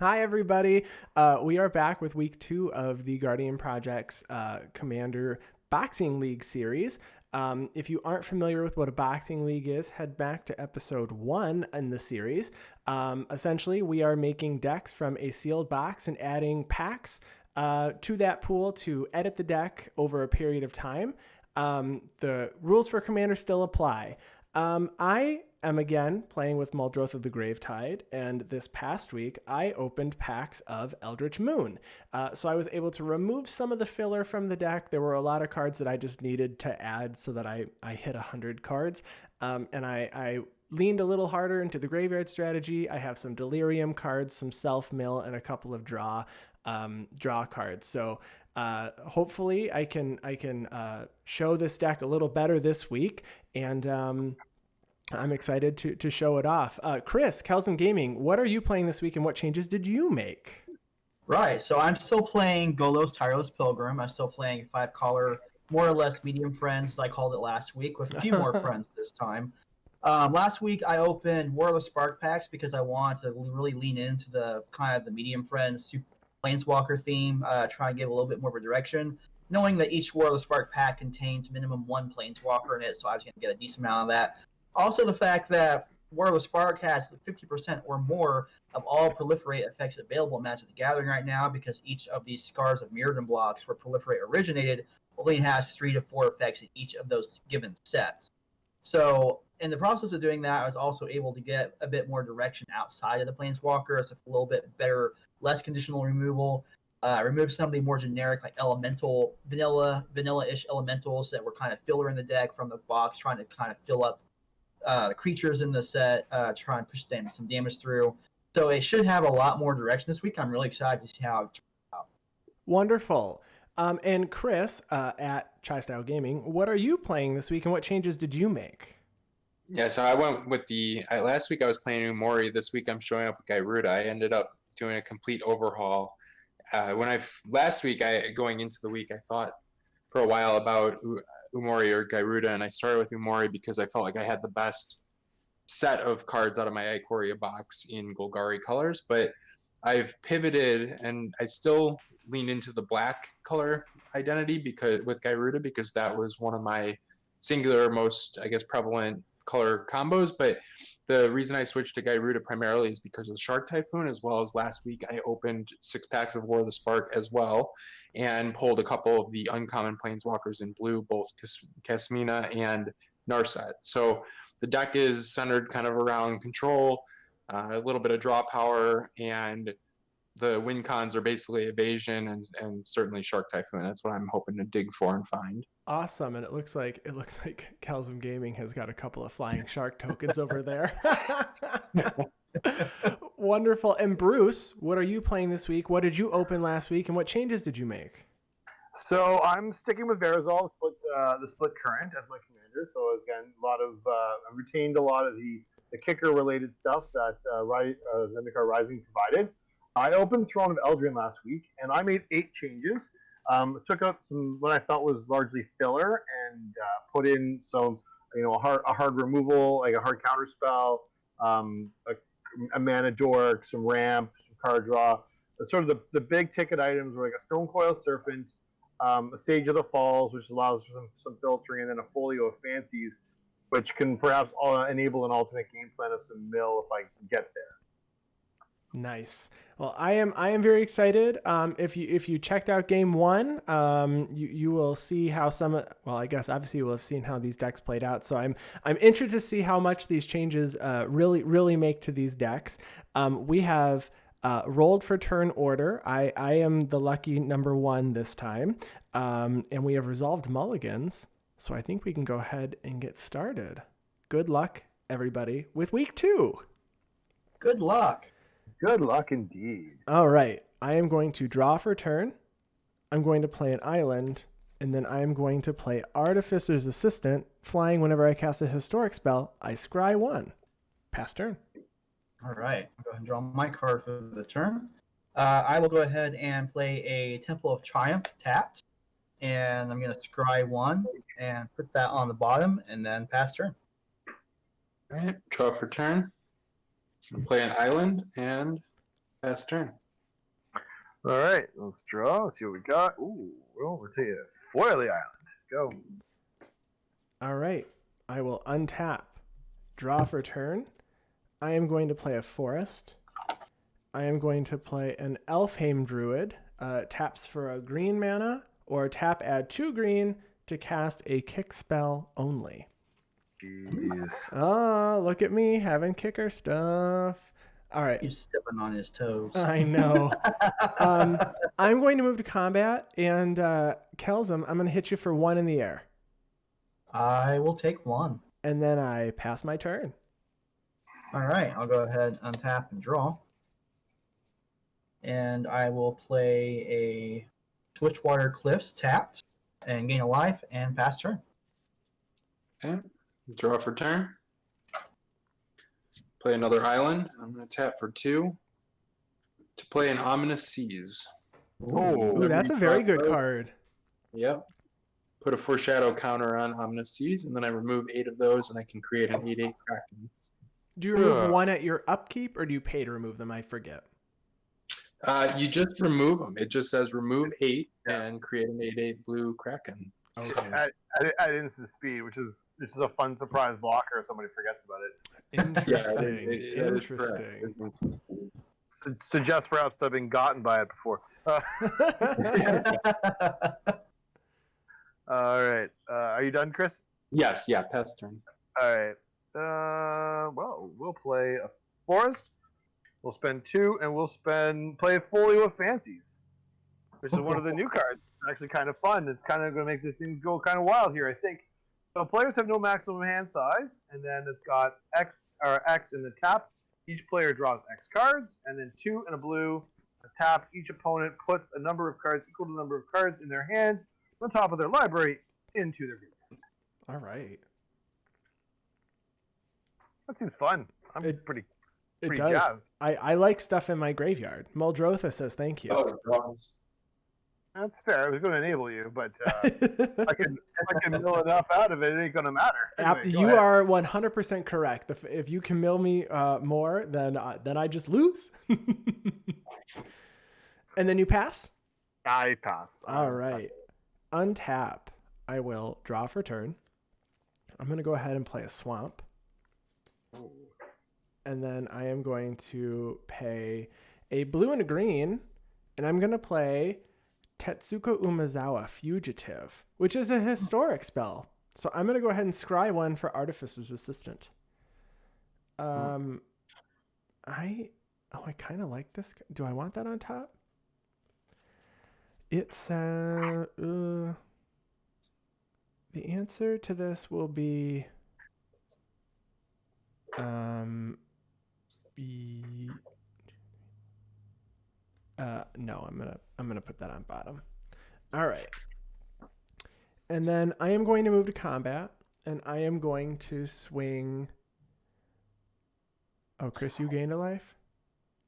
Hi, everybody. We are back with week 2 of the Guardian Project's Commander Boxing League series. If you aren't familiar with what a boxing league is, head back to episode 1 in the series. Essentially, we are making decks from a sealed box and adding packs to that pool to edit the deck over a period of time. The rules for Commander still apply. I am again playing with Muldrotha the Gravetide, and this past week I opened packs of Eldritch Moon. So I was able to remove some of the filler from the deck. There were a lot of cards that I just needed to add so that I hit 100 cards. And I leaned a little harder into the graveyard strategy. I have some Delirium cards, some self-mill, and a couple of draw cards. So hopefully I can show this deck a little better this week, and I'm excited to show it off. Chris, Kelsum Gaming, what are you playing this week, and what changes did you make? Right, so I'm still playing Golos Tireless Pilgrim. I'm still playing 5 color, more or less medium friends, I called it last week, with a few more friends this time. Last week I opened War of the Spark packs because I want to really lean into the kind of the medium friends Planeswalker theme, try and give a little bit more of a direction, knowing that each War of the Spark pack contains minimum 1 Planeswalker in it, so I was going to get a decent amount of that. Also, the fact that War of the Spark has 50% or more of all proliferate effects available in Magic the Gathering right now, because each of these Scars of Mirrodin blocks for proliferate originated only has 3 to 4 effects in each of those given sets. So in the process of doing that, I was also able to get a bit more direction outside of the Planeswalker, as a little bit better, less conditional removal. Remove some of the more generic, like elemental, vanilla-ish elementals that were kind of filler in the deck from the box, trying to kind of fill up the creatures in the set, try and push them some damage through. So it should have a lot more direction this week. I'm really excited to see how it turns out. Wonderful. And Chris at Chi-Style Gaming, what are you playing this week, and what changes did you make? Yeah, so I went with last week I was playing Umori. This week I'm showing up with Gyruda. I ended up doing a complete overhaul. Last week, going into the week, I thought for a while about Umori or Gyruda, and I started with Umori because I felt like I had the best set of cards out of my Ikoria box in Golgari colors, but I've pivoted and I still lean into the black color identity because with Gyruda, because that was one of my singular most, I guess, prevalent color combos. But the reason I switched to Gyruda primarily is because of the Shark Typhoon, as well as last week I opened 6 packs of War of the Spark as well, and pulled a couple of the uncommon planeswalkers in blue, both Kasmina and Narset. So the deck is centered kind of around control, a little bit of draw power, and the win cons are basically evasion and certainly Shark Typhoon. That's what I'm hoping to dig for and find. Awesome, and it looks like Kelsum Gaming has got a couple of flying shark tokens over there. Wonderful. And Bruce, what are you playing this week? What did you open last week, and what changes did you make? So I'm sticking with Verazol, the split current as my commander. So again, I retained a lot of the kicker related stuff that Zendikar Rising provided. I opened Throne of Eldraine last week, and I made 8 changes. Took out some what I thought was largely filler, and put in some, a hard removal, like a hard counter spell, a mana dork, some ramp, some card draw. Sort of the big ticket items were like a Stonecoil Serpent, a Sage of the Falls, which allows for some filtering, and then a Folio of Fancies, which can perhaps enable an alternate game plan of some mill if I can get there. Nice. Well, I am very excited. If you checked out game 1, you will see how I guess obviously you will have seen how these decks played out. So I'm interested to see how much these changes really make to these decks. We have rolled for turn order. I am the lucky number 1 this time, and we have resolved mulligans. So I think we can go ahead and get started. Good luck, everybody, with week 2. Good luck. Good luck indeed. All right. I am going to draw for turn. I'm going to play an island, and then I am going to play Artificer's Assistant, flying whenever I cast a historic spell. I scry 1. Pass turn. All right. I'll go ahead and draw my card for the turn. I will go ahead and play a Temple of Triumph tapped, and I'm going to scry 1 and put that on the bottom, and then pass turn. All right, draw for turn. Play an island and Pass turn. All right, let's draw. Let's see what we got. Ooh, well, we're taking a Foily Island. Go. All right. I will untap, draw for turn. I am going to play a forest. I am going to play an Elfheim Druid. Taps for a green mana, or tap add 2 green to cast a kick spell only. Jeez. Oh, look at me having kicker stuff. All right. You're stepping on his toes. I know. I'm going to move to combat, and Kelzum, I'm going to hit you for 1 in the air. I will take 1. And then I pass my turn. All right, I'll go ahead, untap, and draw. And I will play a Switchwater Cliffs tapped and gain a life and pass turn. Okay. Draw for turn. Play another island. I'm going to tap for 2 to play an Ominous Seas. Ooh, that's a very good card. Yep. Put a Foreshadow counter on Ominous Seas, and then I remove 8 of those, and I can create an 8/8 Kraken. Do you remove 1 at your upkeep, or do you pay to remove them? I forget. You just remove them. It just says remove 8 and create an 8/8 blue Kraken. Okay. At instant speed, which is a fun surprise blocker if somebody forgets about it. Interesting. Yeah, Interesting. Suggest perhaps I've been gotten by it before. All right. Are you done, Chris? Yes, yeah, pass turn. All right. Well, we'll play a forest. We'll spend 2, and we'll play Folio of Fancies, which is one of the new cards. It's actually kind of fun. It's kind of going to make these things go kind of wild here, I think. So players have no maximum hand size, and then it's got X in the tap. Each player draws X cards, and then 2 and a blue. A tap. Each opponent puts a number of cards equal to the number of cards in their hand on top of their library into their group. All right. That seems fun. I'm pretty It does. jazzed. I like stuff in my graveyard. Muldrotha says thank you. Oh, it draws. That's fair. I was going to enable you, but if I can mill enough out of it, it ain't going to matter. Anyway, You are 100% correct. If you can mill me more, then I just lose. And then you pass? I pass. All right. Untap. I will draw for turn. I'm going to go ahead and play a swamp. And then I am going to pay a blue and a green, and I'm going to play Tetsuko Umezawa Fugitive, which is a historic spell. So I'm going to go ahead and scry 1 for Artificer's Assistant. I kind of like this. Do I want that on top? It's the answer to this will be no, I'm gonna put that on bottom. All right. And then I am going to move to combat, and I am going to swing. Oh, Chris, you gained a life?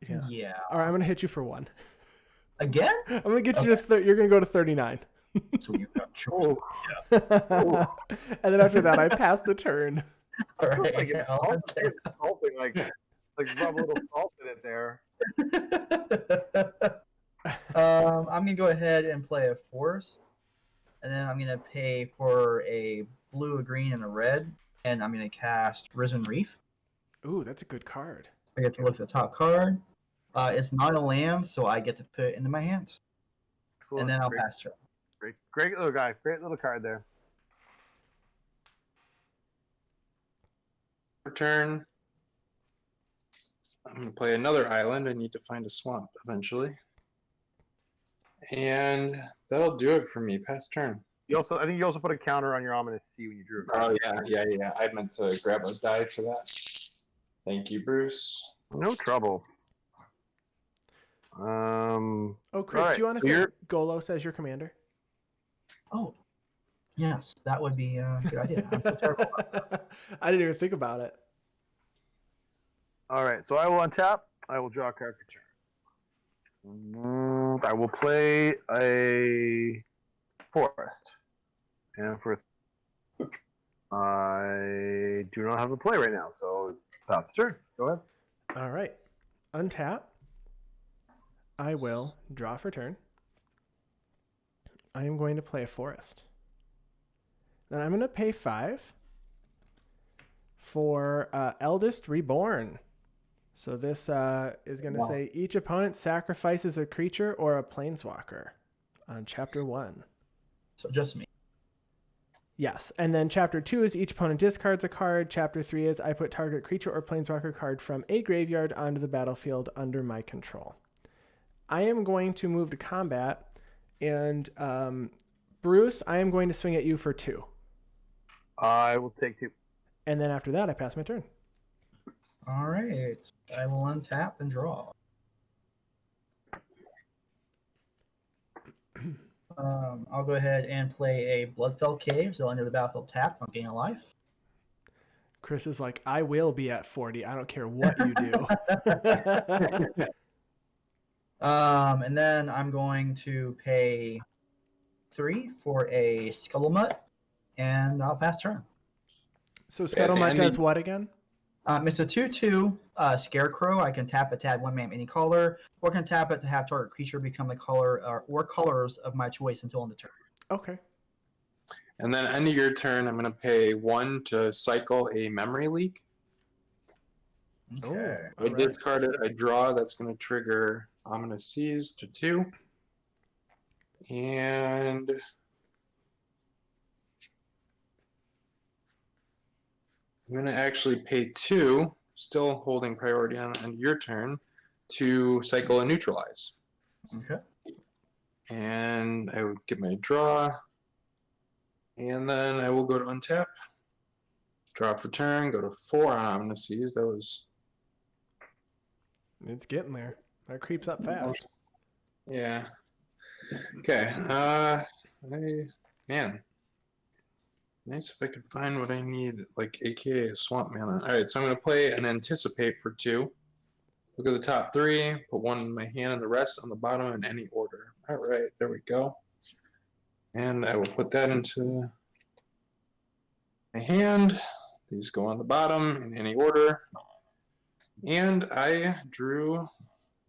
Yeah. All right, I'm gonna hit you for 1. Again? I'm gonna get you to you're gonna go to 39. So you got chosen. And then after that, I pass the turn. All right. Salting, like rub a little salt in it there. I'm gonna go ahead and play a forest, and then I'm gonna pay for a blue, a green, and a red, and I'm gonna cast Risen Reef. Ooh, that's a good card. I get to look at the top card. It's not a land, so I get to put it into my hands, Excellent. and then I'll pass turn. Great little guy. Great little card there. Turn. I'm going to play another island. I need to find a swamp eventually. And that'll do it for me. Pass turn. I think you also put a counter on your Ominous Sea when you drew a card. Oh, yeah. I meant to grab a die for that. Thank you, Bruce. No trouble. Oh, Chris, right, do you want to say Golos as your commander? Oh, yes, that would be a good idea. I'm so terrible. I didn't even think about it. All right, so I will untap. I will draw a card for turn. I will play a forest. And for I do not have a play right now, so pass turn. Go ahead. All right. Untap. I will draw for turn. I am going to play a forest. Then I'm going to pay 5 for Eldest Reborn. So this is going to say each opponent sacrifices a creature or a planeswalker on Chapter 1. So just me. Yes, and then Chapter 2 is each opponent discards a card. Chapter 3 is I put target creature or planeswalker card from a graveyard onto the battlefield under my control. I am going to move to combat, and Bruce, I am going to swing at you for 2. I will take 2. And then after that, I pass my turn. All right. I will untap and draw. I'll go ahead and play a Bloodfell Cave. So under the battlefield tapped, I'll gain a life. Chris is like, I will be at 40. I don't care what you do. And then I'm going to pay 3 for a Scuttlemutt, and I'll pass turn. So Scuttlemutt does what again? It's a 2/2 Scarecrow. I can tap it to add 1 mana any color, or can tap it to have target creature become the color or colors of my choice until end of turn. Okay. And then end of your turn, I'm going to pay 1 to cycle a memory leak. Okay. I discard it, I draw. That's going to trigger Ominous Seas to 2. And I'm going to actually pay 2, still holding priority on your turn, to cycle a neutralize. Okay. And I would get my draw. And then I will go to untap. Draw for turn, go to 4 on Ominous Seas. That was... It's getting there. That creeps up fast. Yeah. Okay. Man. Nice if I could find what I need, like AKA a swamp mana. Alright, so I'm gonna play an Anticipate for 2. Look at the top 3, put 1 in my hand and the rest on the bottom in any order. Alright, there we go. And I will put that into my hand. These go on the bottom in any order. And I drew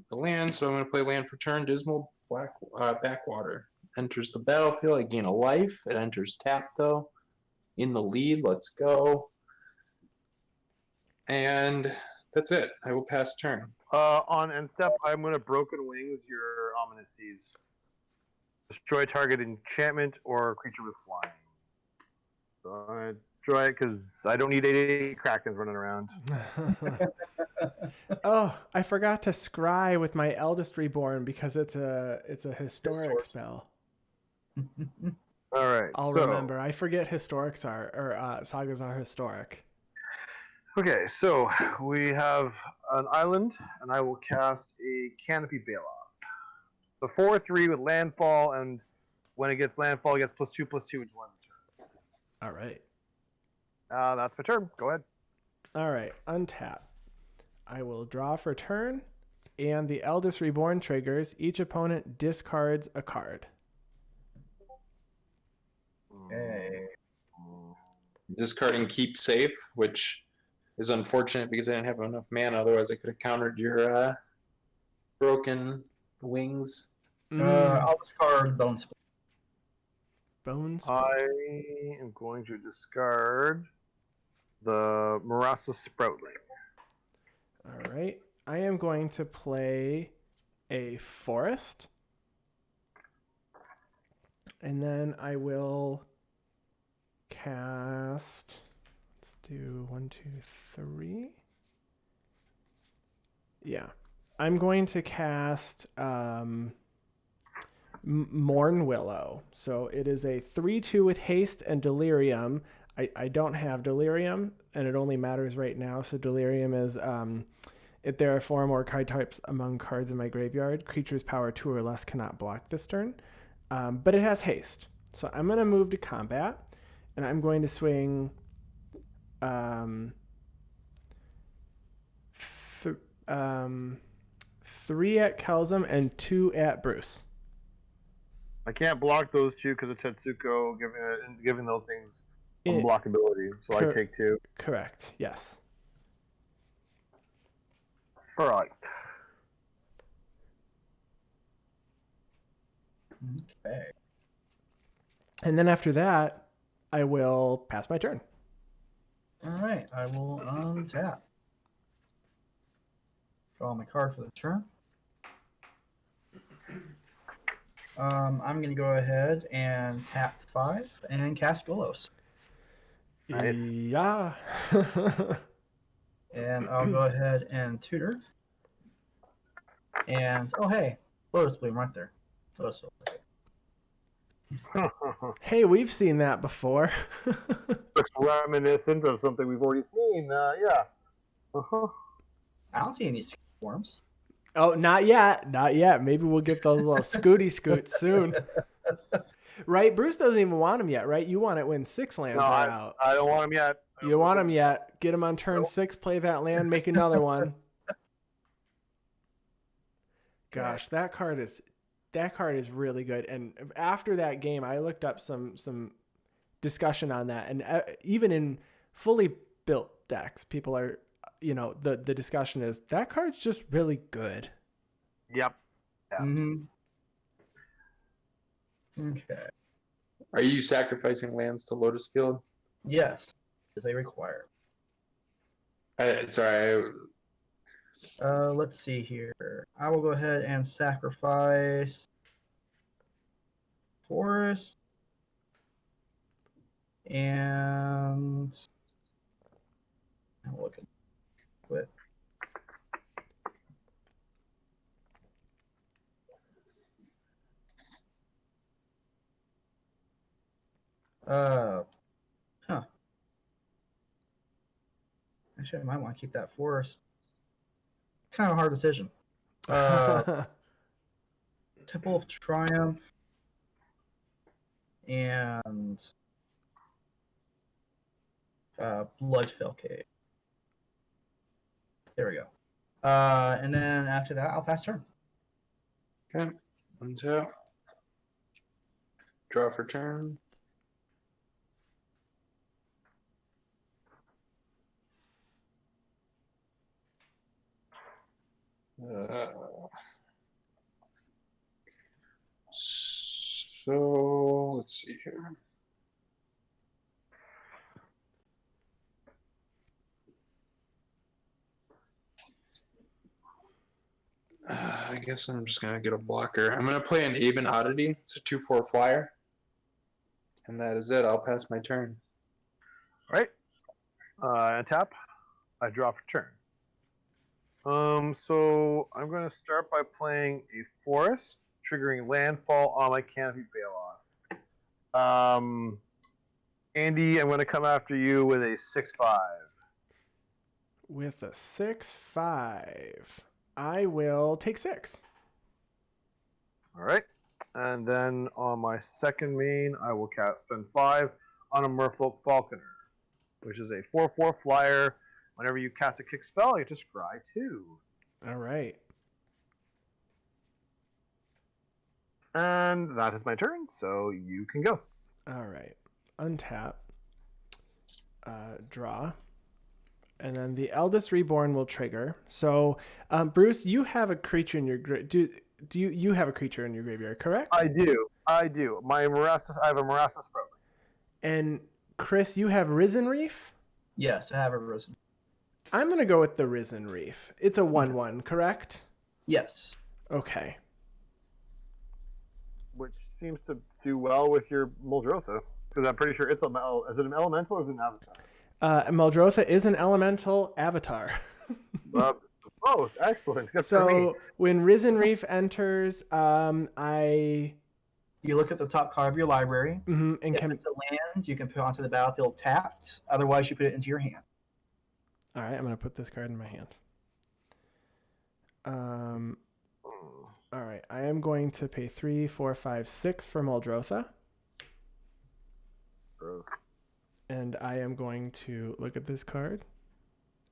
the land, so I'm going to play land for turn. Dismal Backwater. Enters the battlefield. I gain a life. It enters tap, though. In the lead. Let's go. And that's it. I will pass turn. On end step, I'm going to Broken Wings your Ominous Seas. Destroy target enchantment or creature with flying. So I destroy it because I don't need 88 Krakens running around. Oh, I forgot to scry with my Eldest Reborn because it's a historic spell. All right. I'll remember. I forget historics are, or sagas are historic. Okay, so we have an island, and I will cast a Canopy Baloth. The 4/3 with landfall, and when it gets landfall, it gets +2/+2 until end of turn. All right. That's my turn. Go ahead. All right. Untap. I will draw for turn, and the Eldest Reborn triggers. Each opponent discards a card. Okay. Discarding Keep Safe, which is unfortunate because I didn't have enough mana. Otherwise, I could have countered your Broken Wings. I'll discard Bone Split. Bones. I am going to discard the Marasa Sproutling. All right. I am going to play a forest. And then I will cast... Let's do 1, 2, 3. Yeah. I'm going to cast Mourn Willow. So it is a 3/2 with haste and delirium. I don't have delirium, and it only matters right now. So delirium is if there are 4 or more card types among cards in my graveyard, creatures power 2 or less cannot block this turn. But it has haste. So I'm going to move to combat, and I'm going to swing 3 at Kelzum and 2 at Bruce. I can't block those 2 because of Tetsuko giving those things unblockability. So I take 2. Correct. Yes. All right. Okay. And then after that, I will pass my turn. All right. I will untap. Draw my card for the turn. I'm going to go ahead and tap 5 and cast Golos. Nice. Yeah. And I'll go ahead and tutor. And, oh, hey, Lotus Bloom right there. Lotus Bloom. Hey, we've seen that before. Looks reminiscent of something we've already seen. Yeah. Uh-huh. I don't see any forms. Oh, not yet. Not yet. Maybe we'll get those little scooty scoots soon. Right? Bruce doesn't even want them yet, right? You want it when 6 lands are out. I don't want them yet. You want them yet. Get them on turn 6, play that land, make another one. Gosh, that card is really good. And after that game, I looked up some discussion on that. And even in fully built decks, people are, the discussion is that card's just really good. Yep. Yeah. Mm-hmm. Okay. Are you sacrificing lands to Lotus Field? Yes, as they require. Sorry. Let's see here. I will go ahead and sacrifice Forest and I'll look at it. Actually, I might want to keep that Forest. Kind of a hard decision. Temple of Triumph and Bloodfell Cave. There we go. And then after that, I'll pass turn. Okay. 1, 2. Draw for turn. So let's see here. I guess I'm just gonna get a blocker. I'm gonna play an Aben Oddity. It's a 2/4 flyer, and that is it. I'll pass my turn. All right. Tap. I draw for turn. So I'm going to start by playing a Forest, triggering landfall on my Canopy Baloth. Andy, I'm going to come after you with a 6/5. With a 6/5, I will take 6. All right. And then on my second main, I will spend 5 on a Merfolk Falconer, which is a 4/4 flyer. Whenever you cast a kick spell, you just scry 2. All right. And that is my turn, so you can go. All right. Untap. Draw. And then the Eldest Reborn will trigger. So, Bruce, you have a creature in your do you have a creature in your graveyard, correct? I do. I have a Marassus program. And Chris, you have Risen Reef? Yes, I have a Risen. I'm going to go with the Risen Reef. It's a 1/1, correct? Yes. Okay. Which seems to do well with your Muldrotha, because I'm pretty sure it's is it an elemental or is it an avatar? Muldrotha is an elemental avatar. Oh, excellent. Good for So me. when Risen Reef enters, You look at the top card of your library. and If it's a land, you can put it onto the battlefield tapped. Otherwise, you put it into your hand. All right, I'm going to put this card in my hand. All right, I am going to pay 3, 4, 5, 6 for Muldrotha. Gross. And I am going to look at this card.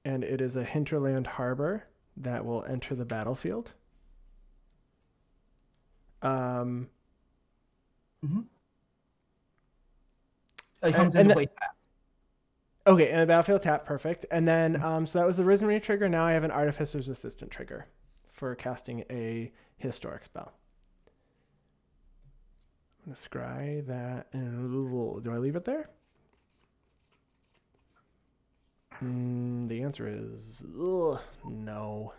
And it is a Hinterland Harbor that will enter the battlefield. It comes into play tapped. Okay, and the battlefield tap, perfect. And then, so that was the Risen Reef trigger. Now I have an Artificer's Assistant trigger for casting a historic spell. I'm going to scry that. Do I leave it there? The answer is no.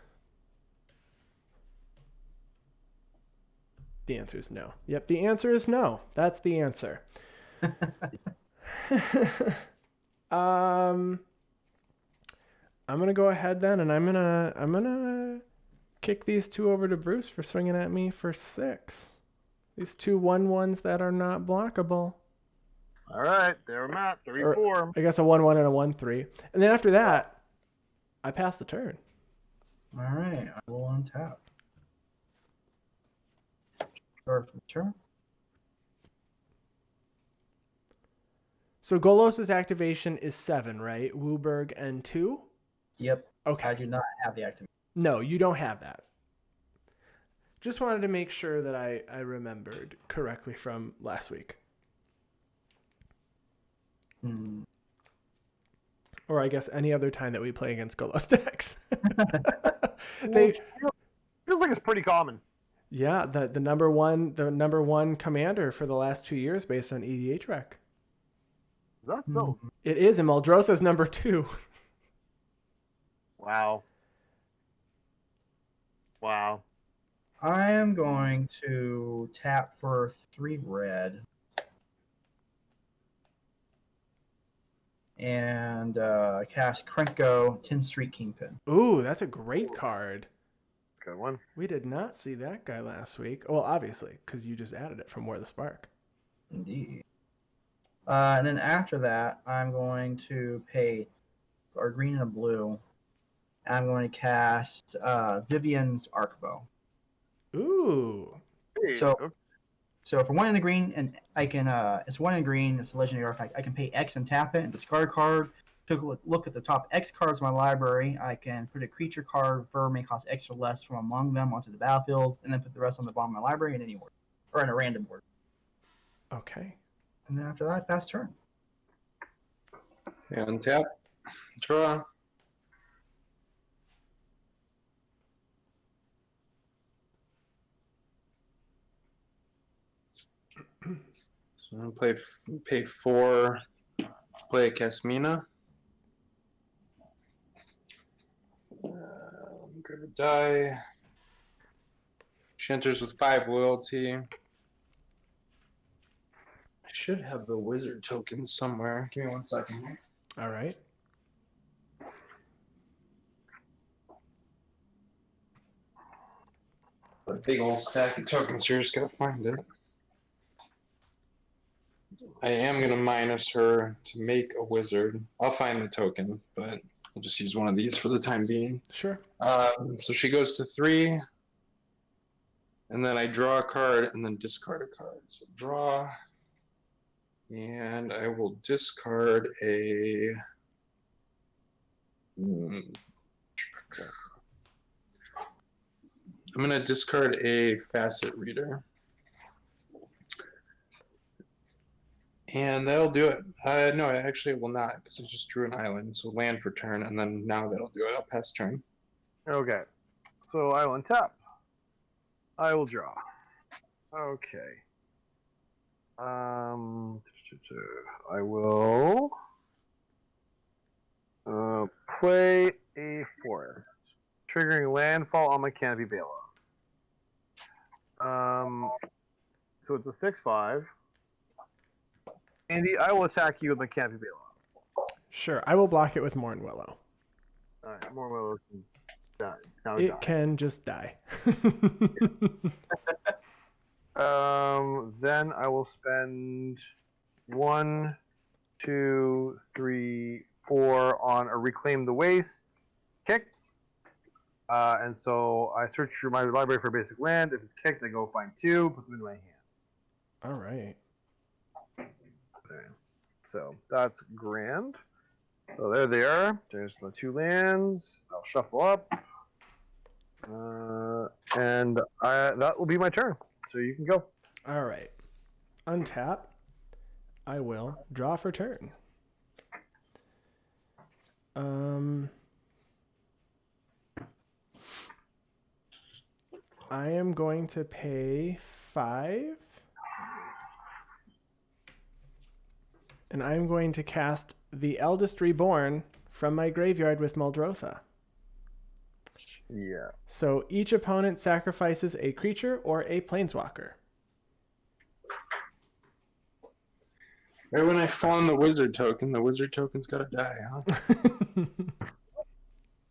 The answer is no. Yep, the answer is no. That's the answer. I'm gonna go ahead then, and I'm gonna kick these two over to Bruce for swinging at me for 6. These two 1/1s that are not blockable. All right, there I'm at 3-4. I guess a 1/1 and a 1/3, and then after that, I pass the turn. All right, I will untap. Start from turn. So Golos' activation is 7, right? Wooburg and 2? Yep. Okay. I do not have the activation. No, you don't have that. Just wanted to make sure that I remembered correctly from last week. Or I guess any other time that we play against Golos decks. Feels like it's pretty common. Yeah, the number one commander for the last 2 years based on EDH rec. Is that so? It is, and Muldrotha's number 2. Wow. I am going to tap for 3 red. And cast Krenko 10 Street Kingpin. Ooh, that's a great card. Good one. We did not see that guy last week. Well, obviously, because you just added it from War the Spark. Indeed. And then after that, I'm going to pay a green and a blue. I'm going to cast Vivian's Arcbow. Ooh. So for 1 in the green, and I can it's 1 in green. It's a legendary artifact. I can pay X and tap it and discard a card. Took a look at the top X cards of my library. I can put a creature card for may cost X or less from among them onto the battlefield, and then put the rest on the bottom of my library in any order, or in a random order. Okay. And then after that, I pass turn. Yeah, untap. Draw. So I'm gonna pay 4, play a Casmina. Gravetide. She enters with 5 loyalty. I should have the wizard token somewhere. Give me 1 second. All right. A big old stack of tokens here. Just gotta find it. I am gonna minus her to make a wizard. I'll find the token, but I'll just use one of these for the time being. Sure. So she goes to 3, and then I draw a card and then discard a card. So draw, and I will discard a. I'm gonna discard a Facet Reader. And that'll do it. No, actually it will not, because I just drew an island. So land for turn, and then now that'll do it. I'll pass turn. Okay. So I will untap. I will draw. Okay. I will play a forest, triggering landfall on my Canopy Bailoff. So it's a 6/5. Andy, I will attack you with my Canopy Bailoff. Sure. I will block it with Morn Willow. Alright, more Willow can die. It can just die. Then I will spend 1, 2, 3, 4 on a Reclaim the Wastes kicked. And so I search through my library for basic land. If it's kicked, I go find 2, put them in my hand. All right. Okay. So that's grand. So there they are. There's the 2 lands. I'll shuffle up. And that will be my turn. So you can go. All right. Untap. I will draw for turn. I am going to pay 5 And I'm going to cast the Eldest Reborn from my graveyard with Muldrotha. Yeah. So each opponent sacrifices a creature or a planeswalker. Right when I found the wizard token's gotta die, huh?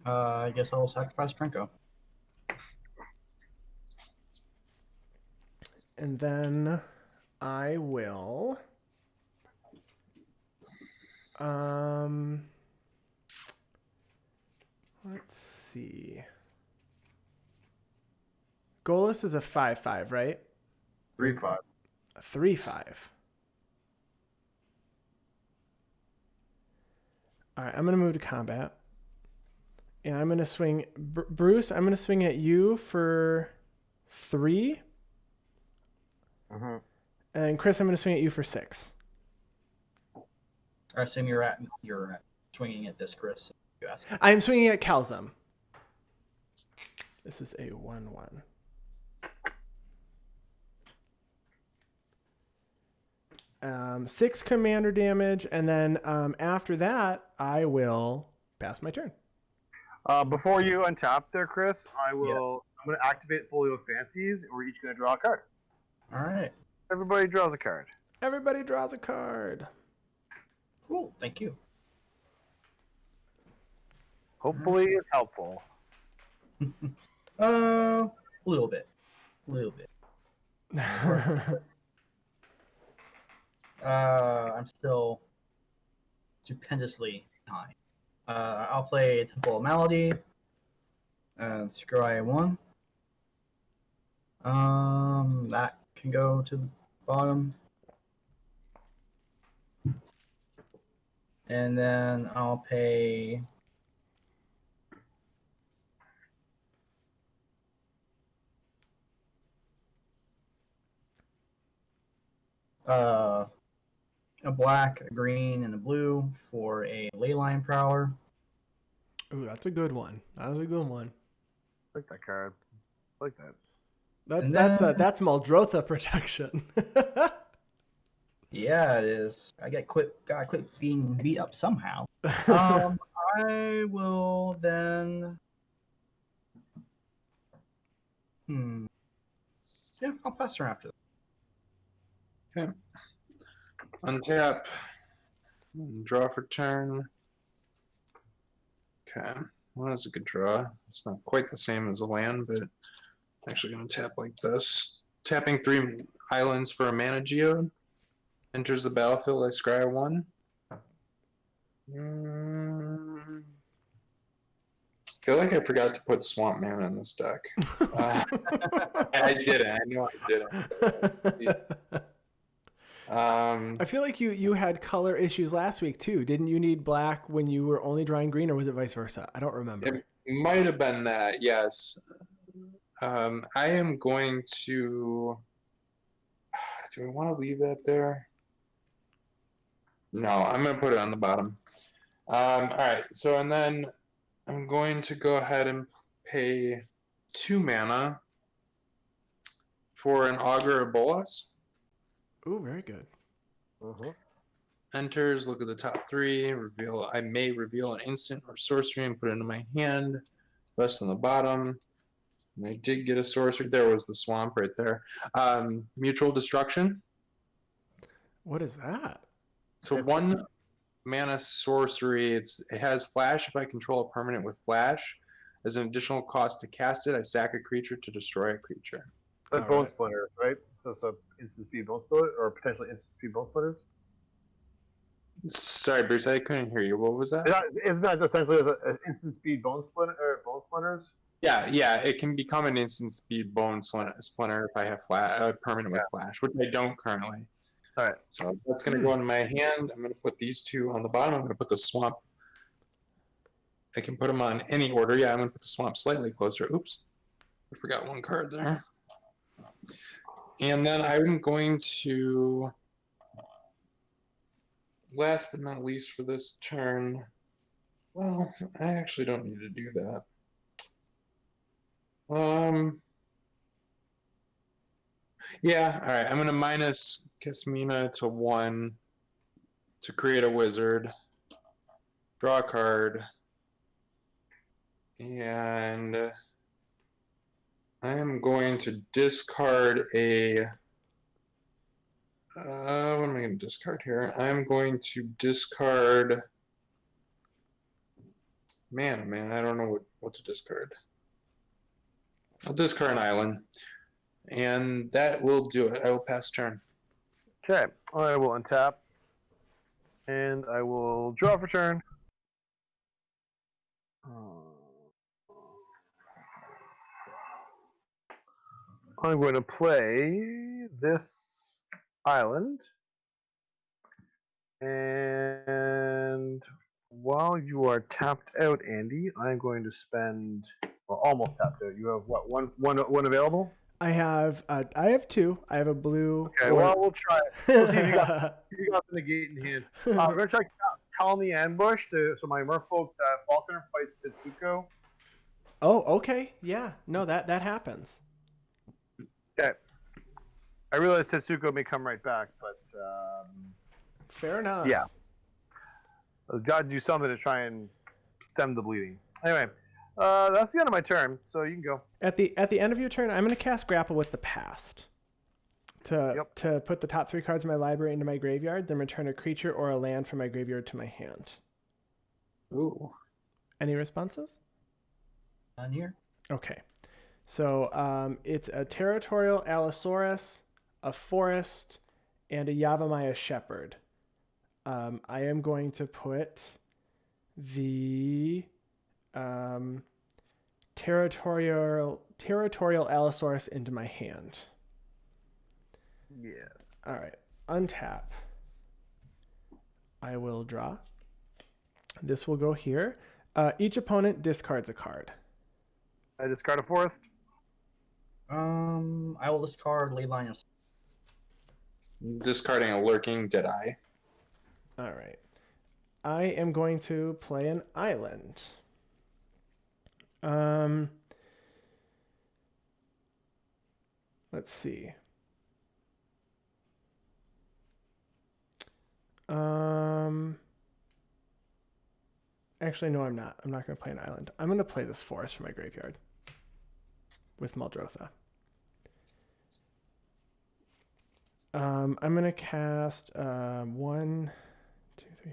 I guess I'll sacrifice Trinko. And then I will... let's see. Golos is a 5/5, right? 3/5. A 3/5. All right, I'm going to move to combat. And I'm going to swing... Bruce, I'm going to swing at you for 3. Mm-hmm. And Chris, I'm going to swing at you for 6. I assume you're swinging at this, Chris. You ask. I'm swinging at Kalzum. This is a 1/1. Six commander damage, and then after that, I will pass my turn. Before you untap there, Chris, I'm going to activate Folio of Fancies, and we're each going to draw a card. All right. Everybody draws a card. Everybody draws a card. Cool. Thank you. Hopefully it's helpful. A little bit. I'm still stupendously behind. I'll play Temple of Malady and Scry 1. That can go to the bottom. And then I'll pay a black, a green, and a blue for a Leyline Prowler. Ooh, that's a good one. That was a good one. I like that card. I like that. That's Muldrotha protection. Yeah, it is. Gotta quit being beat up somehow. I will then. Yeah, I'll pass her after that. Okay. Untap. Draw for turn. Okay. Well, that's a good draw. It's not quite the same as a land, but I'm actually going to tap like this. Tapping 3 islands for a mana geode. Enters the battlefield, I scry 1. Feel like I forgot to put Swamp Mana in this deck. I didn't. I know I didn't. I feel like you had color issues last week too. Didn't you need black when you were only drawing green, or was it vice versa? I don't remember. It might have been that, yes. I am going to... Do I want to leave that there? No, I'm going to put it on the bottom. All right, so and then I'm going to go ahead and pay 2 mana for an Augur of Bolas. Ooh, very good. Mm-hmm. Enters, look at the top 3, reveal. I may reveal an instant or sorcery and put it into my hand. Rest on the bottom. And I did get a sorcery. There was the swamp right there. Mutual Destruction. What is that? So 1 mana sorcery. It has flash. If I control a permanent with flash, as an additional cost to cast it, I sack a creature to destroy a creature. That's Bone Splitter, right? So it's instant speed Bone Splitter, or potentially instant speed Bone Splitters? Sorry, Bruce, I couldn't hear you. What was that? Isn't that essentially an instant speed Bone Splitters? Yeah, it can become an instant speed Bone Splinter if I have permanent with flash, which I don't currently. All right. So that's going to go in my hand. I'm going to put these 2 on the bottom. I'm going to put the swamp. I can put them on any order. Yeah, I'm going to put the swamp slightly closer. Oops. I forgot 1 card there. And then I'm going to, last but not least for this turn, well, I actually don't need to do that. Yeah, all right. I'm going to minus Kasmina to 1 to create a wizard, draw a card, and I am going to discard a. What am I going to discard here? I'm going to discard. Man, I don't know what to discard. I'll discard an island, and that will do it. I will pass turn. Okay, I will untap, and I will draw for turn. I'm going to play this island, and while you are tapped out, Andy, I'm going to spend, well, almost tapped out. You have what, one available? I have two. I have a blue. Okay, well, we'll try it. We'll see if you got the negate in hand. We're going to try Colony Ambush, so my Merfolk Falconer fights Tetsuko. Oh, okay. Yeah. No, that happens. Okay. I realize Tetsuko may come right back, but fair enough. Yeah. I've got to do something to try and stem the bleeding. Anyway, that's the end of my turn, so you can go. At the end of your turn, I'm going to cast Grapple with the Past to put the top 3 cards in my library into my graveyard, then return a creature or a land from my graveyard to my hand. Ooh. Any responses? On here. Okay. So it's a Territorial Allosaurus, a Forest, and a Yavimaya Shepherd. I am going to put the Territorial Allosaurus into my hand. Yeah. All right. Untap. I will draw. This will go here. Each opponent discards a card. I discard a forest. I will discard Leyline of. Discarding a Lurking Deadeye. All right. I am going to play an island. Let's see. Actually, no, I'm not. I'm not going to play an island. I'm going to play this forest for my graveyard with Muldrotha. I'm going to cast 1, 2, 3,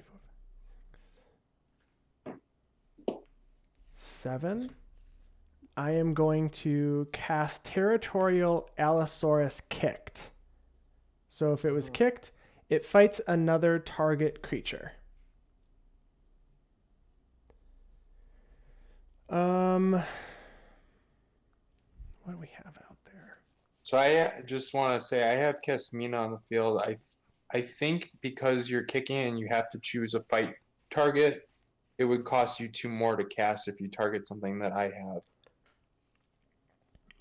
4, 7. I am going to cast Territorial Allosaurus Kicked. So if it was kicked, it fights another target creature. What do we have out there? So I just want to say I have Casmina on the field. I think because you're kicking and you have to choose a fight target, it would cost you 2 more to cast if you target something that I have.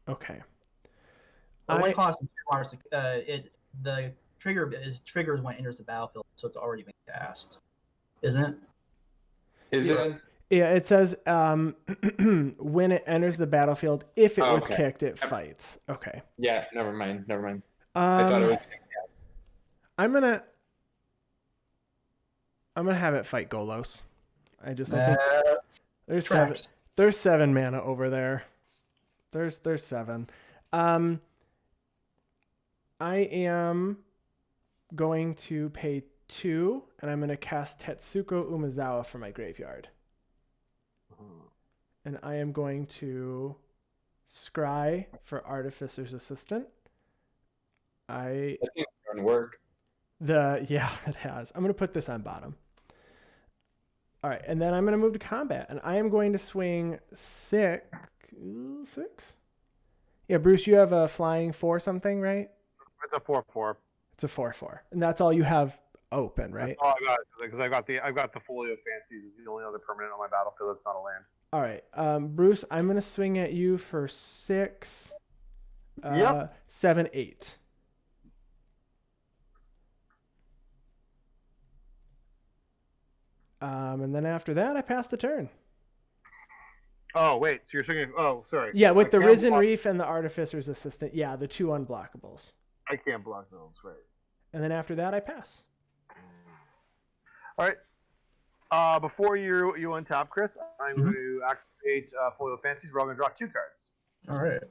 Okay. It only costs 2 hours. The triggers when it enters the battlefield, so it's already been cast, isn't it? Is it? Yeah, it says when it enters the battlefield, if it was kicked, it fights. Okay. Yeah, never mind. I thought it was cast. I'm gonna have it fight Golos. I think there's 7 mana over there. There's 7. I am going to pay 2, and I'm going to cast Tetsuko Umezawa from my graveyard. And I am going to scry for Artificer's Assistant. I think it's going to work. Yeah, it has. I'm going to put this on bottom. All right, and then I'm going to move to combat, and I am going to swing 6. Yeah, Bruce, you have a flying 4 something, right? It's a 4/4. It's a 4/4, and that's all you have open, right? That's all I got, because I've got the Folio Fancies. It's the only other permanent on my battlefield that's not a land. All right, Bruce, I'm gonna swing at you for 6, 7, 8. And then after that, I pass the turn. Oh wait, so you're swinging? Oh, sorry. Yeah, with the Risen Reef and the Artificer's Assistant. Yeah, the 2 unblockables. I can't block those, right? And then after that, I pass. All right. Before you untap, Chris, I'm going to activate Foil Fancies. We're all going to draw 2 cards. All right.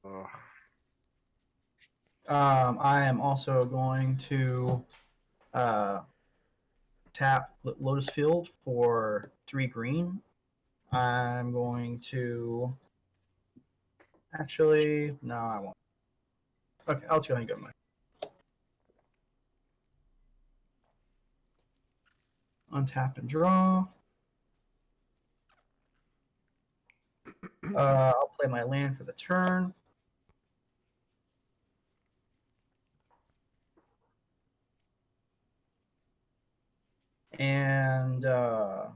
Ugh. I am also going to tap Lotus Field for 3 green. I'm going to actually no, I won't. Okay, I'll just go ahead and get mine. Untap and draw. I'll play my land for the turn. And I'm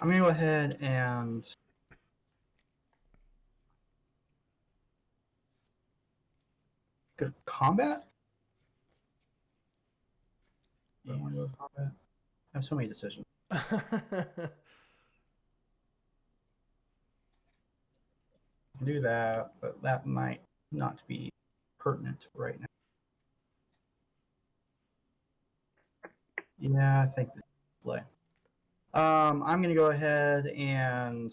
going to go ahead and go to combat. I want to go to combat. I have so many decisions. I can do that, but that might not be pertinent right now. Yeah, I think this play. I'm going to go ahead and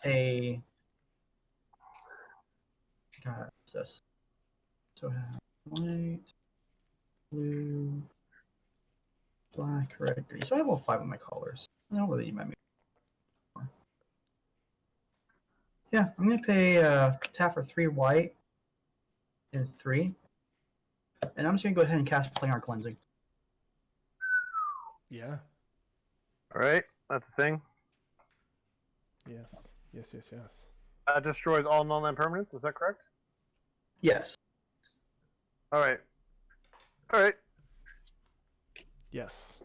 pay. God, what's this? So I have white, blue, black, red, green. So I have all 5 of my colors. I don't really need my more. Yeah, I'm going to pay tap for 3 white and 3. And I'm just going to go ahead and cast Planar Cleansing. Yeah. All right. That's the thing. Yes. That destroys all non-land permanents. Is that correct? Yes. All right. Yes.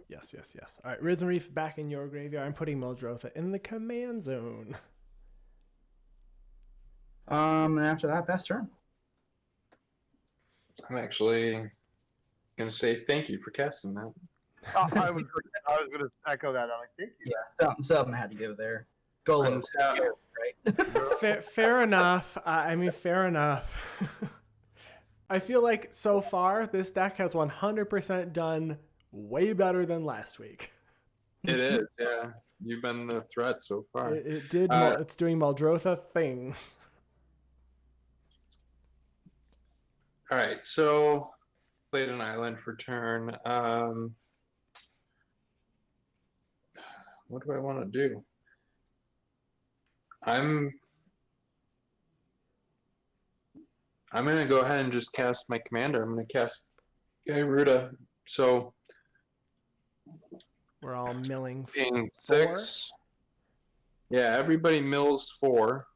All right, Risen Reef back in your graveyard. I'm putting Muldrotha in the command zone. And after that, that's turn. I'm actually going to say thank you for casting that. I was going to echo that. I'm like, thank you. Yeah, something I had to give there. Golos, Fair, right? fair enough. Fair enough. I feel like so far this deck has 100% done way better than last week. It is, yeah. You've been the threat so far. It did. It's doing Muldrotha things. All right, so played an island for turn. What do I want to do? I'm going to go ahead and just cast my commander. I'm going to cast Gyruda. So we're all milling 6. Yeah, everybody mills 4.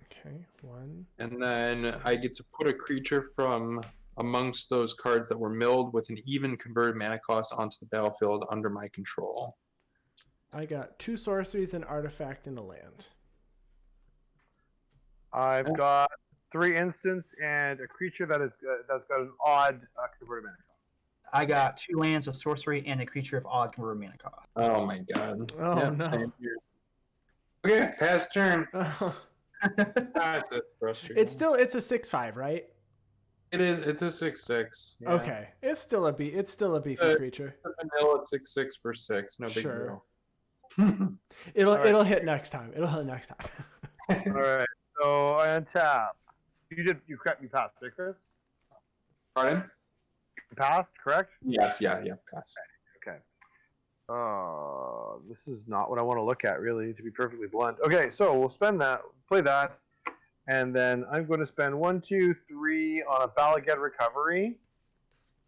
Okay, 1. And then I get to put a creature from amongst those cards that were milled with an even converted mana cost onto the battlefield under my control. I got 2 sorceries, an artifact, and a land. I've got 3 instants and a creature that's got an odd converted mana cost. I got 2 lands, a sorcery, and a creature of odd converted mana cost. Oh my god. Oh yep, no. Same here. Okay, pass turn. That's frustrating. It's a 6/5, right? It is. It's a 6/6. Yeah. Okay, it's still a beefy creature. It's a vanilla 6/6 for 6. No big deal. It'll hit next time. All right. So I untap. You passed, right, Chris? Pardon? You passed, correct? Yes. Yeah. Pass. Okay. This is not what I want to look at, really, to be perfectly blunt. Okay, so we'll play that, and then I'm going to spend 1, 2, 3 on a Balaget recovery,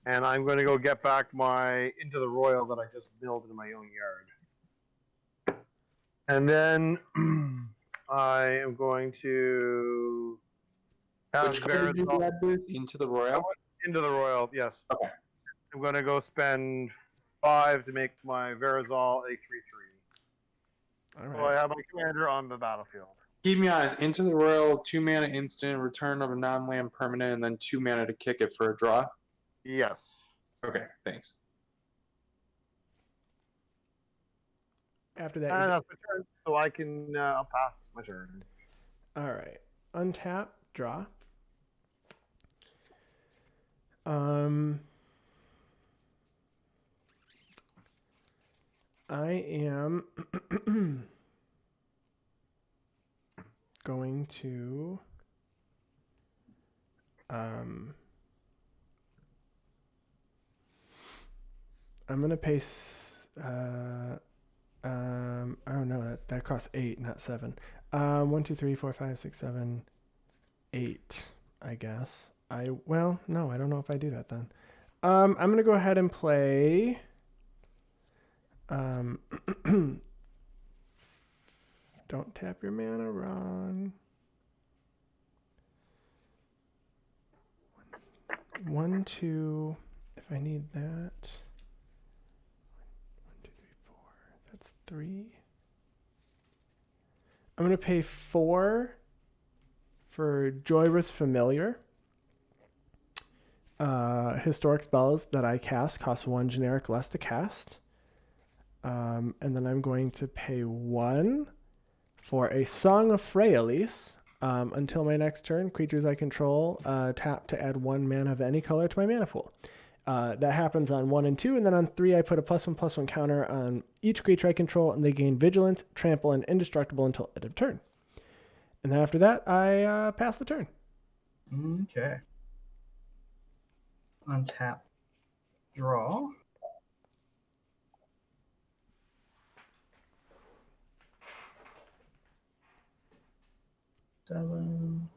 and I'm going to go get back my Into the Royal that I just milled into my own yard. And then I am going to have Which card did you add, Bruce? Into the Royal? Into the Royal, yes. Okay. I'm going to go spend 5 to make my Verazol a 3/3. All right. So I have my commander on the battlefield. Keep me honest. Into the Royal, 2 mana instant, return of a non-land permanent, and then 2 mana to kick it for a draw? Yes. Okay, thanks. After that, And that's my turn, so I can I'll pass my turn. all right. Untap, draw. I am going to I'm gonna pay. Oh no, that costs 8, not 7. 1, 2, 3, 4, 5, 6, 7, 8. I guess. No, I don't know if I do that then. I'm gonna go ahead and play. Don't tap your mana wrong. 1, 2. If I need that. 1, 2, 3, 4. That's 3. I'm gonna pay 4 for Joyrous Familiar. Historic spells that I cast cost 1 generic less to cast. And then I'm going to pay 1 for a Song of Freyalise. Until my next turn, creatures I control tap to add 1 mana of any color to my mana pool. That happens on 1 and 2, and then on 3 I put a +1/+1 counter on each creature I control, and they gain Vigilance, Trample, and Indestructible until end of turn. And then after that, I pass the turn. Okay. Untap, draw. Seven.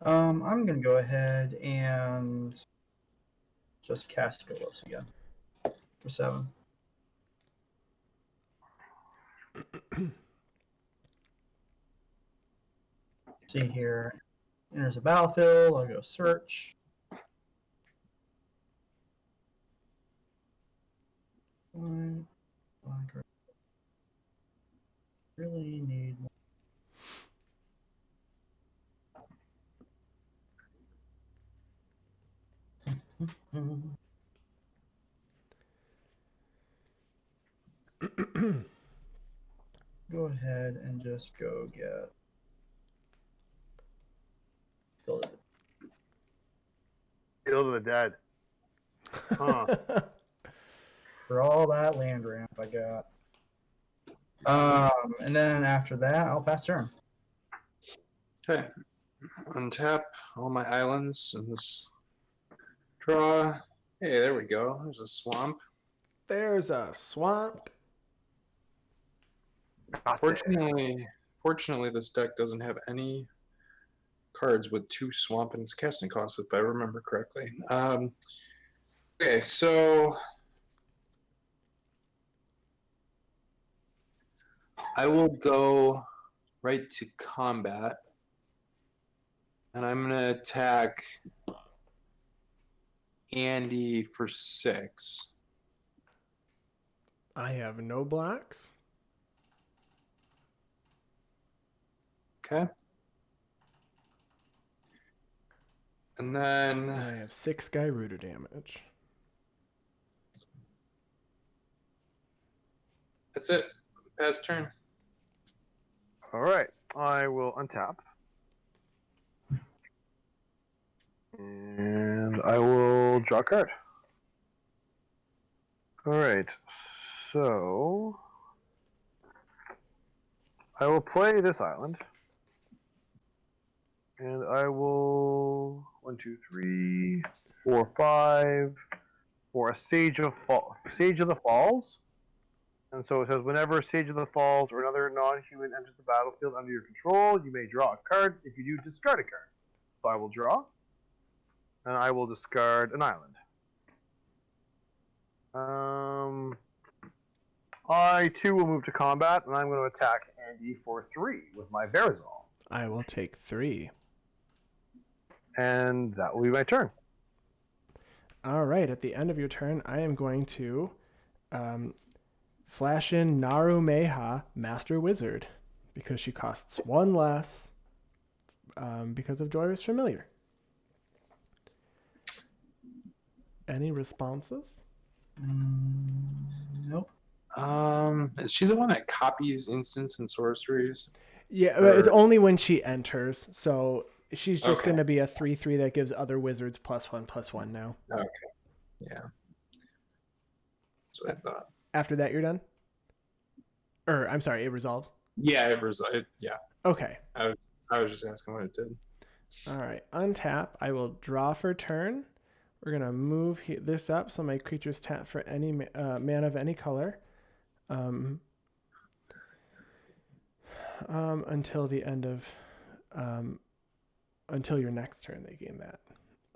I'm gonna go ahead and just cast Golos again for 7. See here, enters a battlefield. I'll go search. Really need more. Go ahead and just go get Field of the Field of the Dead. Huh. for all that land ramp I got. And then after that, I'll pass turn. Okay. Untap all my islands and this draw. Hey, there we go. There's a swamp. There's a swamp. Fortunately, this deck doesn't have any cards with 2 swamp in its casting costs, if I remember correctly. Okay, so I will go right to combat, and I'm gonna attack Andy for 6. I have no blocks. Okay. And then I have 6 Gyruda damage. That's it. Pass turn. All right, I will untap. And I will draw a card. All right, so I will play this island. And I will 1, 2, 3, 4, 5 for a Sage of the Falls. And so it says whenever Sage of the Falls or another non-human enters the battlefield under your control, you may draw a card. If you do, discard a card. So I will draw, and I will discard an island. I too will move to combat, and I'm going to attack Andy for 3 with my Verazol. I will take 3. And that will be my turn. All right. At the end of your turn, I am going to flash in Narumeha, Master Wizard, because she costs 1 less because of Joyous Familiar. Any responses? Nope. Is she the one that copies instants and sorceries? Yeah, it's only when she enters. So she's just Okay. going to be a 3/3 that gives other wizards +1/+1 now. Okay. Yeah. That's what I thought. After that, you're done? Or, I'm sorry, it resolves? Yeah, yeah. Okay. I was just asking what it did. All right. Untap. I will draw for turn. We're going to move this up so my creatures tap for any mana of any color. Until the end of... until your next turn, they gain that.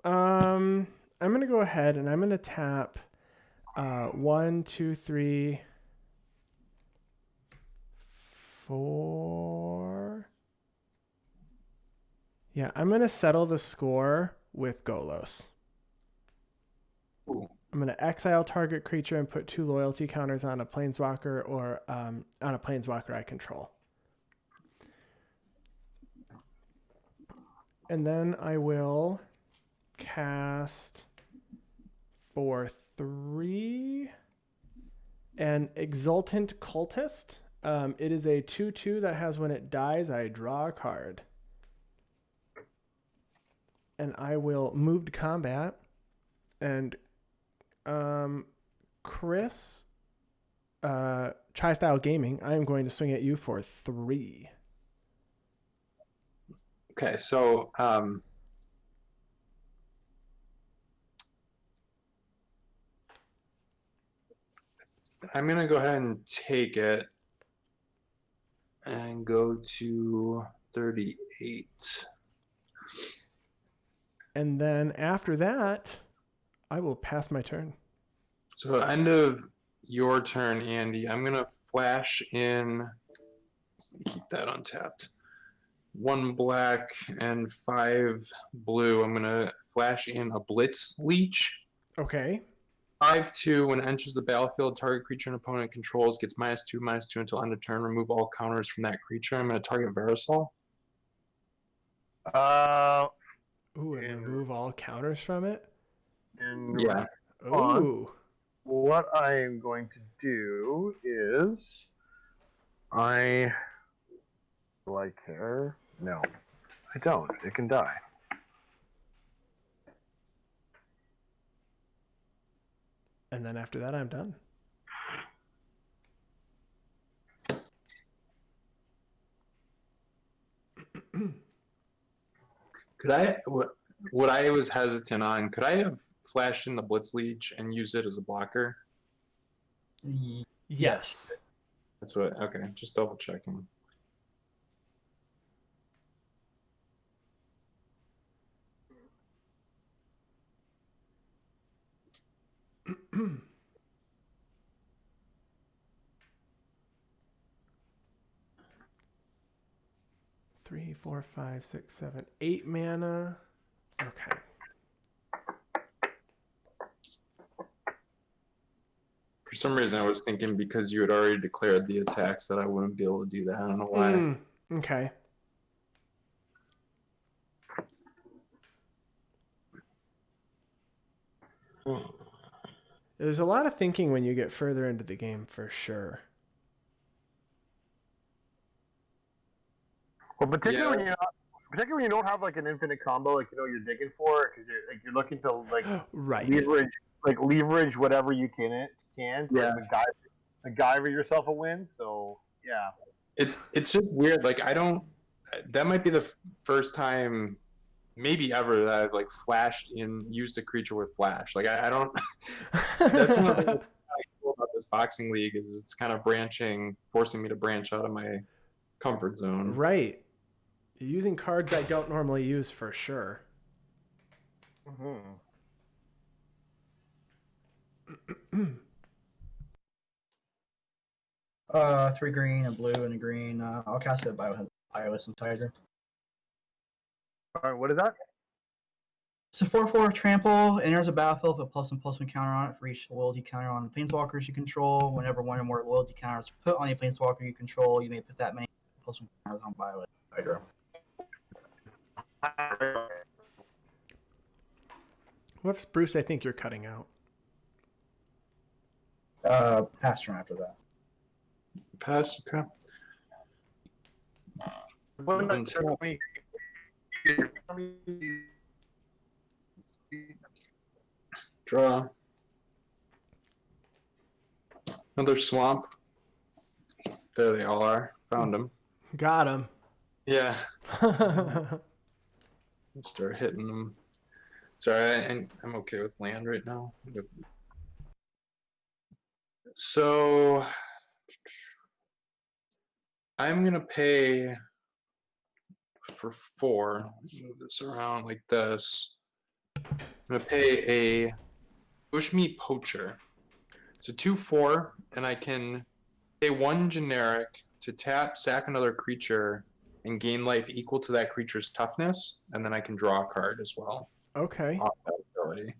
I'm going to go ahead and I'm going to tap 1, 2, 3, 4. Yeah, I'm going to settle the score with Golos. Ooh. I'm going to exile target creature and put 2 loyalty counters on a planeswalker or on a planeswalker I control. And then I will cast for 3 an Exultant Cultist. It is a 2/2 that has when it dies, I draw a card. And I will move to combat. And Chris, Tri-Style Gaming, I am going to swing at you for 3. Okay, so I'm gonna go ahead and take it and go to 38. And then after that, I will pass my turn. So end of your turn, Andy. I'm gonna flash in. Keep that untapped. 1 black and 5 blue. I'm gonna flash in a Blitz Leech. Okay. 5/2. When it enters the battlefield, target creature an opponent controls gets -2/-2 until end of turn. Remove all counters from that creature. I'm gonna target Verazol. Ooh, and remove all counters from it? Yeah. Ooh. What I am going to do is do I care? No, I don't. It can die. And then after that, I'm done. Could I? What I was hesitant on. Could I have flashed in the Blitz Leech and used it as a blocker? Yes. That's what. Okay, just double checking. Three, 4, 5, 6, 7, 8 mana. Okay. For some reason, I was thinking because you had already declared the attacks that I wouldn't be able to do that. I don't know why. Okay. There's a lot of thinking when you get further into the game, for sure. Well, particularly when you don't have like an infinite combo, like you're digging for, because you're looking to like Right. leverage whatever you can to Yeah. MacGyver yourself a win. So yeah. It's just weird. Like I don't. That might be the first time, maybe ever, that I've like used a creature with flash. Like I don't. That's one of the things that's cool about this boxing league is it's kind of forcing me to branch out of my comfort zone. Right. You're using cards I don't normally use, for sure. Mm-hmm. 3 green, a blue, and a green. I'll cast it by Tireless and Tiger. All right, what is that? It's a 4/4 trample, enters a battlefield with a +1/+1 counter on it for each loyalty counter on the planeswalkers you control. Whenever one or more loyalty counters are put on a planeswalker you control, you may put that many +1 counters on Violet Hydra. Whoops, Bruce, I think you're cutting out. Pass turn after that. Pass. Okay. Draw. Another swamp. There they all are. Found them. Got him. Yeah. Start hitting them. Sorry, I'm okay with land right now. So I'm gonna pay for 4. Move this around like this. I'm gonna pay a Bushmeat Poacher. It's a 2/4, and I can pay 1 generic to tap, sack another creature, and gain life equal to that creature's toughness, and then I can draw a card as well. Okay. Off that ability.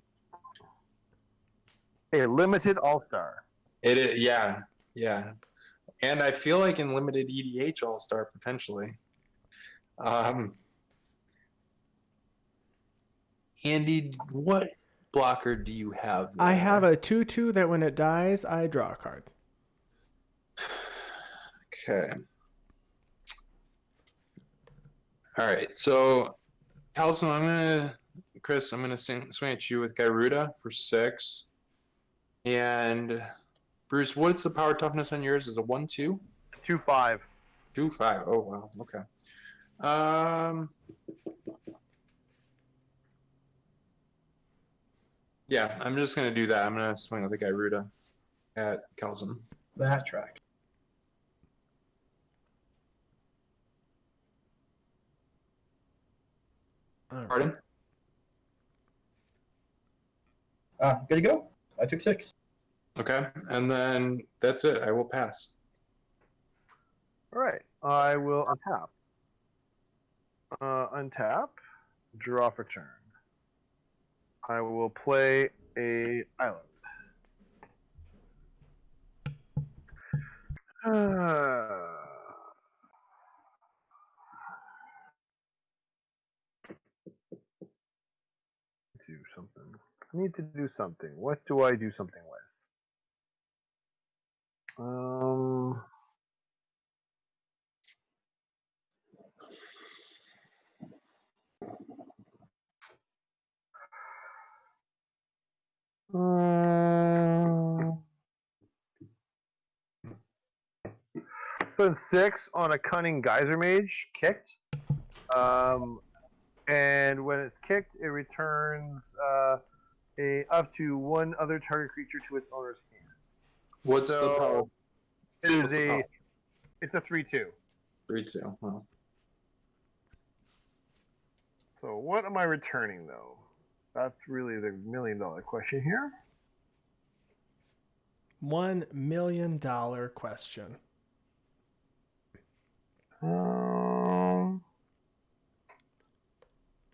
A limited all-star. It is, yeah. And I feel like in limited EDH all-star potentially. Andy, what blocker do you have there? I have a 2/2 that when it dies, I draw a card. Okay. All right. So, Calzone, Chris, I'm gonna swing at you with Gyruda for 6. And Bruce, what's the power toughness on yours? Is it 1/2? 2/5. 2/5. Oh wow. Okay. Yeah, I'm just gonna do that. I'm gonna swing with the Gyruda at Calzone. That track. Pardon? Good to go. I took 6. Okay, and then that's it. I will pass. All right. I will untap. Untap. Draw for turn. I will play a island. Do something. I need to do something. What do I do something with? Spend 6 on a Cunning Geyser Mage kicked. And when it's kicked, it returns up to 1 other target creature to its owner's hand. What's the power? It's a 3/2. 3/2. Wow. So what am I returning though? That's really the $1 million question here. $1 million question. I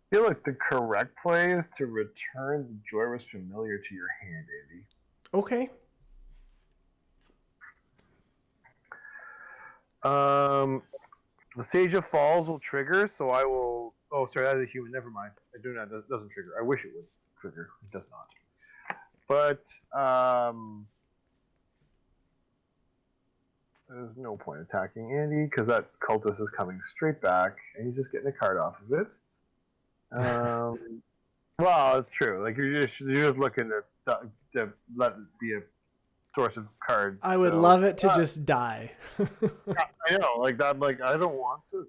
feel like the correct play is to return the Joyrus Familiar to your hand, Andy. Okay. The Sage of Falls will trigger, so I will. Oh, sorry, that's a human. Never mind. I do not. It doesn't trigger. I wish it would trigger. It does not. But there's no point attacking Andy because that cultist is coming straight back, and he's just getting a card off of it. Well, it's true. Like you're just looking to let it be a source of cards. I would love it to just die. I know, like that. Like I don't want to.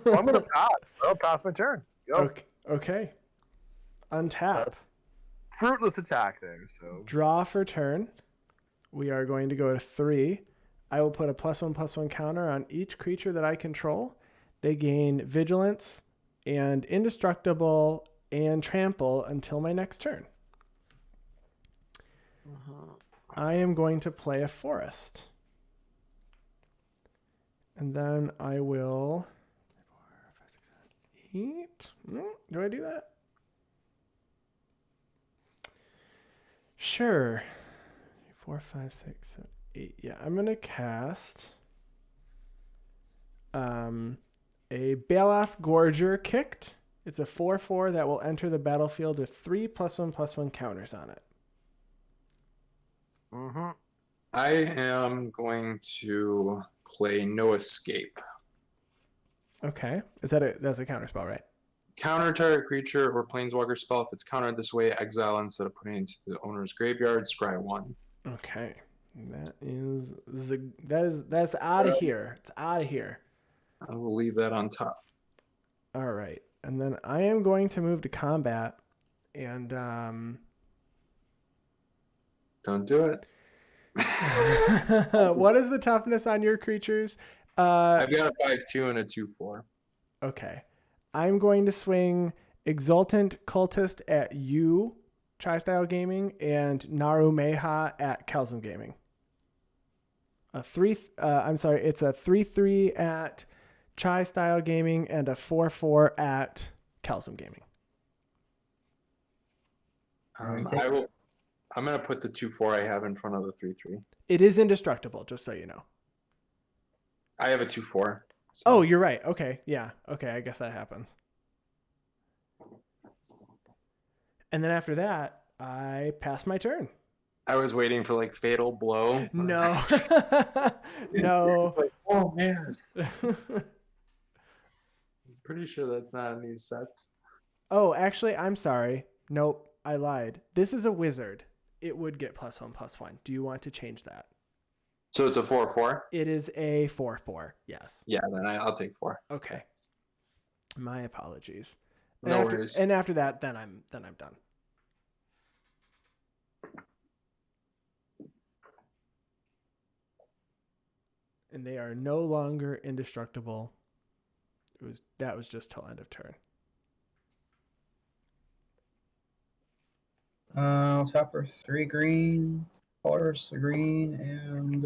I'm gonna pass. I'll pass my turn. Go. Okay. Untap. Fruitless attack there. So Draw for turn. We are going to go to 3. I will put a +1/+1 counter on each creature that I control. They gain vigilance and indestructible and trample until my next turn. I am going to play a forest. And then I will... 8. Do I do that? Sure. 4, 5, 6, 7, 8. Yeah, I'm gonna cast a Baloth Gorger Kicked. It's a 4/4 that will enter the battlefield with 3+1/+1 counters on it. Mm-hmm. I am going to play No Escape. Okay. That's a counter spell, right? Counter target creature or planeswalker spell. If it's countered this way, exile instead of putting it into the owner's graveyard. Scry 1. Okay. That's out of here. It's out of here. I will leave that on top. All right. And then I am going to move to combat and Don't do it. what is the toughness on your creatures? I've got a 5/2 and a 2/4. Okay. I'm going to swing Exultant Cultist at you, Tri-Style Gaming, and Narumeha at Kelsum Gaming. It's a 3/3 at Tri-Style Gaming and a 4/4 at Kelsum Gaming. I'm going to put the 2/4 I have in front of the 3/3. It is indestructible, just so you know. I have a 2/4. So. Oh, you're right. Okay. Yeah. Okay. I guess that happens. And then after that, I pass my turn. I was waiting for like Fatal Blow. No. No. Like, oh, man. I'm pretty sure that's not in these sets. Oh, actually, I'm sorry. Nope. I lied. This is a wizard. It would get +1/+1. Do you want to change that? So it's a 4/4? It is a 4/4. Yes. Yeah, then I'll take 4. Okay. My apologies. No worries. And after that, then I'm done. And they are no longer indestructible. That was just till end of turn. Tap for 3 green, colors, a green, and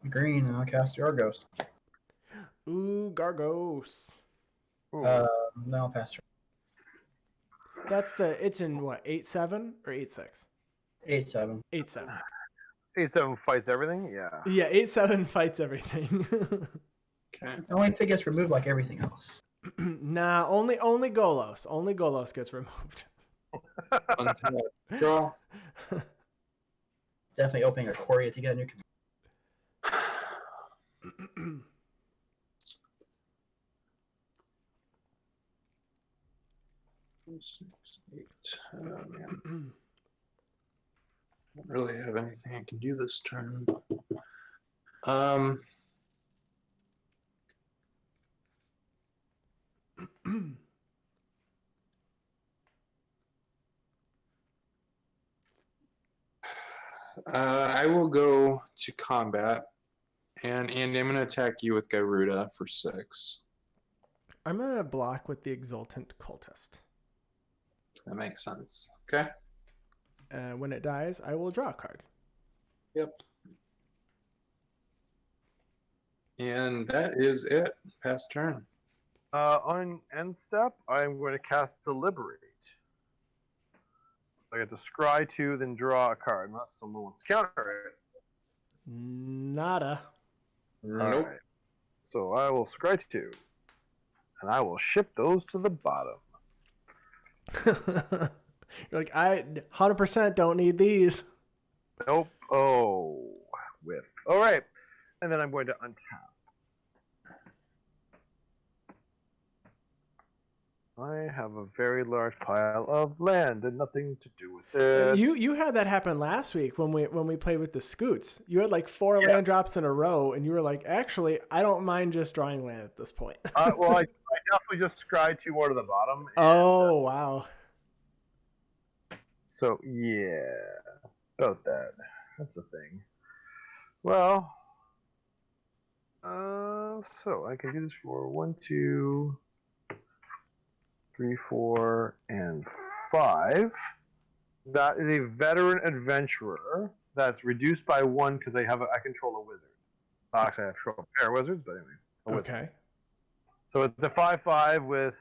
green. I'll cast Argos. Ooh, Gargos. No, I'll pass turn. It's in what, 8/7 or 8/6? 8/7. 8/7. 8/7 fights everything. Yeah. Yeah, 8/7 fights everything. Okay. The only thing gets removed like everything else. Nah, only Golos. Only Golos gets removed. Draw. Definitely opening a Coria to get a new. 6, 8. Oh, man. I don't really have anything I can do this turn. I will go to combat, and Andy, I'm going to attack you with Gyruda for 6. I'm going to block with the Exultant Cultist. That makes sense. Okay. When it dies, I will draw a card. Yep. And that is it. Pass turn. On end step, I'm going to cast Deliberate. I get to scry 2, then draw a card, unless someone wants to counter it. Nada. Nope. Right. So I will scry 2, and I will ship those to the bottom. You're like, I 100% don't need these. Nope. Oh, whiff. All right, and then I'm going to untap. I have a very large pile of land and nothing to do with it. You had that happen last week when we played with the Scoots. You had like 4 land drops in a row, and you were like, actually, I don't mind just drawing land at this point. Well, I definitely just scried 2 more to the bottom. And, oh, wow. So, yeah, about that. That's a thing. Well, so I can do this for 1, 2, 3, 4, and 5. That is a veteran adventurer that's reduced by 1 because I control a wizard. Actually, I control a pair of wizards, but anyway. Okay. So it's a 5/5 with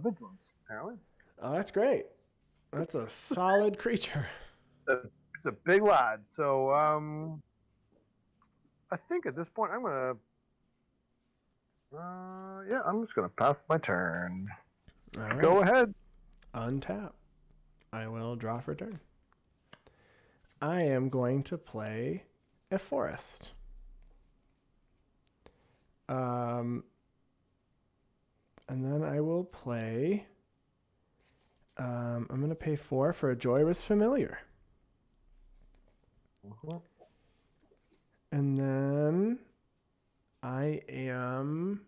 vigilance, apparently. Oh, that's great. That's a solid creature. It's a big lad. So I think at this point I'm gonna. Yeah, I'm just gonna pass my turn. All right. Go ahead. Untap. I will draw for turn. I am going to play a forest. And then I will play. I'm going to pay 4 for a Joyrus Familiar. And then I am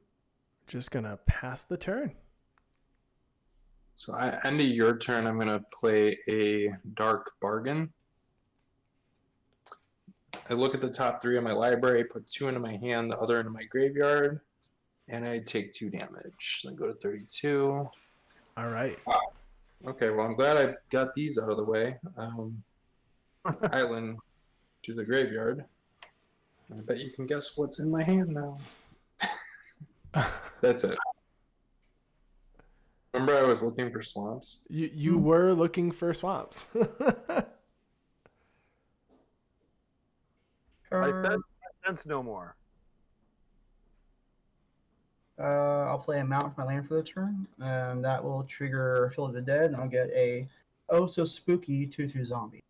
just going to pass the turn. So end of your turn, I'm going to play a Dark Bargain. I look at the top 3 of my library, put 2 into my hand, the other into my graveyard, and I take 2 damage. So I go to 32. All right. Okay, well, I'm glad I got these out of the way. Island to the graveyard. I bet you can guess what's in my hand now. That's it. Remember I was looking for swamps? You were looking for swamps. I sense no more. I'll play a mount with my land for the turn, and that will trigger Field of the Dead, and I'll get a so spooky 2/2 zombie.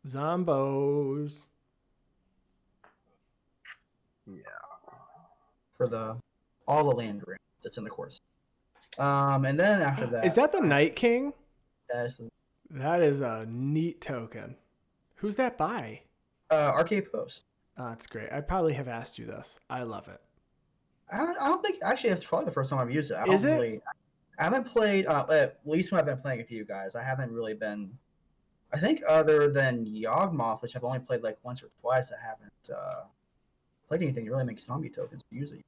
Zombos. Yeah. For all the land range that's in the course. And then after that, Is that the Night King? that That is is a neat token. Who's that by? Arcade Post. Oh, that's great. I probably have asked you this. I love it. I don't think actually it's probably the first time I've used it. Is it? I haven't played at least when I've been playing a few guys. I haven't really been. I think other than Yawgmoth, which I've only played like once or twice, I haven't played anything to really make zombie tokens to use it.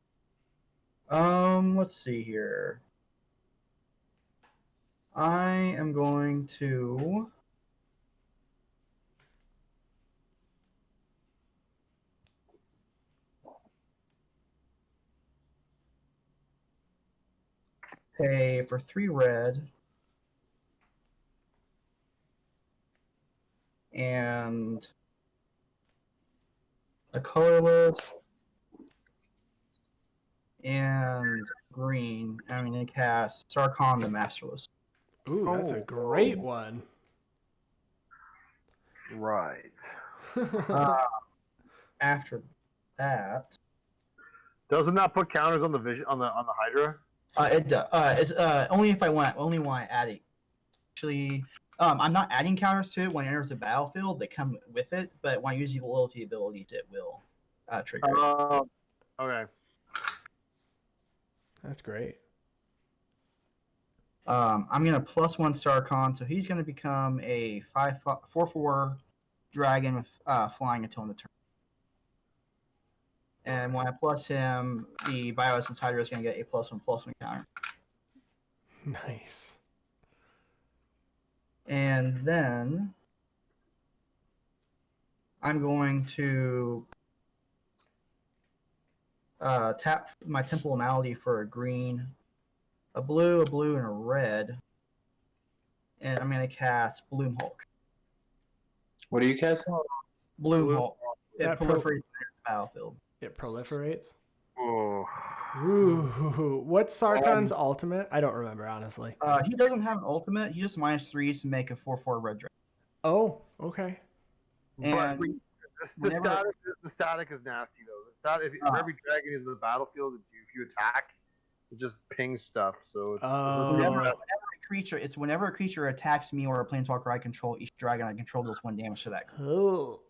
Let's see here. I am going to pay for 3 red and a colorless and green. I'm going to cast Sarkhan the Masterless. Ooh, that's a great one. Right. After that, Doesn't that put counters on the vision on the Hydra? it does. It's only if I want. Only when I add it. Actually, I'm not adding counters to it when it enters the battlefield. They come with it, but when I use the loyalty abilities, it will trigger it. Okay. That's great. I'm gonna +1 Sarkhan, so he's gonna become a 4/4 dragon with flying until in the turn. And when I plus him, the Bioessence Hydra is gonna get a +1/+1 counter. Nice. And then I'm going to tap my Temple of Malady for a green, a blue, and a red. And I'm going to cast Bloom Hulk. What do you cast? Bloom Hulk. It That proliferates in the battlefield. It proliferates. Oh. Ooh, what's Sarkon's ultimate? I don't remember, honestly. He doesn't have an ultimate. He just -3s to make a 4/4 red dragon. Oh, okay. And the static is nasty though. The static, if every dragon is in the battlefield, if you attack, it just pings stuff. So it's whenever a creature attacks me or a planeswalker I control, each dragon I control deals 1 damage to that creature. Oh,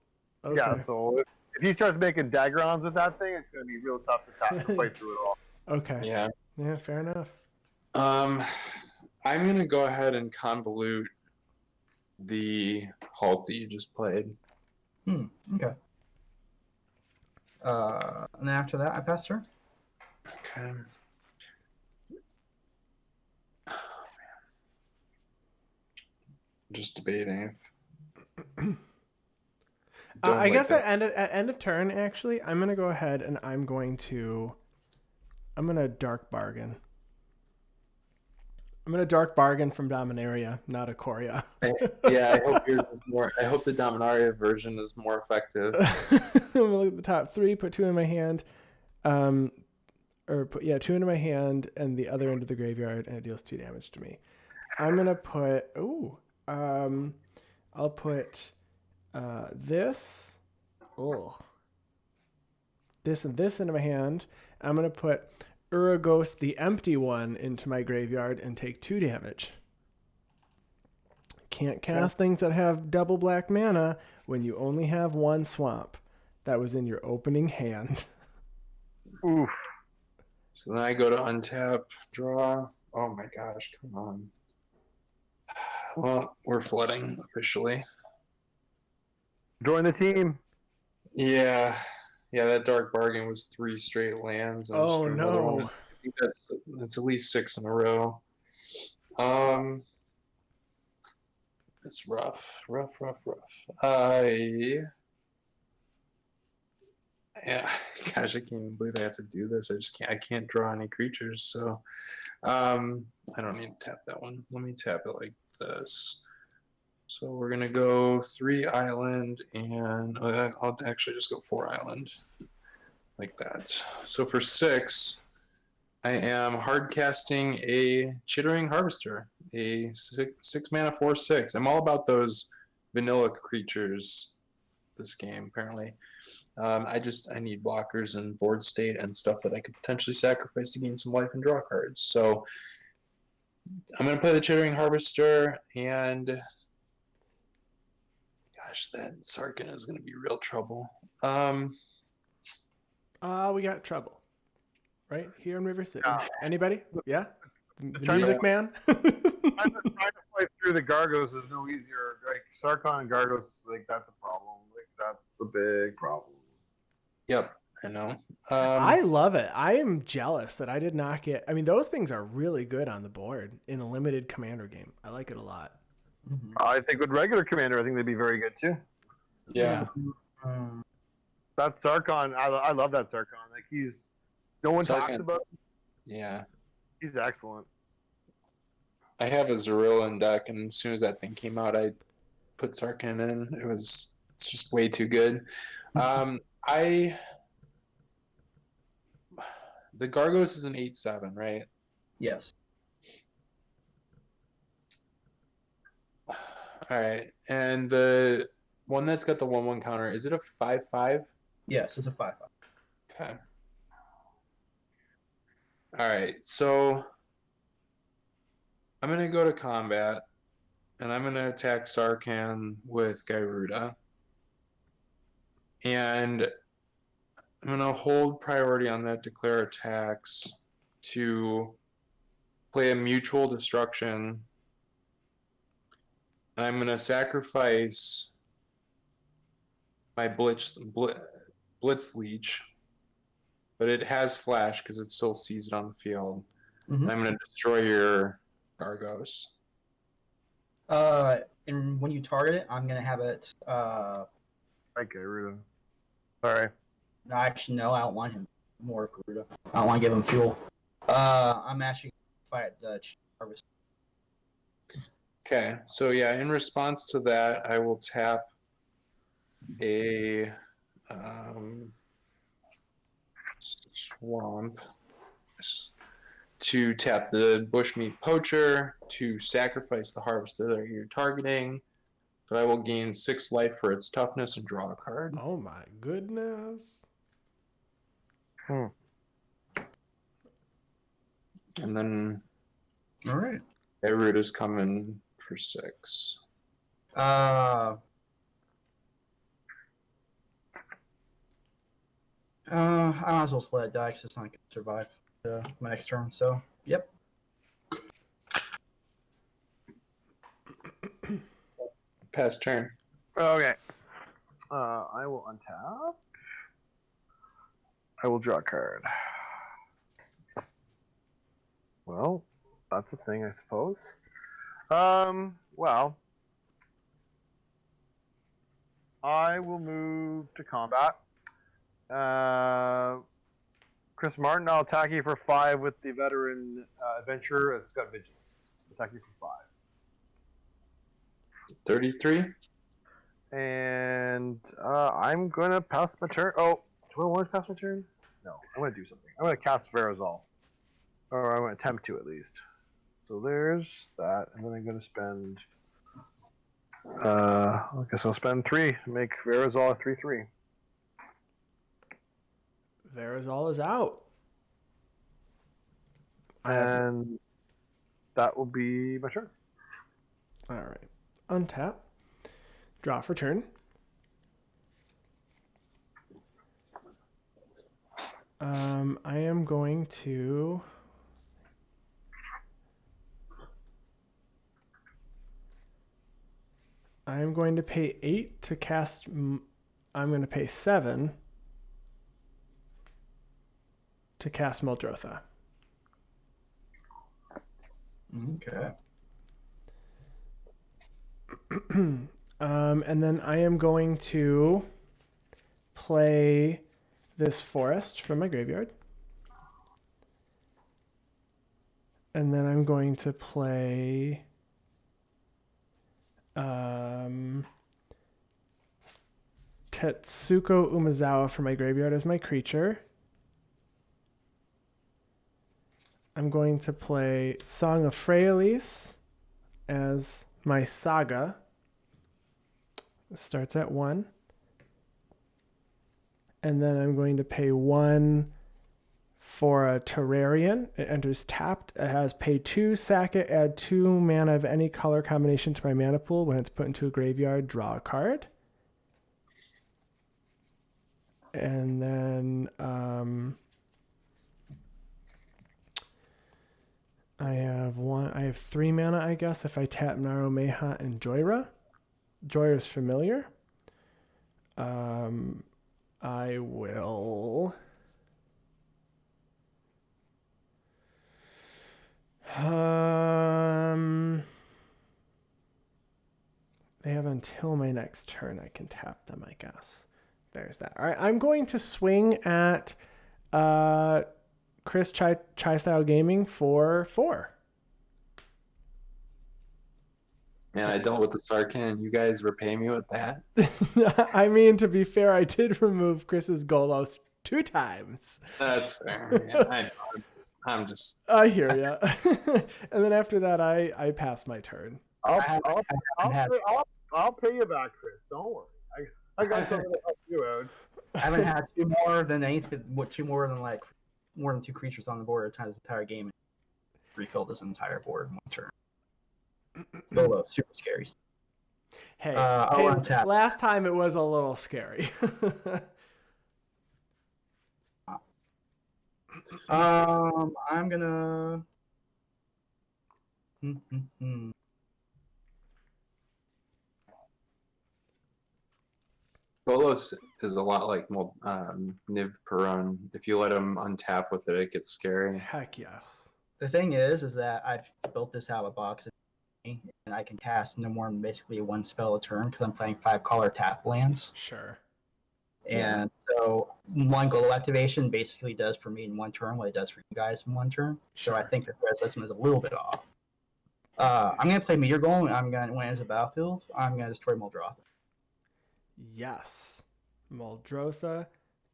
okay. Yeah. So if he starts making Dagrons with that thing, it's going to be real tough to fight through it all. Okay. Yeah. Yeah, fair enough. I'm going to go ahead and convolute the Hulk that you just played. Okay. And then after that, I pass turn. Okay. Oh, man. Just debating if... I guess that. at end of turn, actually, I'm gonna go ahead and I'm gonna dark bargain. I'm gonna dark bargain from Dominaria, not Ikoria. Yeah, I hope yours is more. I hope the Dominaria version is more effective. I'm gonna look at the top 3, put 2 in my hand, or put 2 into my hand and the other into the graveyard, and it deals 2 damage to me. I'm gonna put I'll put this and this into my hand. I'm gonna put Uragos, the empty one, into my graveyard and take 2 damage. Can't cast things that have double black mana when you only have 1 swamp. That was in your opening hand. Oof. So then I go to untap, draw. Oh my gosh, come on. Well, we're flooding officially. Join the team. Yeah, that dark bargain was 3 straight lands. And Oh, just another no. one. I think that's at least 6 in a row. It's rough. Yeah, gosh, I can't even believe I have to do this. I can't draw any creatures, so I don't need to tap that one. Let me tap it like this. So we're gonna go 3 island, and I'll actually just go 4 island, like that. So for 6, I am hard casting a Chittering Harvester, a 6 mana 4/6. I'm all about those vanilla creatures this game, apparently. I need blockers and board state and stuff that I could potentially sacrifice to gain some life and draw cards. So I'm going to play the Chittering Harvester, and gosh, that Sarkin is going to be real trouble. We got trouble. Right? Here in River City. Yeah. Anybody? Yeah? The China- music man? Trying to fight through the Gargos is no easier. Like Sarkon and Gargos, like that's a problem. Like that's a big problem. Yep, I know. I love it. I am jealous that I did not get... I mean, those things are really good on the board in a limited commander game. I like it a lot. I think with regular commander, I think they'd be very good too. Yeah. That Sarkon, I love that Sarkon. Like no one talks Sarkon. about him. Yeah. He's excellent. I have a Zerillan deck, and as soon as that thing came out, I put Sarkin in. It's just way too good. The Gargos is an 8/7, right? Yes. All right, and the one that's got the 1/1 counter, is it a 5/5? Yes, it's a 5/5. Okay. All right, so I'm gonna go to combat, and I'm gonna attack Sarkhan with Gyruda, and I'm gonna hold priority on that declare attacks to play a mutual destruction. And I'm gonna sacrifice my Blitz Leech, but it has flash because it still sees it on the field. And I'm gonna destroy your Gargos. And when you target it, I'm gonna have it. Okay, Ruda. Sorry. No, actually, no, I don't want him more Gyruda. I don't want to give him fuel. I'm actually gonna fight the harvest. Okay, so yeah, in response to that, I will tap a swamp to tap the Bushmeat Poacher to sacrifice the harvester that you're targeting. But I will gain 6 life for its toughness and draw a card. Oh my goodness. And then All right. Gyruda's coming for 6. I might as well split it die because it's not going to survive my next turn. So, yep. Pass turn. Okay. I will untap. I will draw a card. Well, that's a thing, I suppose. Well, I will move to combat. Chris Martin, I'll attack you for 5 with the veteran adventurer. It's got vigilance. Attack you for 33. 5. And I'm gonna pass my turn. Oh, do I want to pass my turn? No, I'm gonna do something. I'm gonna cast Verazol, or I'm gonna attempt to at least. So there's that, and then I'm gonna spend. I guess I'll spend 3. Make Verazol a 3/3. Verazol is out. And that will be my turn. All right. Untap. Draw for turn. I am going to... I'm going to pay 8 to cast... I'm going to pay 7 to cast Muldrotha. Okay. And then I am going to play this forest from my graveyard. And then I'm going to play Tetsuko Umezawa from my graveyard as my creature. I'm going to play Song of Freyalise as my saga. It starts at 1. And then I'm going to pay 1 for a Terrarian. It enters tapped. It has pay 2, sack it, add 2 mana of any color combination to my mana pool. When it's put into a graveyard, draw a card. And then I have 3 mana, I guess, if I tap Naro Meha and Gyruda. Gyruda's familiar. I will... They have until my next turn. I can tap them, I guess. There's that. All right, I'm going to swing at Chris Chai-Style Gaming for 4. Man, I dealt with the Sarkhan. You guys repay me with that? I mean, to be fair, I did remove Chris's Golos 2 times. That's fair. Yeah, I know. I'm just... I hear ya. And then after that, I pass my turn. I'll pay you back, Chris. Don't worry. I got something to help you out. I haven't had 2 more than anything. What 2 more than like more than 2 creatures on the board at times the entire game. Refilled this entire board in 1 turn. Solo, super scary. Hey, I'll untap. Last time it was a little scary. I'm gonna. Golos is a lot like Niv Perun. If you let him untap with it, it gets scary. Heck yes. The thing is that I've built this out of a box, and I can cast no more than basically 1 spell a turn because I'm playing 5 color tap lands. Sure. And so 1 Golo activation basically does for me in 1 turn what it does for you guys in 1 turn. Sure. So I think the threat system is a little bit off. I'm going to play Meteor Golem, and I'm going to, when it enters the battlefield, I'm going to destroy Muldrotha. Yes. Muldrotha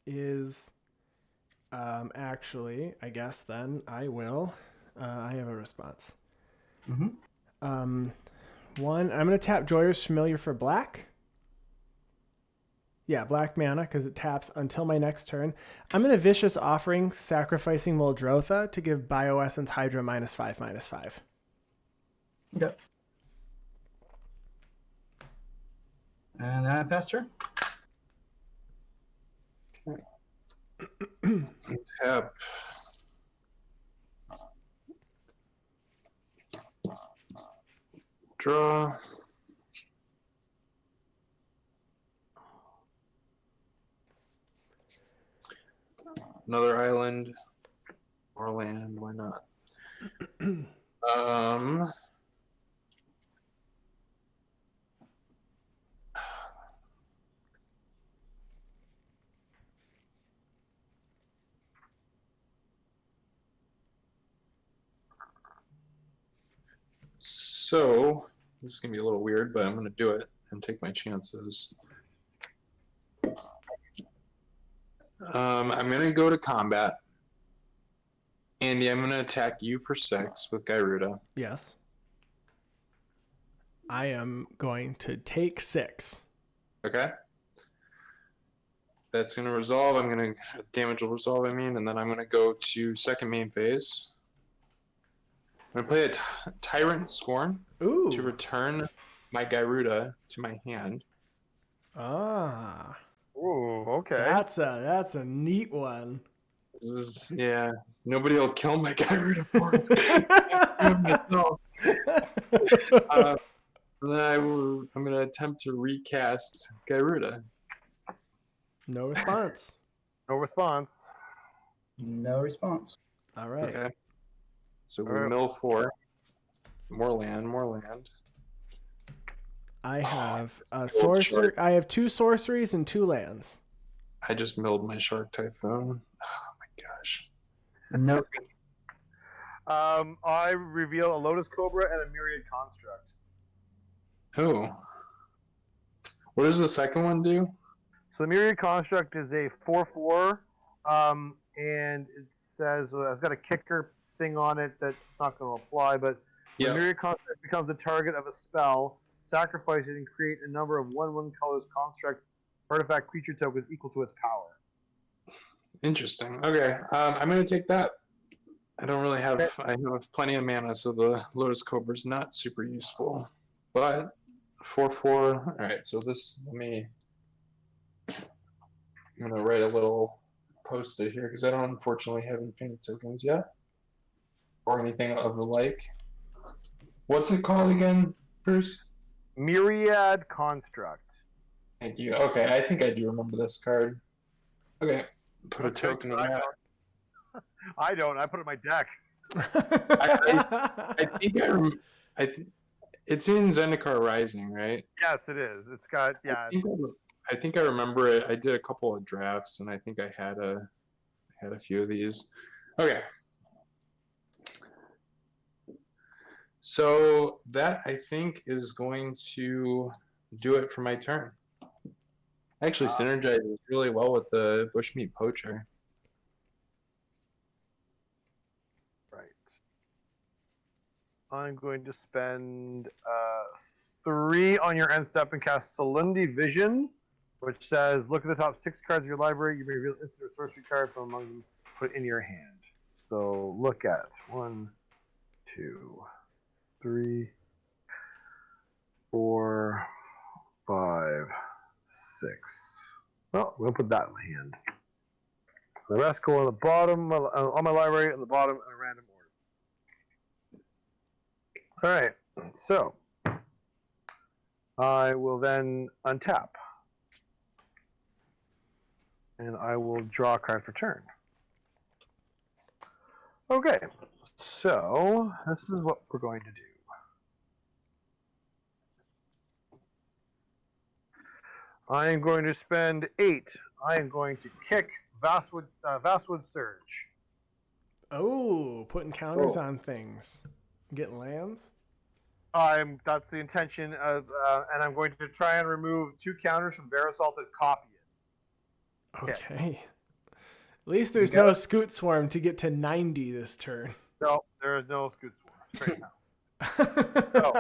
is actually, I guess then I will. I have a response. Mm-hmm. 1, I'm going to tap Joyous Familiar for black. Yeah, black mana, because it taps until my next turn. I'm going to Vicious Offering, sacrificing Muldrotha to give Bioessence Hydra -5/-5. Okay. And then I pass turn. Tap. Draw. Another island or land, why not? So this is gonna be a little weird, but I'm gonna do it and take my chances. I'm gonna go to combat. Andy, I'm gonna attack you for 6 with Gyruda. Yes. I am going to take 6. Okay. That's gonna resolve. I'm gonna damage will resolve. And then I'm gonna go to second main phase. I'm gonna play a Tyrant Scorn Ooh. to return my Gyruda to my hand. Ah. Ooh, okay. That's a neat one. Yeah, nobody will kill my Gyruda for me. Then I'm gonna attempt to recast Gyruda. No response. No response. No response. All right. Okay. So we Alright. mill 4. More land. I have a old sorcery. shark. I have 2 sorceries and 2 lands. I just milled my Shark Typhoon. Oh my gosh. No. I reveal a Lotus Cobra and a Myriad Construct. Oh. What does the second one do? So the Myriad Construct is a 4/4, and it says it's got a kicker thing on it that's not going to apply. But when Yeah. Myriad Construct becomes the target of a spell, sacrifice it and create a number of 1/1 colors construct artifact creature tokens equal to its power. Interesting. Okay. I'm gonna take that. I don't really have. I have plenty of mana, so the Lotus Cobra is not super useful. But 4/4. All right. So this. I'm gonna write a little post-it here because I don't unfortunately have infinite tokens yet, or anything of the like. What's it called again, Bruce? Myriad Construct. Thank you. Okay, I think I do remember this card. Okay, put a Okay, token in that. I don't. I put it in my deck. I think it's in Zendikar Rising, right? Yes, it is. It's got I think I remember it. I did a couple of drafts, and I think I had a few of these. Okay. So that I think is going to do it for my turn. Actually, synergizes really well with the Bushmeat Poacher. Right. I'm going to spend 3 on your end step and cast Solemnity Vision, which says, look at the top 6 cards of your library. You may reveal instant or sorcery card from among them, put in your hand. So look at 1, 2, 3, 4, 5, 6. Well, we're going to put that in my hand. The rest go on the bottom, on my library, on the bottom in a random order. All right, so I will then untap. And I will draw a card for turn. Okay, so this is what we're going to do. I am going to spend 8. I am going to kick Vastwood Surge. Oh, putting counters on things. Getting lands? That's the intention of, and I'm going to try and remove 2 counters from Verazol to copy it. Okay. At least there's no Scoot Swarm to get to 90 this turn. No, there is no Scoot Swarm right now. So,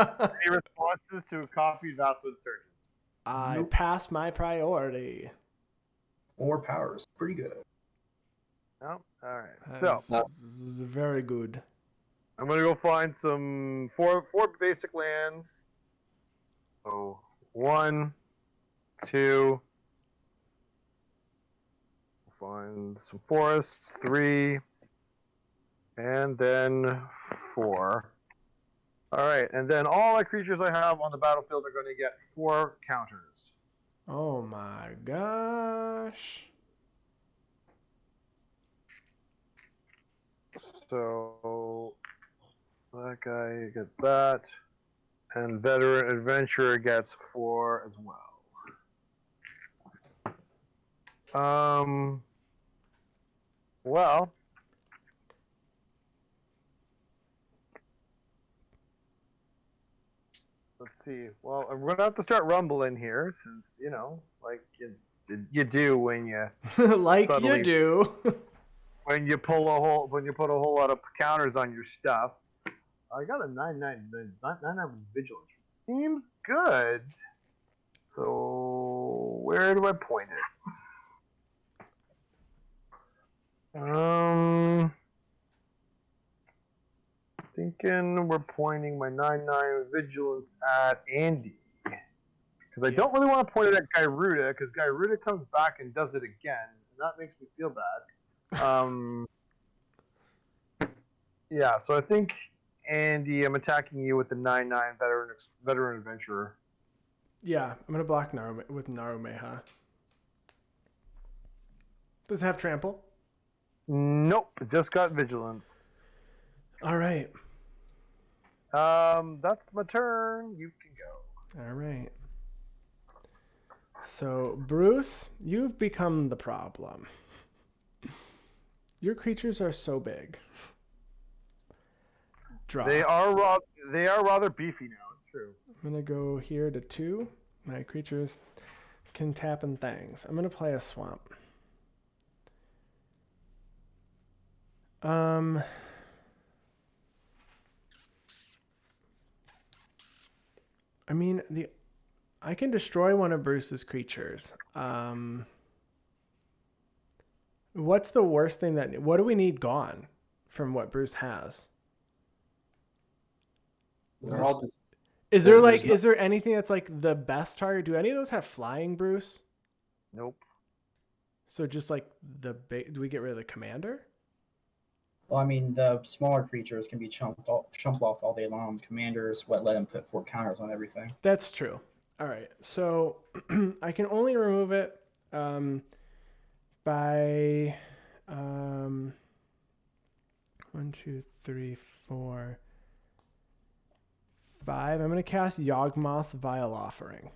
any responses to copied Vastwood Surges? I passed my priority. 4 powers. Pretty good. No? Alright. This So is very good. I'm gonna go find some four basic lands. So 1, 2. Find some forests, 3, and then 4. All right, and then all the creatures I have on the battlefield are going to get 4 counters. Oh my gosh. So that guy gets that, and Veteran Adventurer gets 4 as well. Well, Let's see. Well, I'm gonna have to start rumbling here, since like you do when you Like subtly you do. when you put a whole lot of counters on your stuff. I got a 9/9 vigilance. Seems good. So where do I point it? Thinking we're pointing my 9/9 vigilance at Andy. Because I don't really want to point it at Gyruda, because Gyruda comes back and does it again, and that makes me feel bad. Yeah, so I think, Andy, I'm attacking you with the 9/9 veteran adventurer. Yeah, I'm gonna block with Narumeha. Does it have trample? Nope, just got vigilance. All right. That's my turn. You can go. All right. So, Bruce, you've become the problem. Your creatures are so big. Draw. They are rather beefy now. It's true. I'm gonna go here to 2. My creatures can tap and things. I'm gonna play a swamp. I mean, I can destroy one of Bruce's creatures. What's the worst thing what do we need gone from what Bruce has? They're all just, Is there anything that's like the best target? Do any of those have flying, Bruce? Nope. So just like do we get rid of the commander? Well, I mean, the smaller creatures can be chump blocked all day long. Commanders, let them put 4 counters on everything. That's true. All right. So I can only remove it by 1, 2, 3, 4, 5. I'm going to cast Yawgmoth's Vile Offering.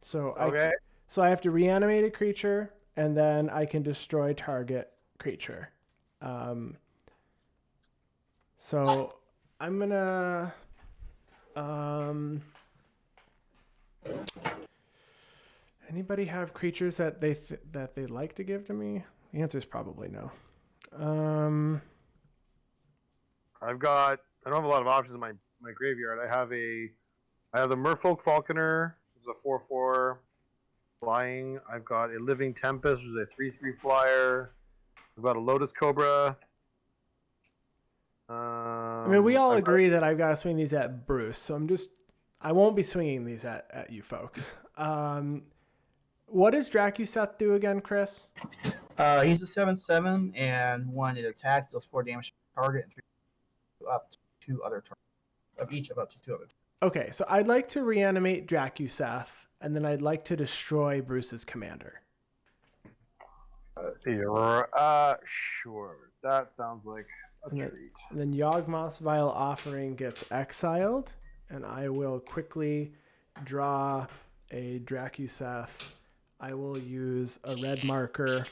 So Okay. I have to reanimate a creature, and then I can destroy target creature. So I'm gonna anybody have creatures that they like to give to me? The answer is probably no. I don't have a lot of options in my graveyard. I have the Merfolk Falconer, which is a 4/4 flying. I've got a Living Tempest, which is a 3/3 flyer. I've got a Lotus Cobra. I mean, we all agree that I've got to swing these at Bruce, so I won't be swinging these at you folks. What does Dracuseth do again, Chris? He's a 7/7, and when it attacks, deals 4 damage to the target and 3 up to 2 other targets. Of each of up to 2 other targets. Okay, so I'd like to reanimate Dracuseth, and then I'd like to destroy Bruce's commander. Sure. That sounds like a treat. And then Yawgmoth's Vile Offering gets exiled, and I will quickly draw a Dracuseth. I will use a red marker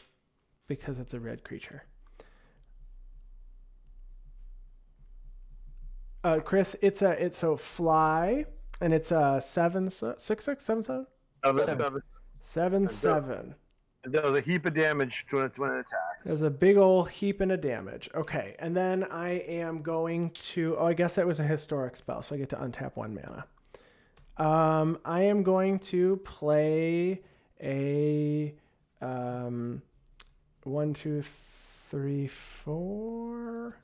because it's a red creature. Chris, it's so fly, and it's a 7/6, 7/7? 7/7. It does a heap of damage when it attacks. There's a big old heap of damage. Okay, and then I am going to... Oh, I guess that was a historic spell, so I get to untap 1 mana. I am going to play a 1, 2, 3, 4...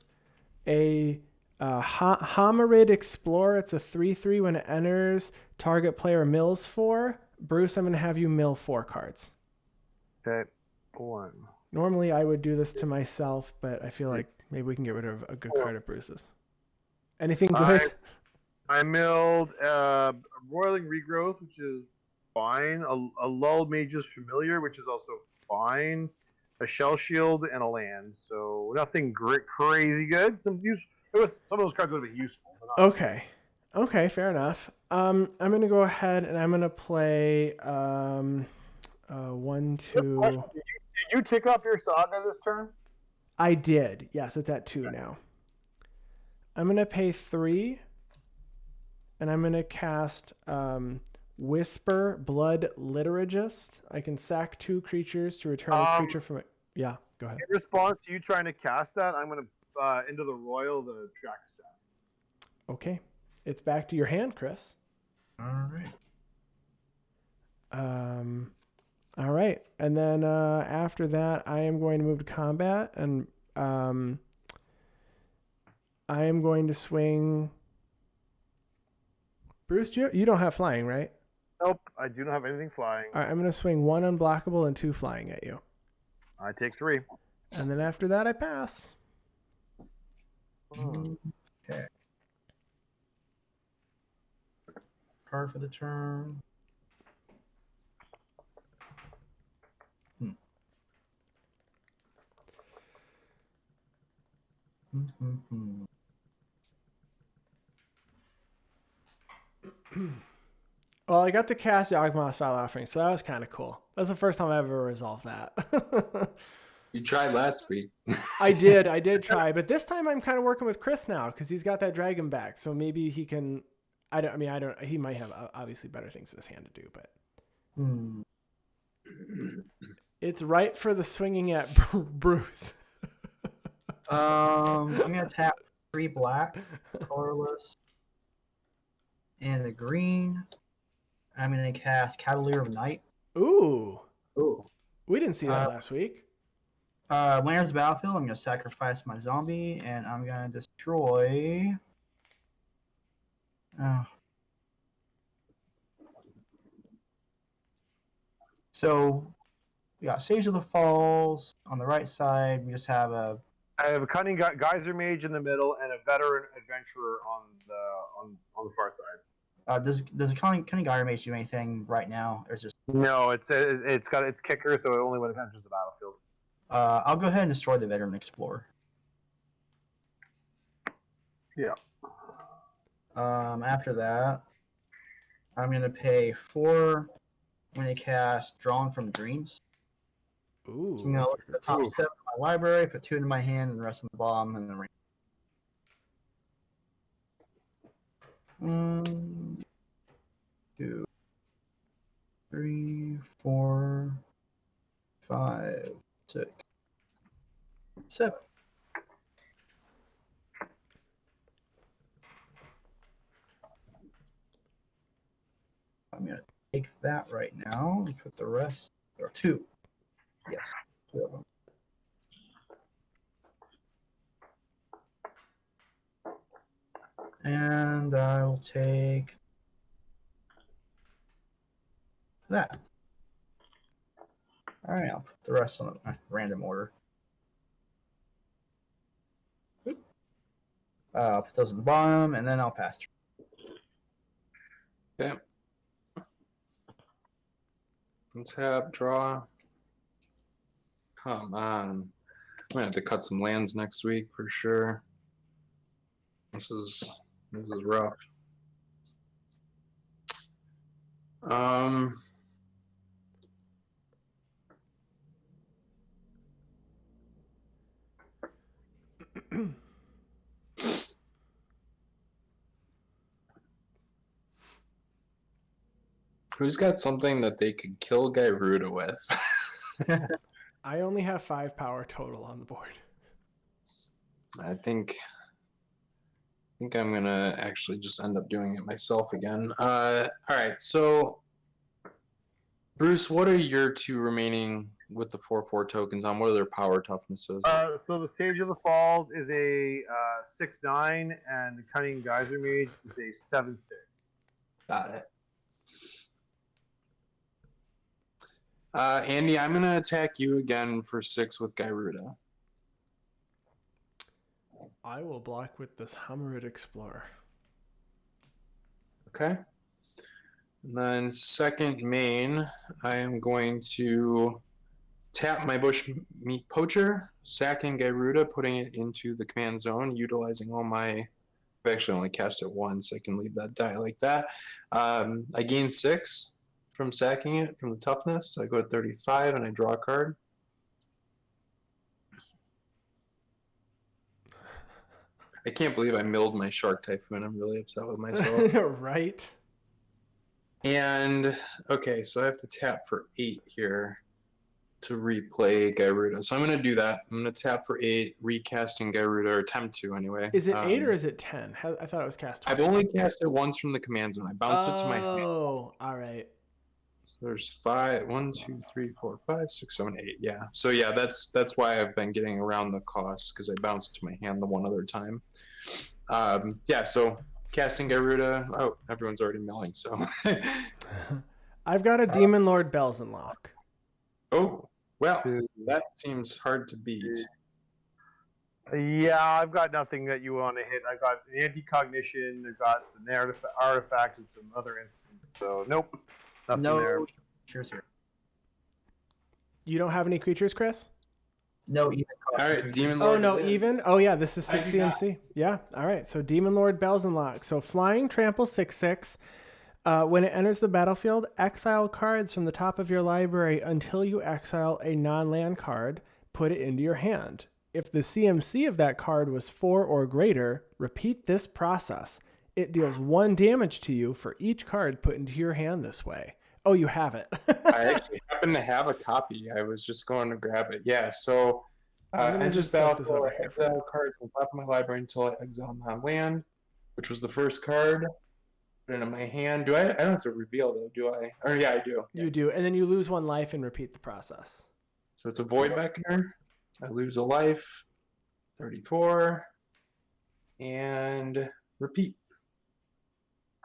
A Homerid Explorer. It's a 3/3. When it enters, target player mills 4. Bruce, I'm going to have you mill 4 cards. Okay, 1. Normally, I would do this to myself, but I feel like maybe we can get rid of a good card of Bruce's. Anything good? I milled Roiling Regrowth, which is fine. A Lull Mage's Familiar, which is also fine. A Shell Shield, and a land. So nothing crazy good. Some of those cards would have been useful. Okay, fair enough. I'm going to go ahead and I'm going to play 1, 2... Did you tick off your Saga this turn? I did. Yes, it's at 2 now. I'm going to pay 3, and I'm going to cast Whisper Blood Liturgist. I can sack 2 creatures to return a creature from it. Yeah, go ahead. In response to you trying to cast that, I'm going to into the Royal, the tracker set. Okay. It's back to your hand, Chris. All right. All right. And then after that, I am going to move to combat, and I am going to swing. Bruce, you don't have flying, right? Nope, I do not have anything flying. All right, I'm going to swing 1 unblockable and 2 flying at you. I take 3. And then after that, I pass. Okay. Card for the turn. Well, I got to cast Yawgmoth's Foul Offering, so that was kind of cool. That's the first time I ever resolved that. You tried last week. I did try, but this time I'm kind of working with Chris now because he's got that dragon back, so maybe he can. He might have obviously better things in his hand to do, but it's right for the swinging at Bruce. I'm gonna tap 3 black, colorless, and a green. I'm gonna cast Cavalier of Night. Ooh. Ooh. We didn't see that last week. When it enters the battlefield, I'm gonna sacrifice my zombie, and I'm gonna destroy. So we got Sage of the Falls on the right side. We just have I have a Cunning Geyser Mage in the middle and a Veteran Adventurer on the far side. Does a Cunning Geyser Mage do anything right now? Or is just No, it's got its kicker, so only when it enters the battlefield. I'll go ahead and destroy the Veteran Explorer. Yeah. After that, I'm gonna pay 4 when I cast Drawn from Dreams. Ooh. So, look at the top 7 of my library, put 2 into my hand, and the rest in the bottom, and the ring. 1, 2, 3, 4, 5, 6, 7. I'm gonna take that right now and put the rest. There are 2. Yes, 2 of them. And I'll take that. All right, I'll put the rest on a random order. I'll put those at the bottom, and then I'll pass through. Okay. Untap, draw. Come on. I'm gonna have to cut some lands next week for sure. This is rough. Who's got something that they could kill Gyruda with? I only have 5 power total on the board. I think I'm gonna actually just end up doing it myself again. All right, so Bruce, what are your 2 remaining with the 4/4 tokens on? What are their power toughnesses? So the Sage of the Falls is a 6/9, and the Cunning Geyser Mage is a 7/6. Got it. Andy, I'm gonna attack you again for 6 with Gyruda. I will block with this Hammerid Explorer. Okay. And then second main, I am going to tap my Bush Meat Poacher, sacking Gyruda, putting it into the command zone, utilizing all my... I've actually only cast it once, so I can leave that die like that. I gain 6 from sacking it from the toughness. So I go to 35 and I draw a card. I can't believe I milled my Shark Typhoon. I'm really upset with myself. Right. And okay, so I have to tap for 8 here to replay Gyruda. So I'm going to do that. I'm going to tap for 8, recasting Gyruda, or attempt to anyway. Is it 8 or is it 10? I thought it was cast twice. I've only cast it once from the command zone. I bounced it to my hand. Oh, all right. So there's 5, 1, 2, 3, 4, 5, 6, 7, 8. Yeah. So yeah, that's why I've been getting around the cost, because I bounced to my hand the one other time. Yeah. So casting Gyruda. Oh, everyone's already milling. So. I've got a Demon Lord Belzenlock. Oh well, that seems hard to beat. Yeah, I've got nothing that you want to hit. I've got the anti-cognition, I've got an artifact and some other instance. So nope, nothing there. Cheers here. You don't have any creatures, Chris? No, even. All right, Demon Oh, Lord. no, it is. even? Oh, yeah, this is 6 I do not. CMC. Yeah, all right. So Demon Lord Belzenlock. So flying trample 6/6. When it enters the battlefield, exile cards from the top of your library until you exile a non-land card. Put it into your hand. If the CMC of that card was 4 or greater, repeat this process. It deals 1 damage to you for each card put into your hand this way. Oh, you have it. I actually happen to have a copy. I was just going to grab it. Yeah, so I'm gonna I just just set this battlefield over here for exile cards from the top of my library until I exile non-land, which was the first card. Put it in my hand. I don't have to reveal though, do I? Or yeah, I do. You do, and then you lose 1 life and repeat the process. So it's a Void Beckoner. I lose a life. 34. And repeat.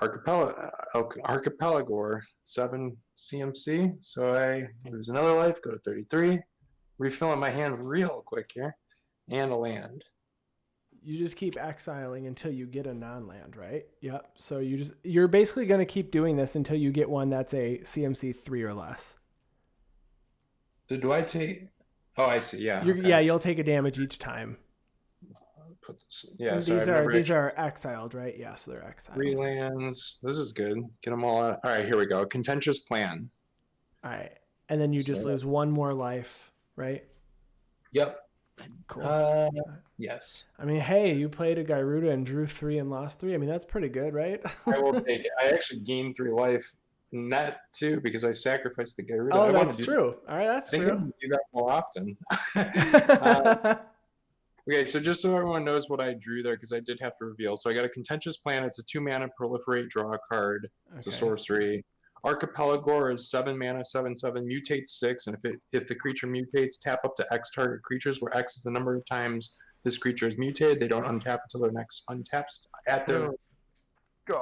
Archipelagor, 7 CMC. So I lose another life, go to 33. Refilling my hand real quick here. And a land. You just keep exiling until you get a non-land, right? Yep. So you're basically going to keep doing this until you get one that's a CMC 3 or less. So do I take... Oh, I see. Yeah. Okay. Yeah, you'll take a damage each time. Put this... Yeah, And so these are exiled, right? Yeah, so they're exiled. 3 lands. This is good. Get them all out. All right, here we go. Contentious Plan. All right. And then you just lose 1 more life, right? Yep. Cool. Yes. I mean, hey, you played a Gyruda and drew 3 and lost 3. I mean, that's pretty good, right? I will take it. I actually gained 3 life in that too because I sacrificed the Gyruda. Oh, that's true. All right, that's true. I think I true. do that more often. Okay, so just so everyone knows what I drew there, because I did have to reveal. So I got a Contentious Plan. It's a 2-mana proliferate, draw a card. It's a sorcery. Archipelagor is 7 mana, 7/7, mutates 6, and if the creature mutates, tap up to X target creatures, where X is the number of times this creature is mutated. They don't untap until their next untaps at their.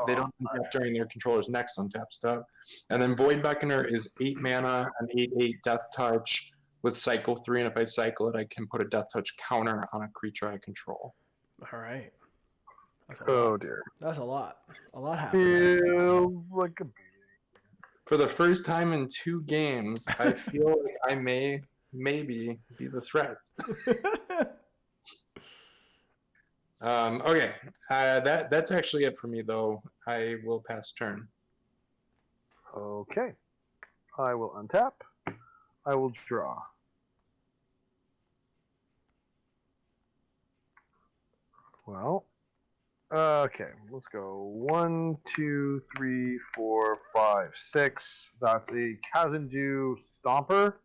They don't untap during their controller's next untap step. And then Void Beckoner is 8 mana, an 8/8 Death Touch with cycle 3, and if I cycle it, I can put a Death Touch counter on a creature I control. All right. Oh dear. That's a lot. A lot happened. Feels like a... For the first time in 2 games, I feel like I maybe be the threat. Okay, that's actually it for me, though. I will pass turn. Okay. I will untap. I will draw. Well, okay, let's go. 1, 2, 3, 4, 5, 6. That's a Kazandu Stomper.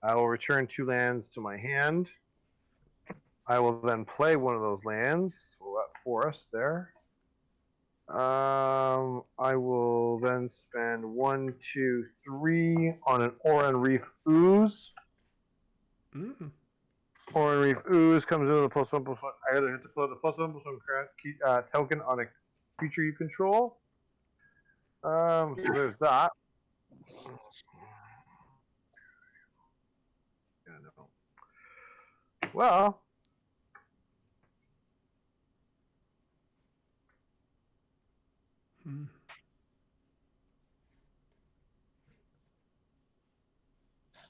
I will return 2 lands to my hand. I will then play one of those lands. Well, that forest there. I will then spend 1, 2, 3 on an Oran Reef Ooze. Oran Reef Ooze comes into the +1/+1. I either hit to put a +1/+1 token on a creature you control. So there's that. Yeah, no. Well.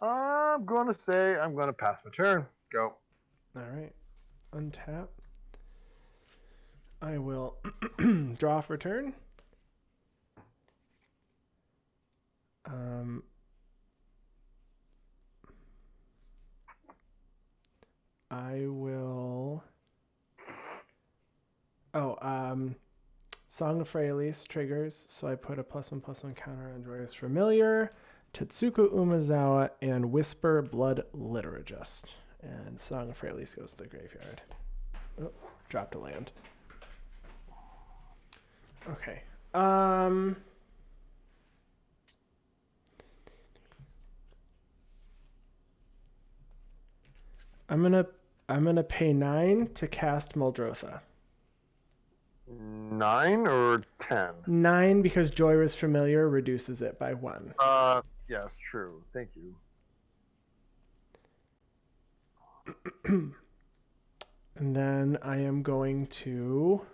I'm going to say I'm going to pass my turn. Go. All right. Untap. I will draw for turn. I will Song of Tireless triggers, so I put a +1/+1 counter on Joyous Familiar, Tetsuko Umezawa, and Whisper Blood Liturgist. And Song of Tireless goes to the graveyard. Oh, dropped a land. Okay. I'm gonna pay 9 to cast Muldrotha. 9 or 10? 9 because Joyous Familiar reduces it by 1. Yes, true. Thank you. And then I am going to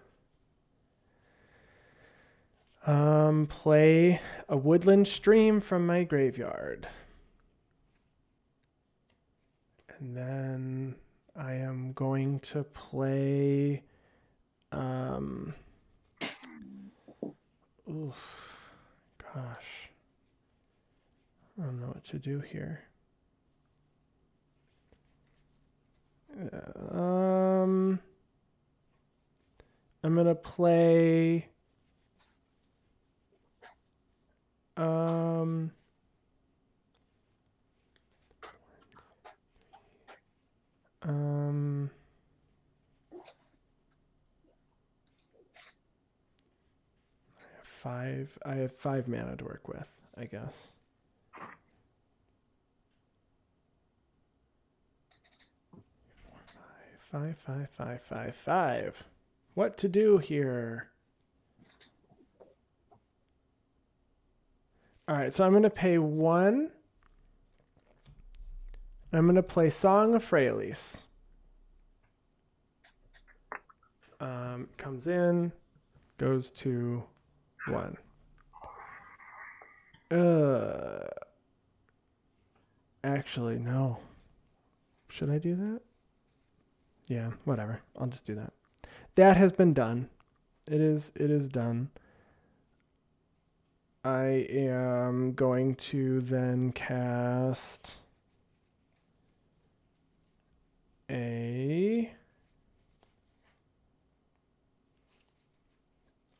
play a Woodland Stream from my graveyard. And then I am going to play gosh. I don't know what to do here. I'm gonna play I have 5 mana to work with, I guess. Five. What to do here? All right, so I'm going to pay 1. I'm going to play Song of Tireless. Comes in, goes to 1. Actually, no. Should I do that? Yeah, whatever. I'll just do that. That has been done. It is done. I am going to then cast a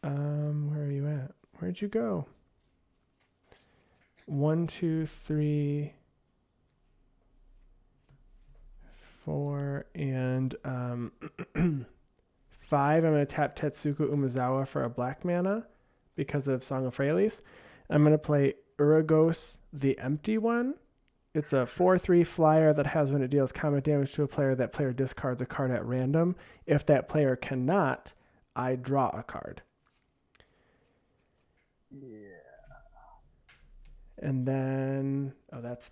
where are you at? Where'd you go? 1, 2, 3, 4, and 5. I'm going to tap Tetsuko Umezawa for a black mana because of Song of Tireless. I'm going to play Uragos the Empty One. It's a 4/3 flyer that has when it deals combat damage to a player, that player discards a card at random. If that player cannot, I draw a card. Yeah. And then that's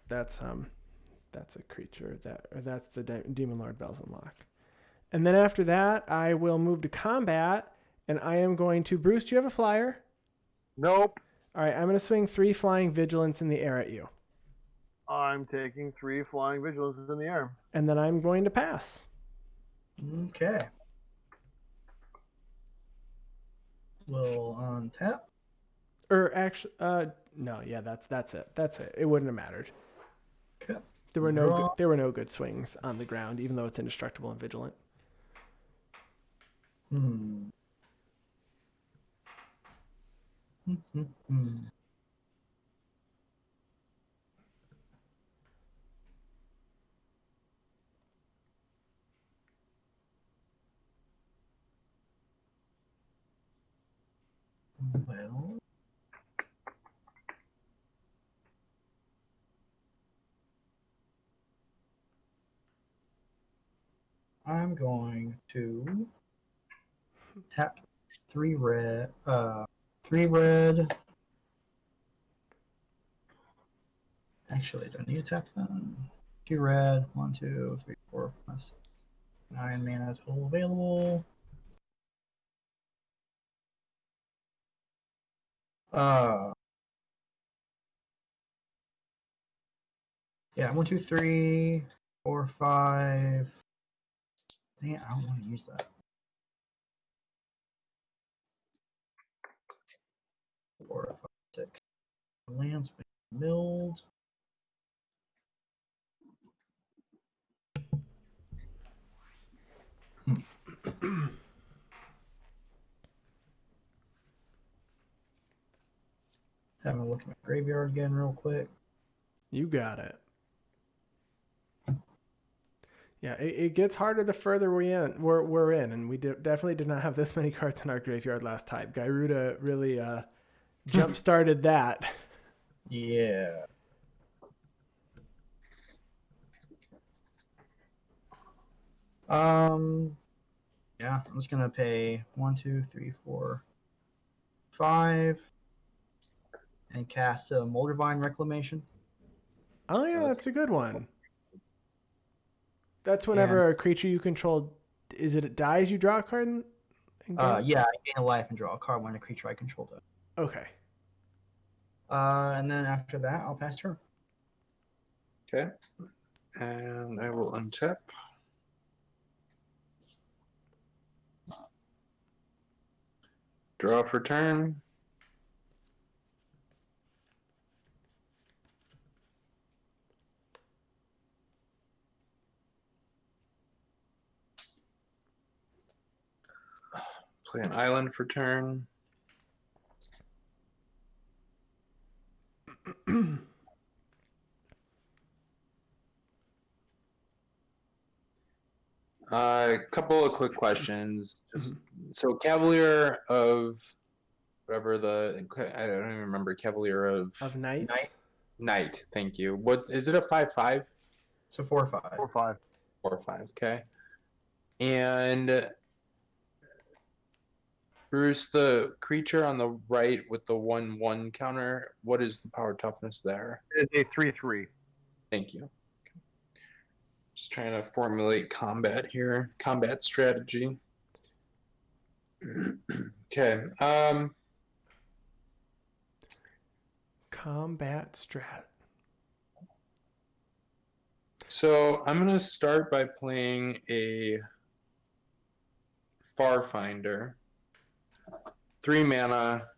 a creature that's the Demon Lord Belzenlock. And then after that, I will move to combat, and I am going to Bruce. Do you have a flyer? Nope. All right, I'm going to swing 3 flying vigilance in the air at you. I'm taking 3 flying vigilances in the air. And then I'm going to pass. Okay. We'll untap. Or actually, no, yeah, that's it. That's it. It wouldn't have mattered. Okay. There were no good swings on the ground, even though it's indestructible and vigilant. Well, I'm going to tap 3 red. 3 red. Actually, I don't need to tap them. 2 red. 1, 2, 3, 4, 5, 6, 9 mana total available. Yeah, 1, 2, 3, 4, 5. Yeah, I don't want to use that. 4, 5, 6. Lands milled. having a look at my graveyard again real quick. You got it. Yeah, it gets harder the further we're in, and we definitely did not have this many cards in our graveyard last time. Gyruda really jump-started that. Yeah. Yeah, I'm just gonna pay 1, 2, 3, 4, 5, and cast a Muldrotha Reclamation. Oh yeah, That's- that's a good one. That's whenever And- a creature you control, is it dies, you draw a card? And Yeah, I gain a life and draw a card when a creature I control does. Okay. And then after that, I'll pass turn. Okay. And I will untap. Draw for turn. Play an island for turn. A couple of quick questions. So Cavalier of whatever I don't even remember. Cavalier of Night. Night. Thank you. What is it? A 5/5? So 4 or 5. 4/5. 4/5. Okay. And Bruce, the creature on the right with the 1/1 counter. What is the power toughness there? It's a 3/3. Thank you. Just trying to formulate combat strategy. Okay. Combat strat. So I'm gonna start by playing a Farfinder. 3 mana.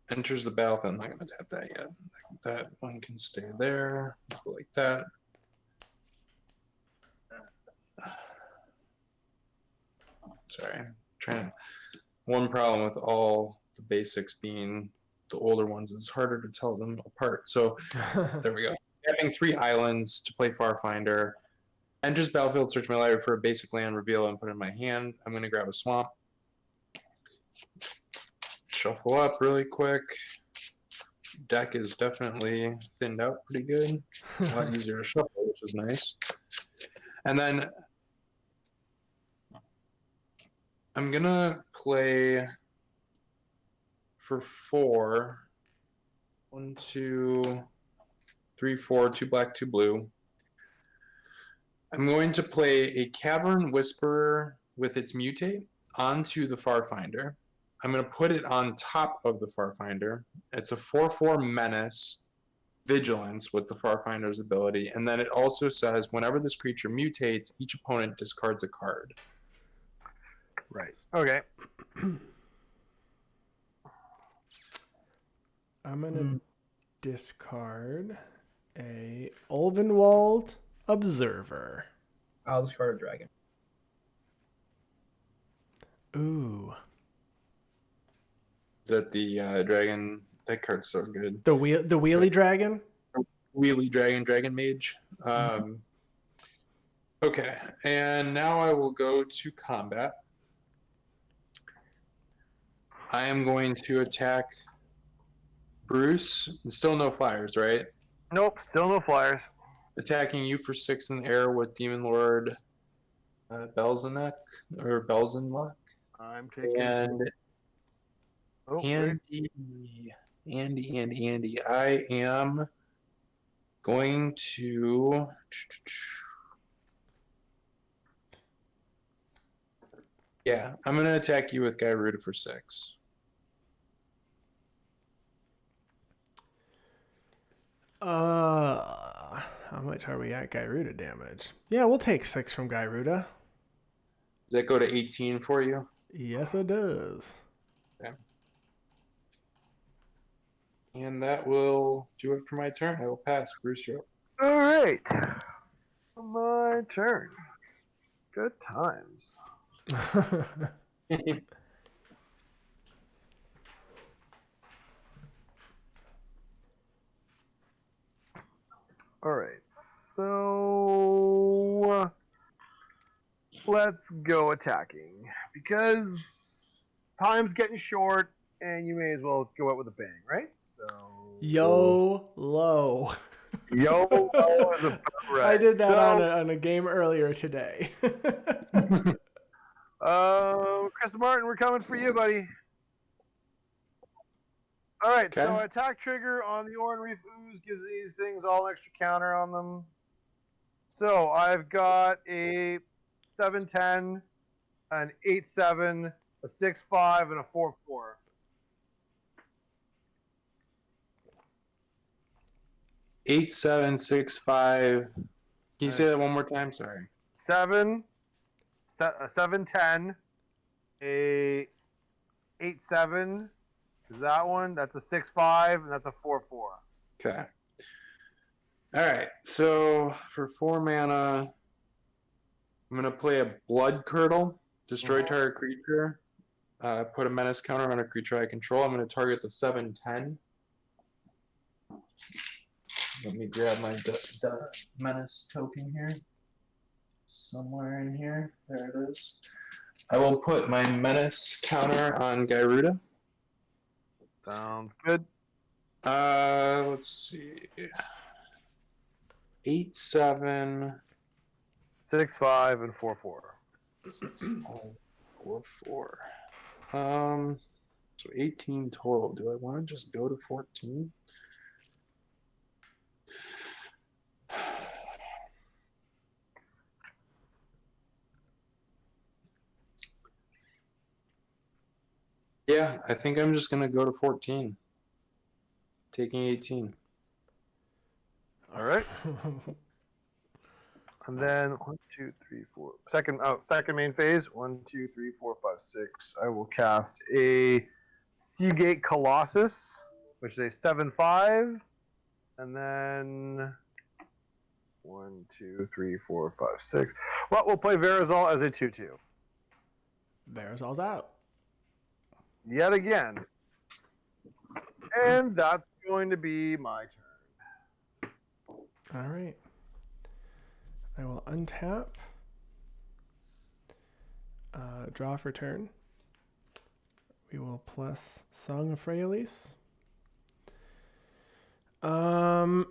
Enters the battlefield. I'm not gonna tap that yet. That one can stay there. Like that. Sorry. One problem with all the basics being the older ones, it's harder to tell them apart. So there we go. Having 3 islands to play Farfinder. Enters battlefield, search my library for a basic land, reveal, and put it in my hand. I'm going to grab a swamp. Shuffle up really quick. Deck is definitely thinned out pretty good. A lot easier to shuffle, which is nice. And then I'm going to play for 4. 1, 2, 3, 4, 2 black, 2 blue. I'm going to play a Cavern Whisperer with its mutate onto the Farfinder. I'm going to put it on top of the Farfinder. It's a 4/4 menace, vigilance with the Farfinder's ability. And then it also says whenever this creature mutates, each opponent discards a card. Right. Okay. I'm gonna discard a Ulvenwald Observer. I'll discard a dragon. Ooh. Is that the dragon? That card's so good. The wheelie dragon? Wheelie dragon mage. Okay, and now I will go to combat. I am going to attack Bruce. Still no flyers, right? Nope. Still no flyers. Attacking you for 6 in the air with Demon Lord Belzenek or Belzenlock. I'm taking. And Oh, Andy, I am going to. Yeah, I'm going to attack you with Gyruda for 6. How much are we at Gyruda damage? Yeah, we'll take 6 from Gyruda. Does that go to 18 for you? Yes, it does. Okay. And that will do it for my turn. I will pass. Bruce, you're up. All right. My turn. Good times. All right. So let's go attacking because time's getting short, and you may as well go out with a bang, right? So YOLO. YOLO is about right. I did that so, on a game earlier today. Chris Martin, we're coming for you, buddy. All right, Okay. so attack trigger on the Oran Reef Ooze gives these things all extra counter on them. So I've got a 7-10, an 8-7, a 6-5, and a 4-4. 8765. Can you say that one more time? Sorry. 7, a 7-10, a 8-7 is that one. That's a 6-5, and that's a 4-4. Okay. All right. So for 4 mana, I'm gonna play a Blood Curdle, destroy target creature, put a menace counter on a creature I control. I'm gonna target the 7/10. Let me grab my menace token here. Somewhere in here. There it is. I will put my menace counter on Gyruda. Sounds good. Let's see. 8-7. 6-5 and 4-4. 4-4. So 18 total. Do I want to just go to 14? Yeah, I think I'm just gonna go to 14. Taking 18. All right. And then 1, 2, 3, 4. Second main phase. 1, 2, 3, 4, 5, 6. I will cast a Seagate Colossus, which is a 7-5, and then 1, 2, 3, 4, 5, 6. Well, we'll play Verazol as a 2/2. Verazol's out. Yet again. And that's going to be my turn. All right. I will untap. Draw for turn. We will plus Song of Freyalise. I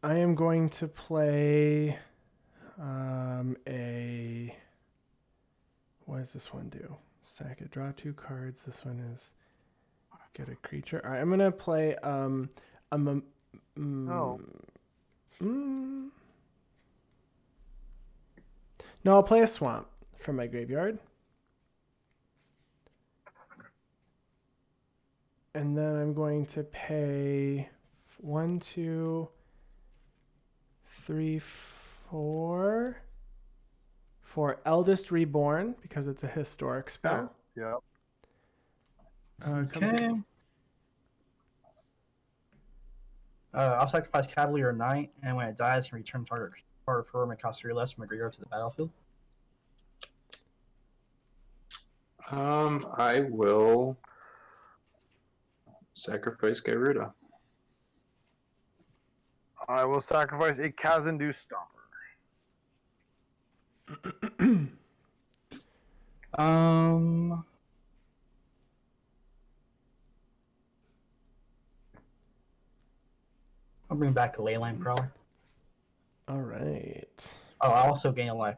am going to play a... What does this one do? Sack it, draw 2 cards. This one is get a creature. All right, I'm going to play No, I'll play a swamp from my graveyard. And then I'm going to pay 1, 2, 3, 4 for Eldest Reborn because it's a historic spell. Yeah. Okay. I'll sacrifice Cavalier Knight, and when it dies, I can return target card for my cost 3 less from my graveyard to the battlefield. I will sacrifice Gyruda. I will sacrifice a Kazandu Stomper. I'll bring back a Leyline Prowler. All right. Oh, I also gain a life.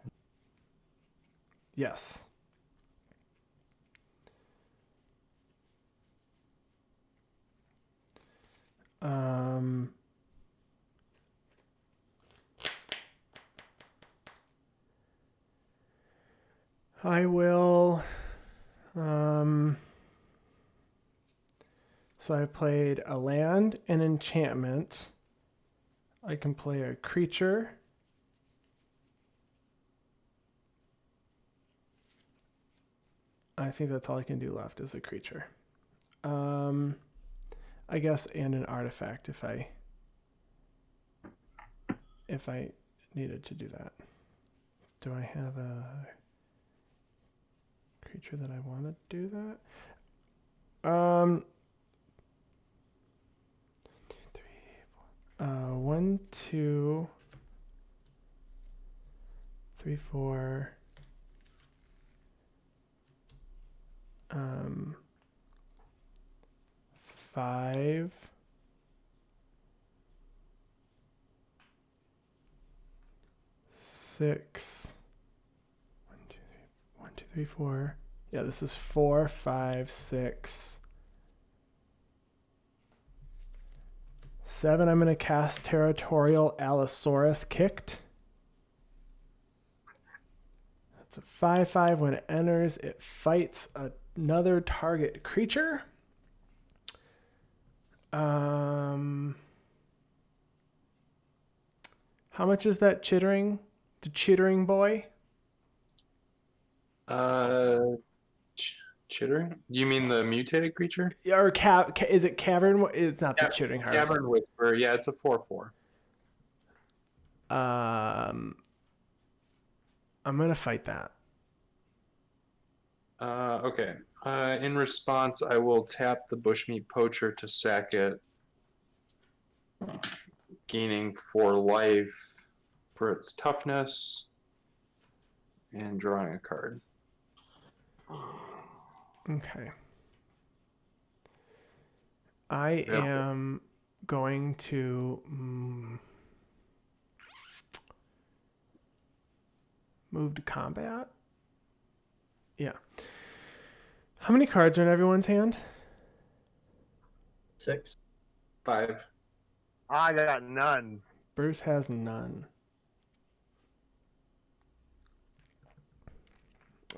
Yes. I will. So I played a land, an enchantment. I can play a creature. I think that's all I can do left is a creature. I guess, and an artifact if I needed to do that. Do I have a creature that I want to do that? 1, 1, 2, 3, 4. 5. 6. 1, 2, 3. 1, 2, 3, 4. Yeah, this is 4, 5, 6. 7. I'm going to cast Territorial Allosaurus Kicked. That's a 5/5. When it enters, it fights another target creature. How much is that chittering? The chittering boy? Chittering? You mean the mutated creature? Or is it cavern? It's not the chittering harvest. Cavern Whisperer. Yeah, it's a 4/4. I'm gonna fight that. Okay. In response, I will tap the Bushmeat Poacher to sack it, gaining 4 life for its toughness, and drawing a card. Okay. I am going to move to combat. Yeah. How many cards are in everyone's hand? 6. 5. I got none. Bruce has none.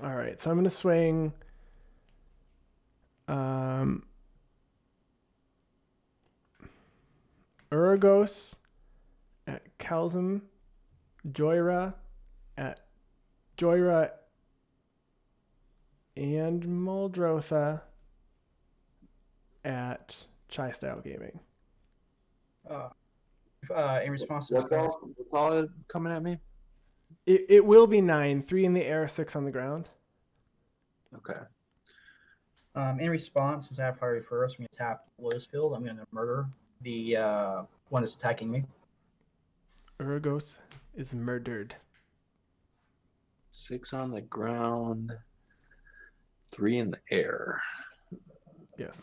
All right, so I'm going to swing Uragos at Kalzum, Gyruda at Gyruda and Muldrotha at Chai Style Gaming. In response to That's all coming at me? It will be 9, 3 in the air, 6 on the ground. Okay. in response, since I have priority first, I'm going to tap Lotus Field. I'm going to murder the one that's attacking me. Uragos is murdered. 6 on the ground, 3 in the air. Yes.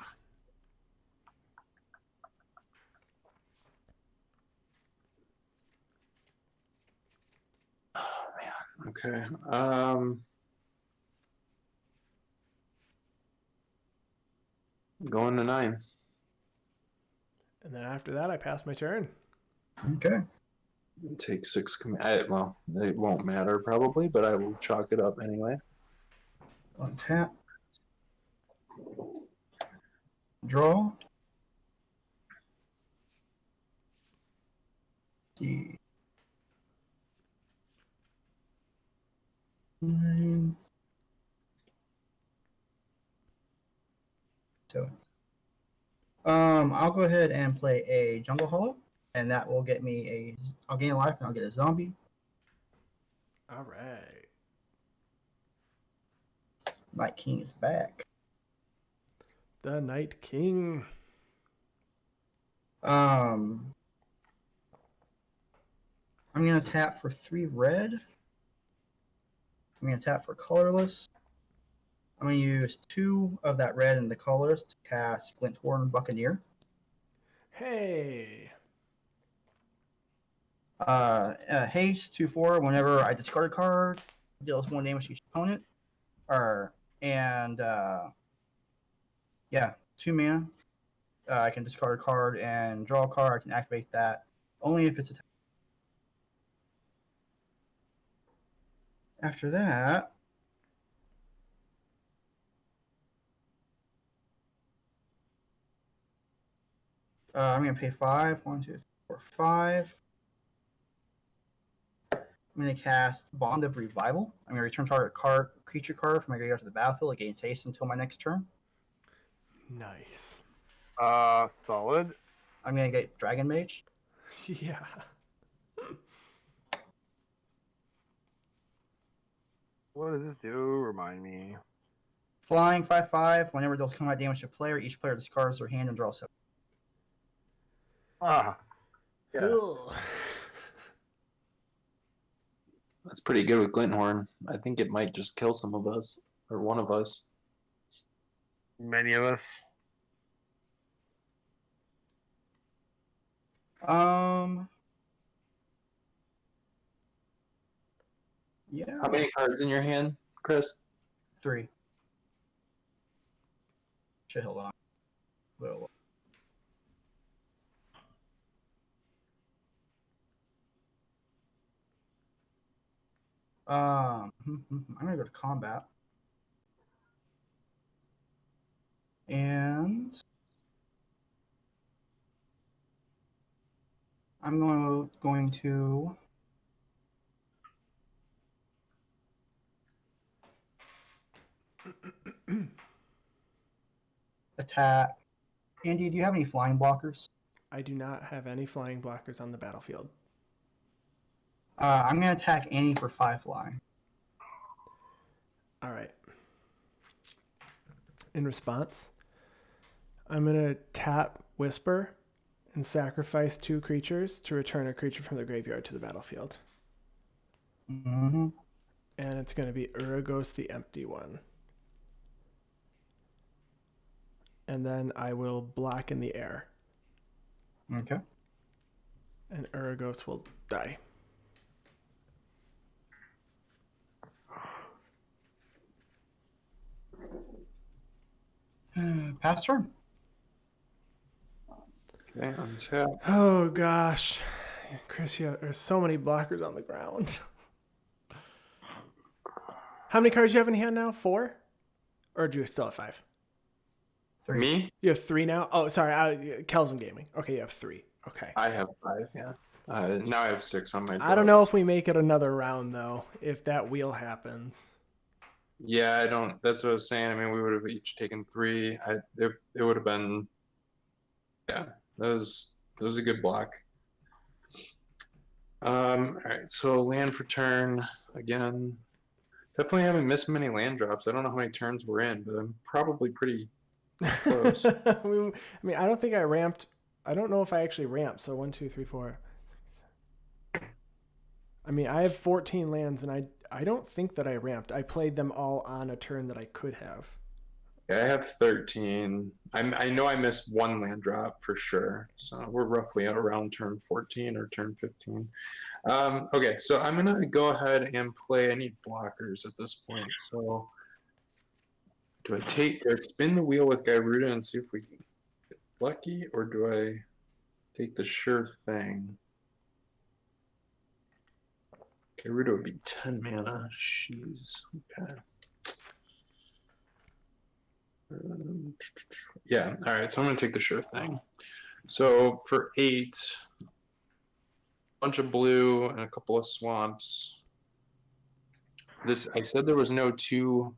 Oh man. Okay. Going to 9. And then after that, I pass my turn. Okay. Take 6 well, it won't matter probably, but I will chalk it up anyway. Untap. Draw. See. 9. So, I'll go ahead and play a Jungle Hollow, and that will get me I'll gain a life, and I'll get a zombie. All right. Night King is back. The Night King. I'm gonna tap for 3 red. I'm gonna tap for colorless. I'm gonna use 2 of that red and the colorless to cast Glinthorn Buccaneer. Hey. Haste 2/4. Whenever I discard a card, deals 1 damage to each opponent. Yeah, 2 mana. I can discard a card and draw a card. I can activate that only if it's attacked. After that, I'm going to pay 5. 1, 2, 3, 4, 5. I'm going to cast Bond of Revival. I'm going to return target creature card from my graveyard to the battlefield. It gains haste until my next turn. Nice. Solid. I'm going to get Dragon Mage. Yeah. What does this do? Remind me. Flying 5/5. Whenever it deals combat damage to a player, each player discards their hand and draws 7. Ah. Yes. Ugh. That's pretty good with Glinthorn. I think it might just kill some of us, or one of us. Many of us. Yeah. How many cards in your hand, Chris? 3. Shit, hold on. Little. I'm gonna go to combat. And I'm going to attack. Andy, do you have any flying blockers? I do not have any flying blockers on the battlefield. I'm gonna attack Annie for 5 flying. All right. In response, I'm going to tap Whisper and sacrifice 2 creatures to return a creature from the graveyard to the battlefield. Mm-hmm. And it's going to be Uragos the Empty One. And then I will block in the air. Okay. And Uragos will die. Pass turn. Okay, untap. Oh, gosh. Chris, there's so many blockers on the ground. How many cards do you have in hand now? 4? Or do you still have 5? 3. Me? You have 3 now? Oh, sorry. Kelsum Gaming. Okay, you have 3. Okay. I have 5, yeah. Now I have 6 on my I don't know drawers. if we make it another round, though, if that wheel happens. Yeah, I don't. That's what I was saying. I mean, we would have each taken 3. It would have been. Yeah, that was a good block. All right, so land for turn again. Definitely haven't missed many land drops. I don't know how many turns we're in, but I'm probably pretty close. I mean, I don't think I ramped. I don't know if I actually ramped. So 1, 2, 3, 4. I mean, I have 14 lands, and I don't think that I ramped. I played them all on a turn that I could have. Yeah, I have 13. I know I missed 1 land drop for sure. So we're roughly around turn 14 or turn 15. Okay, so I'm gonna go ahead and play. I need blockers at this point. So do I take or spin the wheel with Gyruda and see if we can get lucky, or do I take the sure thing? Gyruda would be 10 mana. Jeez. Okay. Yeah, all right, so I'm gonna take the sure thing. So for 8, a bunch of blue and a couple of swamps. I said there was no 2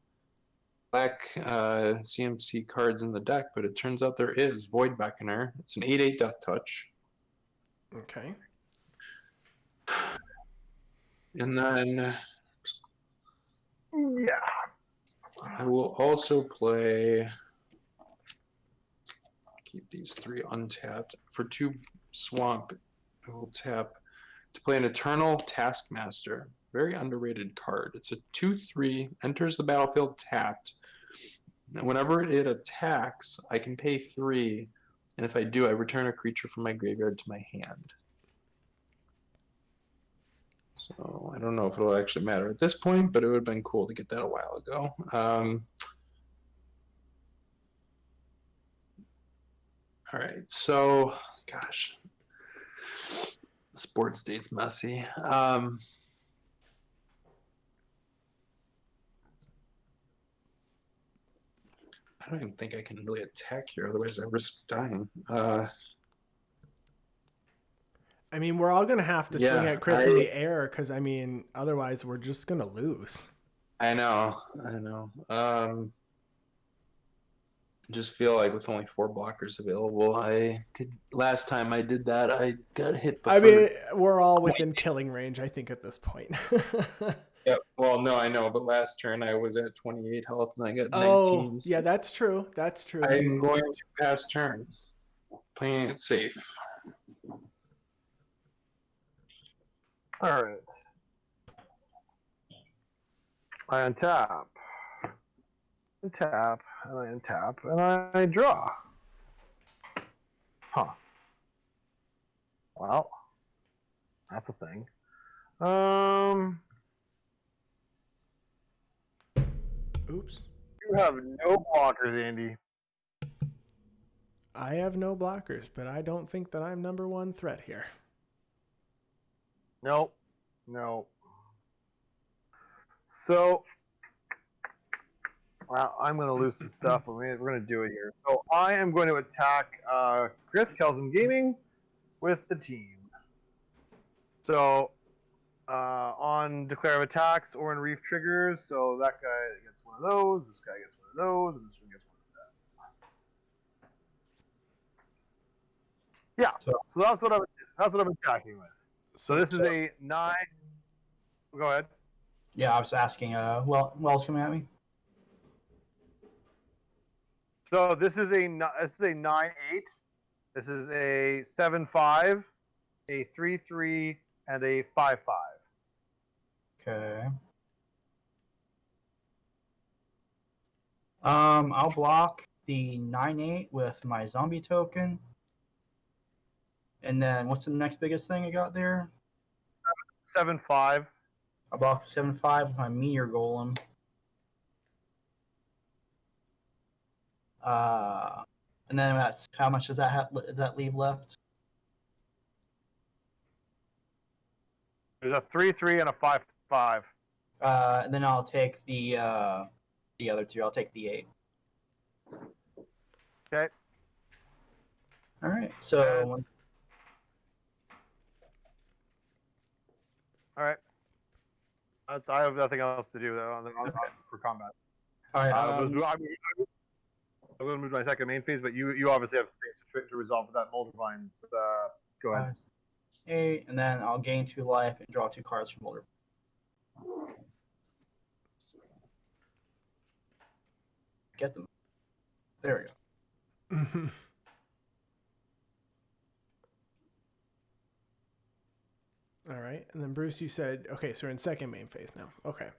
black CMC cards in the deck, but it turns out there is. Void Beckoner. It's an 8/8 Death Touch. Okay. And then Yeah. I will also play, keep these 3 untapped. For 2 swamp, I will tap to play an Eternal Taskmaster. Very underrated card. It's a 2/3, enters the battlefield tapped. And whenever it attacks, I can pay 3, and if I do, I return a creature from my graveyard to my hand. So I don't know if it'll actually matter at this point, but it would have been cool to get that a while ago. All right, so gosh, sports date's messy. I don't even think I can really attack here, otherwise I risk dying. I mean, we're all going to have to swing Yeah, at Chris in the air because, I mean, otherwise we're just going to lose. I know. Just feel like with only 4 blockers available, last time I did that, I got hit before. I mean, we're all within killing range, I think, at this point. Yeah, well, no, I know, but last turn I was at 28 health and I got 19. Oh, yeah, that's true. That's true. I'm going to pass turn, playing it safe. All right. I untap, and tap, and I untap, and I draw. Huh. Well, that's a thing. Oops. You have no blockers, Andy. I have no blockers, but I don't think that I'm number one threat here. Nope. No. So, well, I'm going to lose some stuff, but we're going to do it here. So I am going to attack Chris Kelsom Gaming with the team. So on declarative attacks or in reef triggers, so that guy gets one of those, this guy gets one of those, and this one gets one of that. Yeah. So that's what I'm attacking with. So this is a 9. Go ahead. Yeah, I was asking. Who else coming at me? So this is a 9/8. This is a 7/5, a 3/3, and a 5/5. Okay. I'll block the 9/8 with my zombie token. And then what's the next biggest thing I got there? 7/5. I block the 7/5 with my meteor golem. And then that's how much does that leave left? There's a 3/3 and a 5/5. And then I'll take the other two. I'll take the 8. Okay. All right. So. All right. I have nothing else to do for combat. All right. I'm going to move to my second main phase, but you obviously have things to resolve with that Muldrotha. Go ahead. 8, and then I'll gain 2 life and draw 2 cards from Muldrotha. Get them. There we go. All right. And then Bruce, you said, okay, so we're in second main phase now. Okay.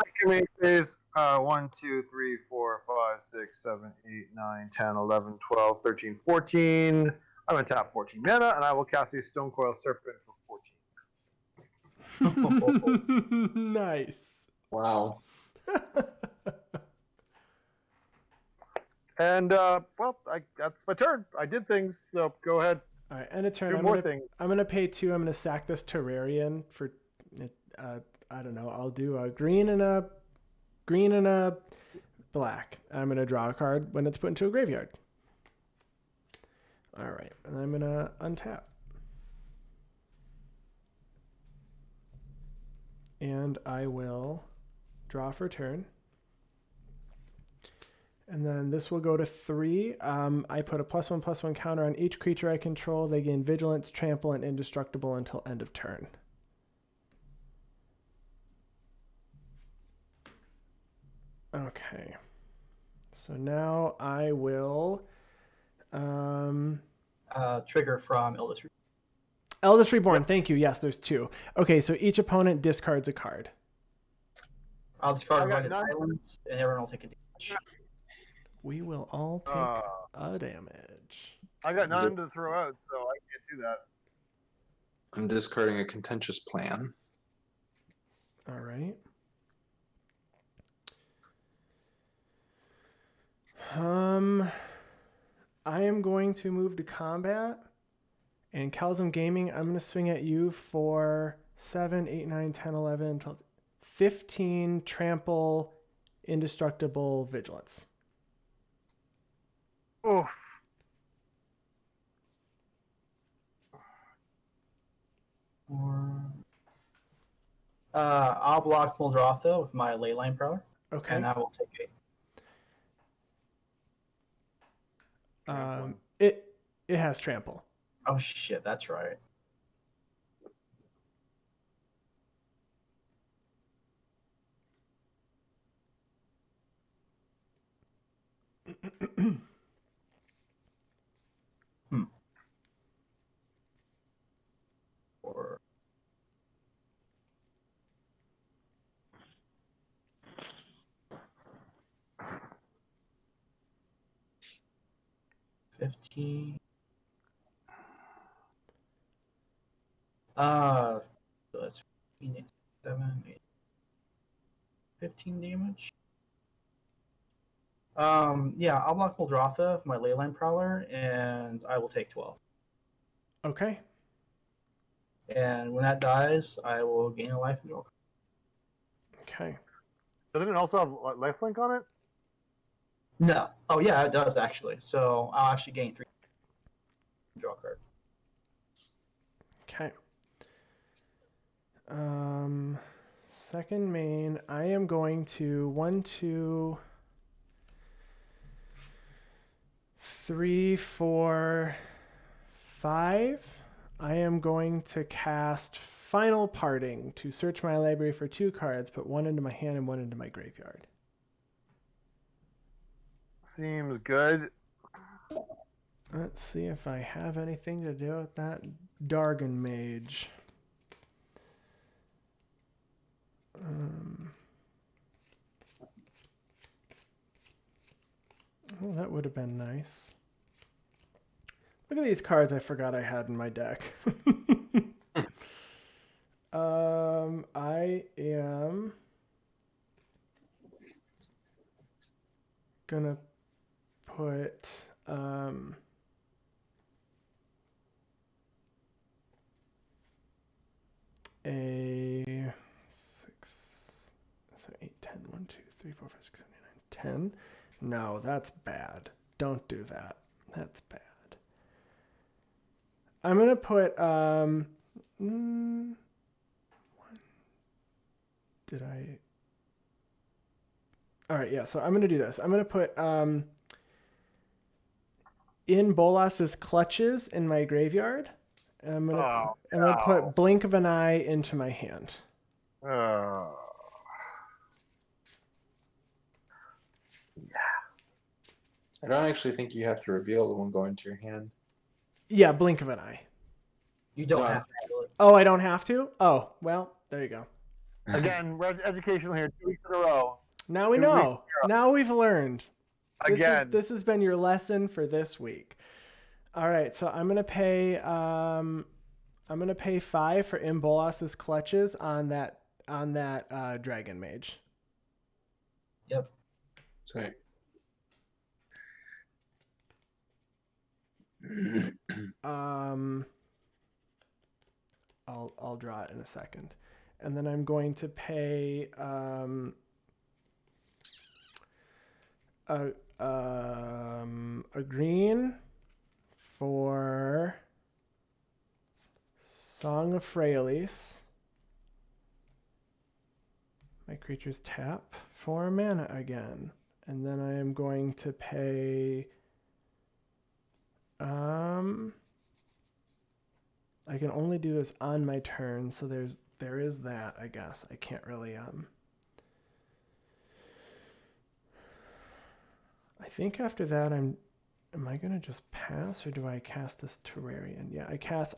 Second main phase, 1, 2, 3, 4, 5, 6, 7, 8, 9, 10, 11, 12, 13, 14. I'm going to tap 14 mana, and I will cast a Stone Coil Serpent for 14. Nice. Wow. And, that's my turn. I did things, so go ahead. All right, and a turn. I'm gonna pay 2. I'm gonna sack this Terrarian for, I don't know. I'll do a green and a black. I'm gonna draw a card when it's put into a graveyard. All right, and I'm gonna untap. And I will draw for turn. And then this will go to 3. I put a +1/+1 counter on each creature I control. They gain Vigilance, Trample, and Indestructible until end of turn. Okay. So now I will Trigger from Eldest Reborn. Eldest Reborn, thank you. Yes, there's 2. Okay, so each opponent discards a card. I'll discard one islands, and everyone will take a damage. We will all take a damage. I got none to throw out, so I can't do that. I'm discarding a Contentious Plan. All right. I am going to move to combat. And Kelsom Gaming, I'm going to swing at you for 7, 8, 9, 10, 11, 12, 15 Trample, Indestructible, Vigilance. Oof. I'll block Muldrotha with my Leyline Prowler. Okay. And I will take 8. It has Trample. Oh shit, that's right. 15. So that's 15, 7, 8, 15 damage. Yeah, I'll block Muldrotha with my Leyline Prowler, and I will take 12. Okay. And when that dies, I will gain a life and draw. Okay. Doesn't it also have lifelink on it? No. Oh yeah, it does actually. So I'll actually gain 3 draw a card. Okay. Second main, I am going to 1, 2, 3, 4, 5. I am going to cast Final Parting to search my library for 2 cards, put 1 into my hand and 1 into my graveyard. Seems good. Let's see if I have anything to do with that Dargon Mage. Oh, that would have been nice. Look at these cards I forgot I had in my deck. I am gonna put a 6, so 8, 10, 1, 2, 3, 4, 5, 6, 7, 8, 9, 10. No, that's bad. Don't do that. That's bad. I'm gonna put did I? All right, yeah. So I'm gonna do this. I'm gonna put in Bolas's Clutches in my graveyard. And I'm gonna put Blink of an Eye into my hand. Yeah. I don't actually think you have to reveal the one going to your hand. Yeah, Blink of an Eye. You don't No. have to handle it. Oh, I don't have to? Oh, well, there you go. Again, we're educational here. 2 weeks in a row. Now we 2 know. Now we've learned. Again. This has been your lesson for this week. All right, so I'm gonna pay 5 for Imbolas's Clutches on that Dragon Mage. Yep. Sorry. I'll draw it in a second, and then I'm going to pay a green for Song of Freyalise. My creatures tap for mana again, and then I am going to pay. I can only do this on my turn, so there is that, I guess. I can't really I think after that am I gonna just pass, or do I cast this Terrarian? Yeah,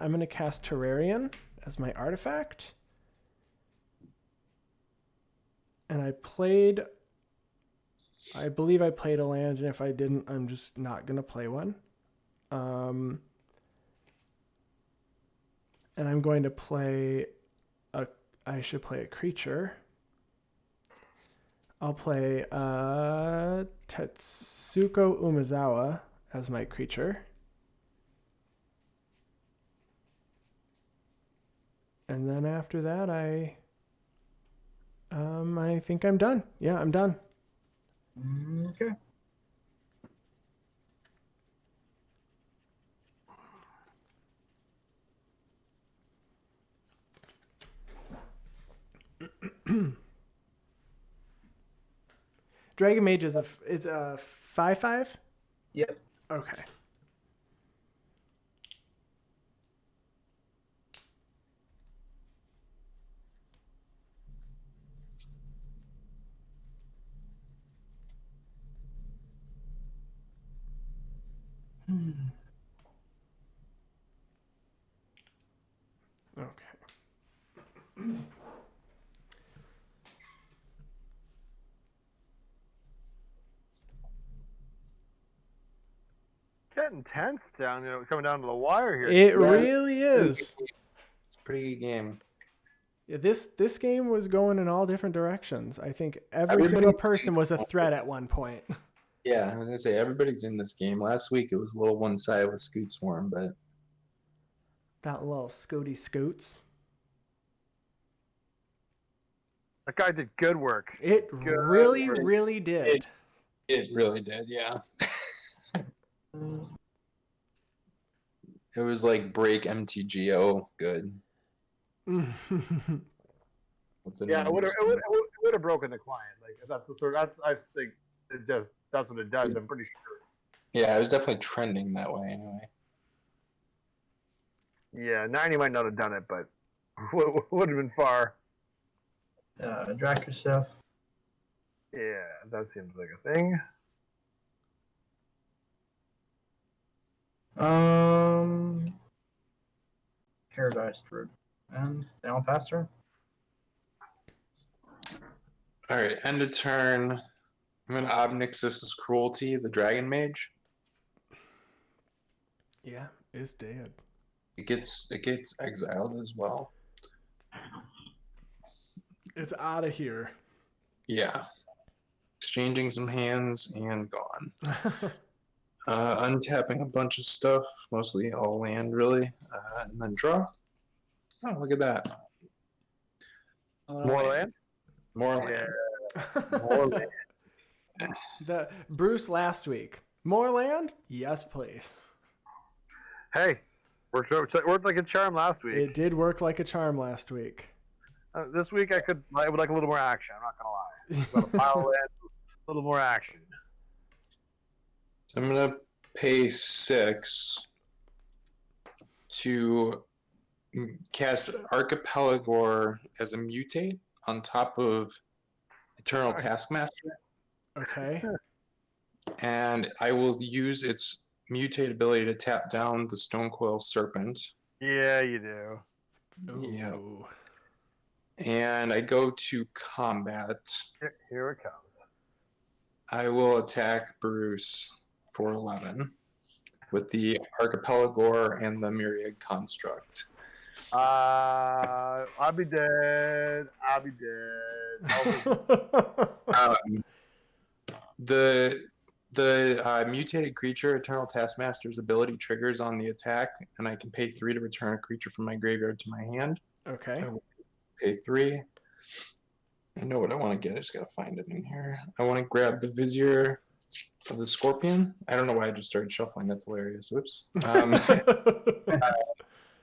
I'm gonna cast Terrarian as my artifact. And I believe I played a land, and if I didn't, I'm just not gonna play one. And I'm going to play I should play a creature. I'll play Tetsuko Umezawa as my creature. And then after that, I think I'm done. Yeah, I'm done. Okay. Dragon Mage is a 5/5? Yep. Okay. Okay. getting tense down, coming down to the wire here. It really is. It's a pretty good game. Yeah, this game was going in all different directions. I think every Everybody- single person was a threat at one point. Yeah, I was gonna say everybody's in this game. Last week it was a little one-sided with Scoot Swarm, but That little Scooty Scoots. That guy did good work. It really, really did. it really did. Yeah, it was like break MTGO good. with the Yeah, it would numbers. have broken the client. Like that's the sort. I think that's what it does. I'm pretty sure. Yeah, it was definitely trending that way anyway. Yeah, 90 might not have done it, but would have been far. Drakuseth. Yeah, that seems like a thing. Paradise Druid. And Downpaster. All right, end of turn. I'm gonna Obnix's Cruelty, the Dragon Mage. Yeah, it's dead. It gets exiled as well. It's out of here. Yeah. Exchanging some hands and gone. Untapping a bunch of stuff, mostly all land, really. And then draw. Oh, look at that. More land? More land. Yeah. More land. The Bruce last week. More land? Yes, please. Hey, worked like a charm last week. It did work like a charm last week. This week I would like a little more action. I'm not gonna lie. About a pile of land, a little more action. So I'm gonna pay 6 to cast Archipelagor as a mutate on top of Eternal Taskmaster, Okay. and I will use its mutate ability to tap down the Stonecoil Serpent. Yeah, you do. Yeah. Ooh. And I go to combat. Here it comes. I will attack Bruce for 11 with the Archipelagor and the Myriad Construct. I'll be dead. I'll be dead. The mutated creature, Eternal Taskmaster's ability triggers on the attack, and I can pay 3 to return a creature from my graveyard to my hand. Okay. Pay 3. I know what I want to get. I just gotta find it in here. I want to grab the Vizier of the Scorpion. I don't know why I just started shuffling. That's hilarious. Oops.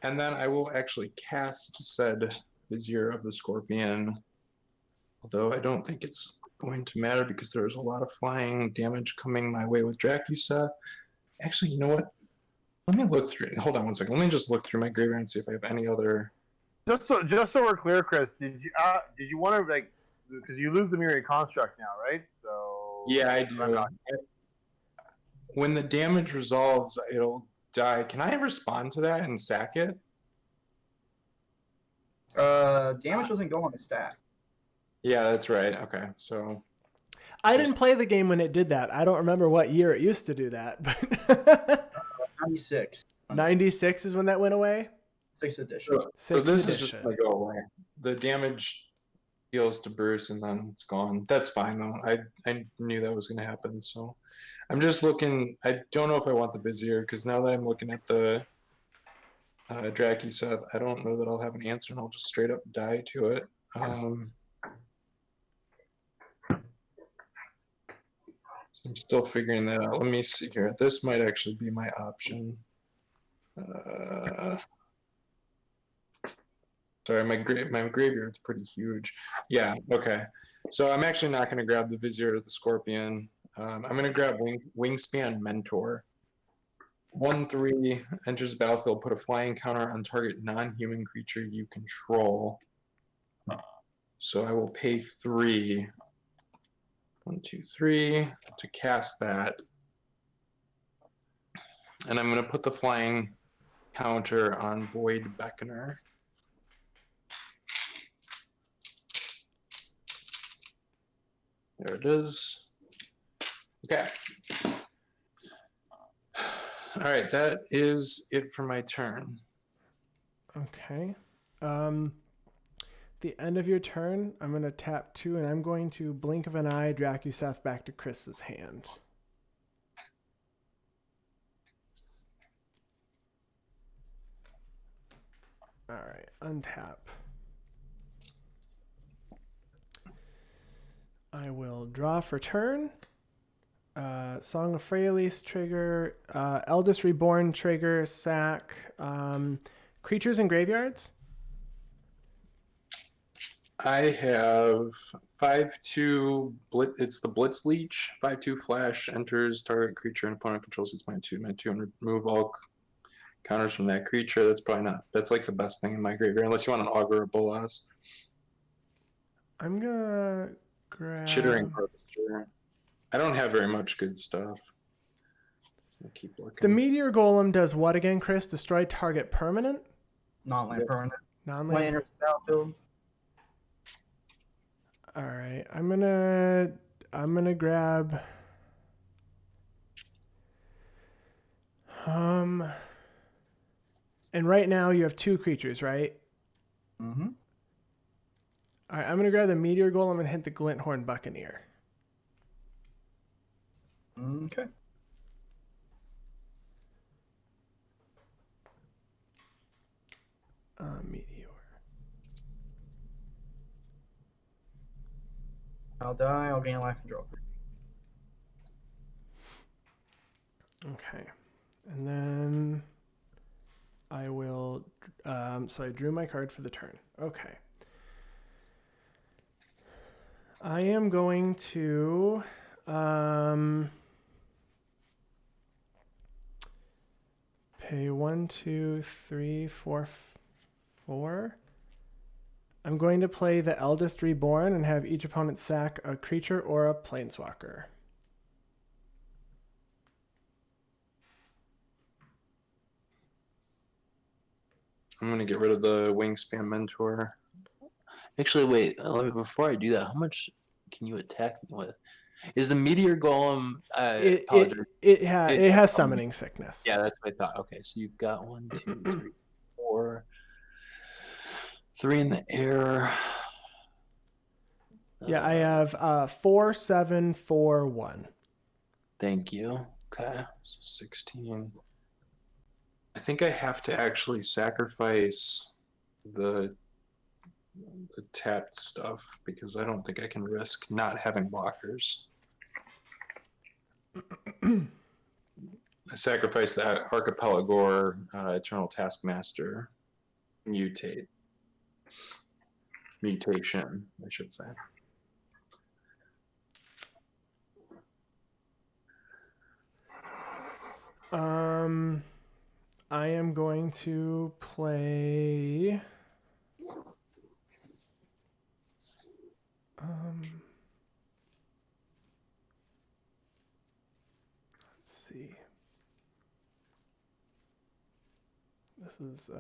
And then I will actually cast said Vizier of the Scorpion. Although I don't think it's going to matter because there's a lot of flying damage coming my way with Dracusa. Actually, you know what? Let me look through it. Hold on one second. Let me just look through my graveyard and see if I have any other. Just so we're clear, Chris, did you want to because you lose the Myriad Construct now, right? So Yeah, I do. When the damage resolves, it'll die. Can I respond to that and sack it? Damage doesn't go on the stack. Yeah, that's right. Okay, so I didn't play the game when it did that. I don't remember what year it used to do that. But 96. 96 is when that went away? 6th edition. so Sixth this edition. is just gonna go away. The damage deals to Bruce and then it's gone. That's fine though. I knew that was gonna happen. So I'm just looking. I don't know if I want the Vizier because now that I'm looking at the Dracusa, I don't know that I'll have an answer and I'll just straight up die to it. I'm still figuring that out. Let me see here. This might actually be my option. Sorry, my graveyard's pretty huge. Yeah, okay. So I'm actually not going to grab the Vizier or the Scorpion. I'm going to grab Wingspan Mentor. 1/3 enters the battlefield. Put a flying counter on target non-human creature you control. So I will pay 3. 1, 2, 3 to cast that. And I'm going to put the flying counter on Void Beckoner. There it is. Okay. All right, that is it for my turn. Okay. The end of your turn, I'm going to tap 2, and I'm going to blink of an eye, Drakuseth back to Chris's hand. All right, untap. I will draw for turn. Song of Freyalise trigger, Eldest Reborn trigger, sack, creatures and graveyards. I have 5/2 blitz. It's the Blitz Leech. 5/2 flash enters target creature and opponent controls. It's -2/-2 and remove all counters from that creature. That's probably not. That's like the best thing in my graveyard, unless you want an Augur or Bolas. I'm gonna grab Chittering Harvester. I don't have very much good stuff. I'll keep looking. The Meteor Golem does what again, Chris? Destroy target permanent? Non-land permanent. Non-land. When it enters the battlefield. All right, I'm gonna grab. And right now you have 2 creatures, right? Mm-hmm. All right, I'm gonna grab the Meteor Golem and hit the Glinthorn Buccaneer. Okay. Meteor. I'll die. I'll gain life control. Okay, and then I will. So I drew my card for the turn. Okay. I am going to pay 1, 2, 3, 4, 4. I'm going to play the Eldest Reborn and have each opponent sack a creature or a planeswalker. I'm gonna get rid of the Wingspan Mentor. Actually, wait. Before I do that, how much can you attack me with? Is the Meteor Golem? It has summoning sickness. Yeah, that's what I thought. Okay, so you've got 1, 2, 3, 4, 3 in the air. Yeah, I have 4, 7, 4, 1. Thank you. Okay. So 16. I think I have to actually sacrifice the tapped stuff because I don't think I can risk not having blockers. I sacrificed that Archipelago Eternal Taskmaster mutation, I should say. I am going to play. Let's see. This is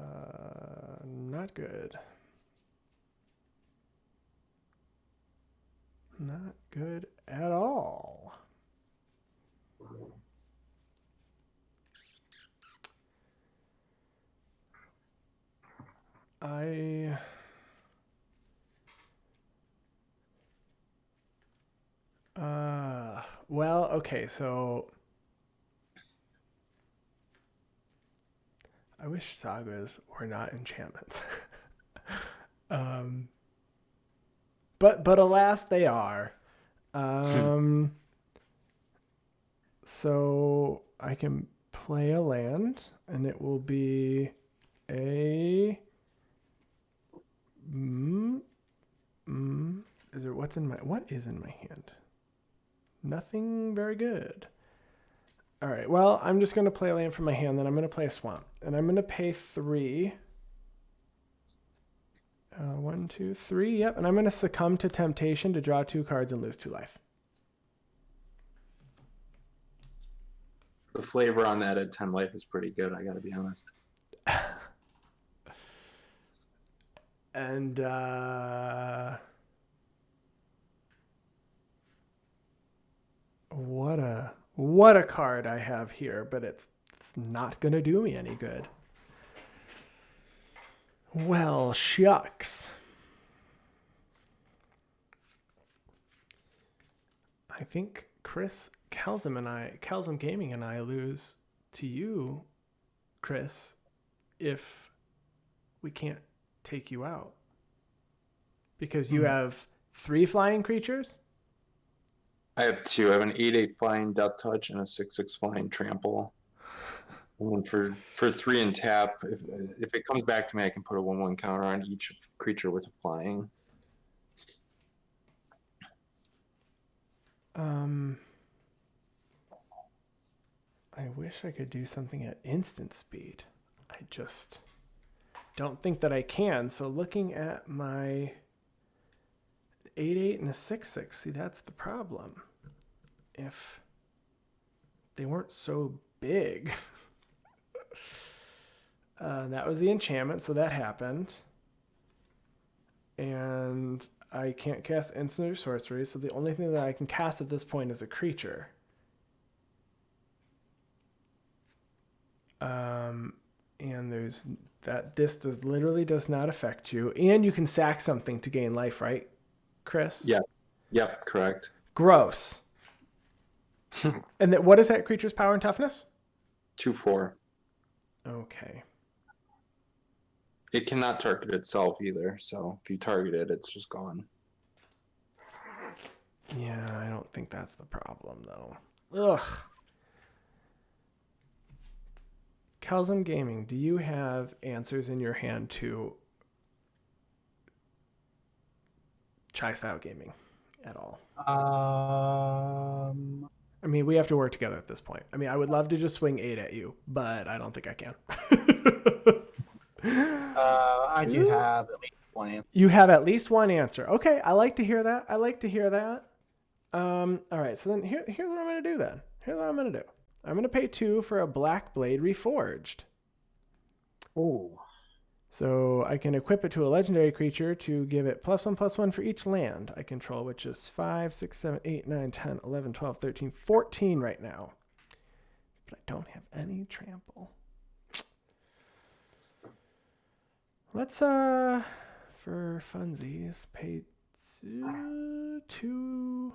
not good. Not good at all. Well, okay, so I wish sagas were not enchantments. But alas they are. So I can play a land and it will be a what is in my hand? Nothing very good. All right, well, I'm just going to play a land from my hand, then I'm going to play a swamp. And I'm going to pay 3. 1, 2, 3, yep. And I'm going to succumb to temptation to draw 2 cards and lose 2 life. The flavor on that at 10 life is pretty good, I gotta be honest. And what a card I have here, but it's It's not going to do me any good. Well, shucks. I think Chris, Kelsum Gaming and I lose to you, Chris, if we can't take you out. Because you have 3 flying creatures? I have 2. I have an 8/8 flying Death Touch and a 6/6 flying Trample. And for 3 and tap, if it comes back to me, I can put a 1/1 counter on each creature with flying. I wish I could do something at instant speed. I just don't think that I can. So looking at my 8/8 and a 6/6, see, that's the problem. If they weren't so big. That was the enchantment, so that happened. And I can't cast instant or sorcery, so the only thing that I can cast at this point is a creature. And there's that. This literally does not affect you, and you can sack something to gain life, right, Chris? Yeah. Yep. Correct. Gross. And what is that creature's power and toughness? 2/4. Okay. It cannot target itself either, so if you target it, it's just gone. Yeah, I don't think that's the problem, though. Ugh. Kelsum Gaming, do you have answers in your hand to Chai-style gaming at all? I mean, we have to work together at this point. I mean, I would love to just swing 8 at you, but I don't think I can. I do have at least one answer. You have at least one answer. Okay, I like to hear that. All right, so then here's what I'm going to do then. I'm going to pay 2 for a Black Blade Reforged. Oh. So I can equip it to a legendary creature to give it +1/+1 for each land I control, which is 5, 6, 7, 8, 9, 10, 11, 12, 13, 14 right now. But I don't have any trample. Let's, for funsies, pay 2.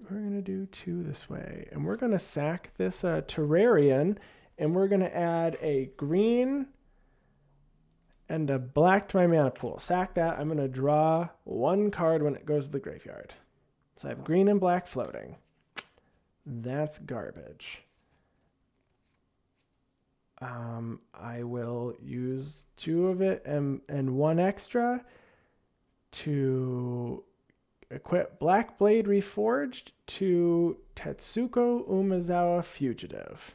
We're going to do 2 this way. And we're going to sack this Terrarian, and we're going to add a green and a black to my mana pool. Sack that. I'm going to draw 1 card when it goes to the graveyard. So I have green and black floating. That's garbage. I will use 2 of it and 1 extra to equip Black Blade Reforged to Tetsuko Umezawa Fugitive.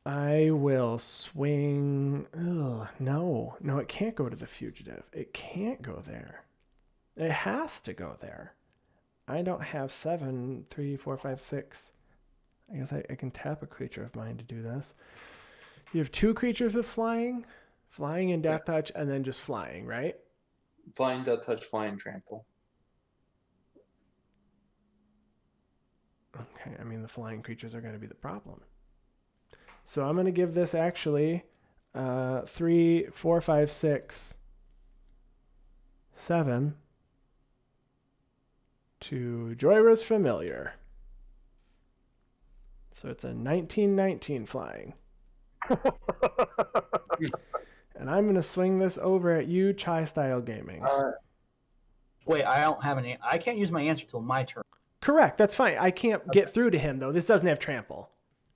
I will swing. Ugh, no, it can't go to the Fugitive. It can't go there. It has to go there. I don't have 7, 3, 4, 5, 6. I guess I can tap a creature of mine to do this. You have 2 creatures with flying and Death Touch, and then just flying, right? Flying Death Touch, flying Trample. Okay, I mean, the flying creatures are going to be the problem. So I'm going to give this actually 3, 4, 5, 6, 7 to Joyra's Familiar. So it's a 19/19 flying. And I'm going to swing this over at you, Chai-style gaming. Wait, I don't have any. I can't use my answer till my turn. Correct, that's fine. I can't get through to him, though. This doesn't have trample,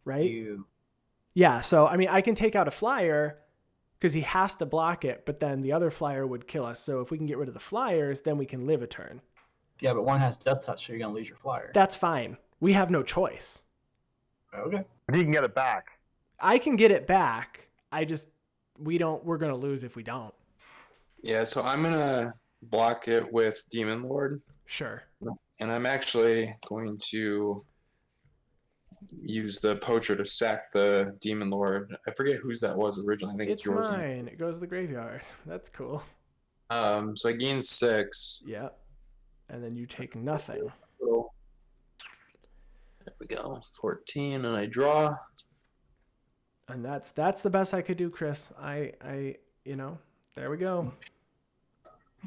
right? You. Yeah, so, I mean, I can take out a flyer because he has to block it, but then the other flyer would kill us. So if we can get rid of the flyers, then we can live a turn. Yeah, but one has Death Touch, so you're going to lose your flyer. That's fine. We have no choice. Okay. But he can get it back. I can get it back. We're going to lose if we don't. Yeah, so I'm going to block it with Demon Lord. Sure. And I'm actually going to use the Poacher to sack the Demon Lord. I forget whose that was originally. I think it's yours. Mine. It goes to the graveyard. That's cool. So I gain 6. Yep. And then you take nothing. we go. 14, and I draw. And that's the best I could do, Chris. There we go.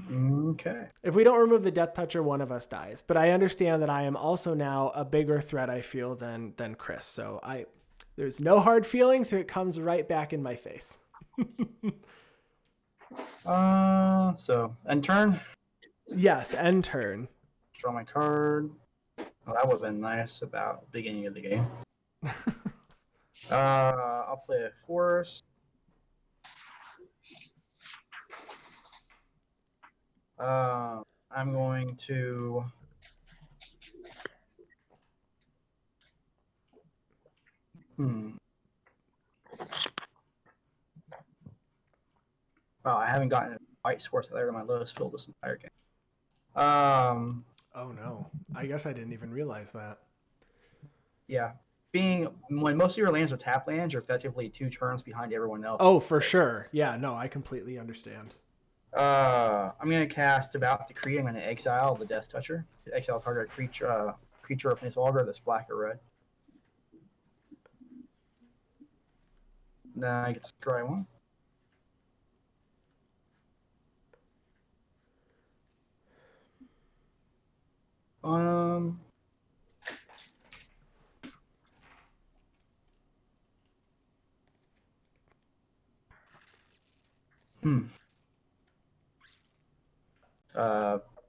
Okay. If we don't remove the Death Toucher, one of us dies. But I understand that I am also now a bigger threat, I feel, than Chris. So there's no hard feelings. It comes right back in my face. So end turn. Yes, end turn. Draw my card. Well, that would have been nice about beginning of the game. I'll play a forest. I'm going to Oh, I haven't gotten a white source other than my lowest field this entire game. Oh no. I guess I didn't even realize that. Yeah. When most of your lands are tap lands, you're effectively 2 turns behind everyone else. Oh, for sure. Yeah, no, I completely understand. I'm gonna cast About Decree. I'm gonna exile the Death Toucher. Exile target creature of Planeswalker that's black or red. Then I get to scry 1.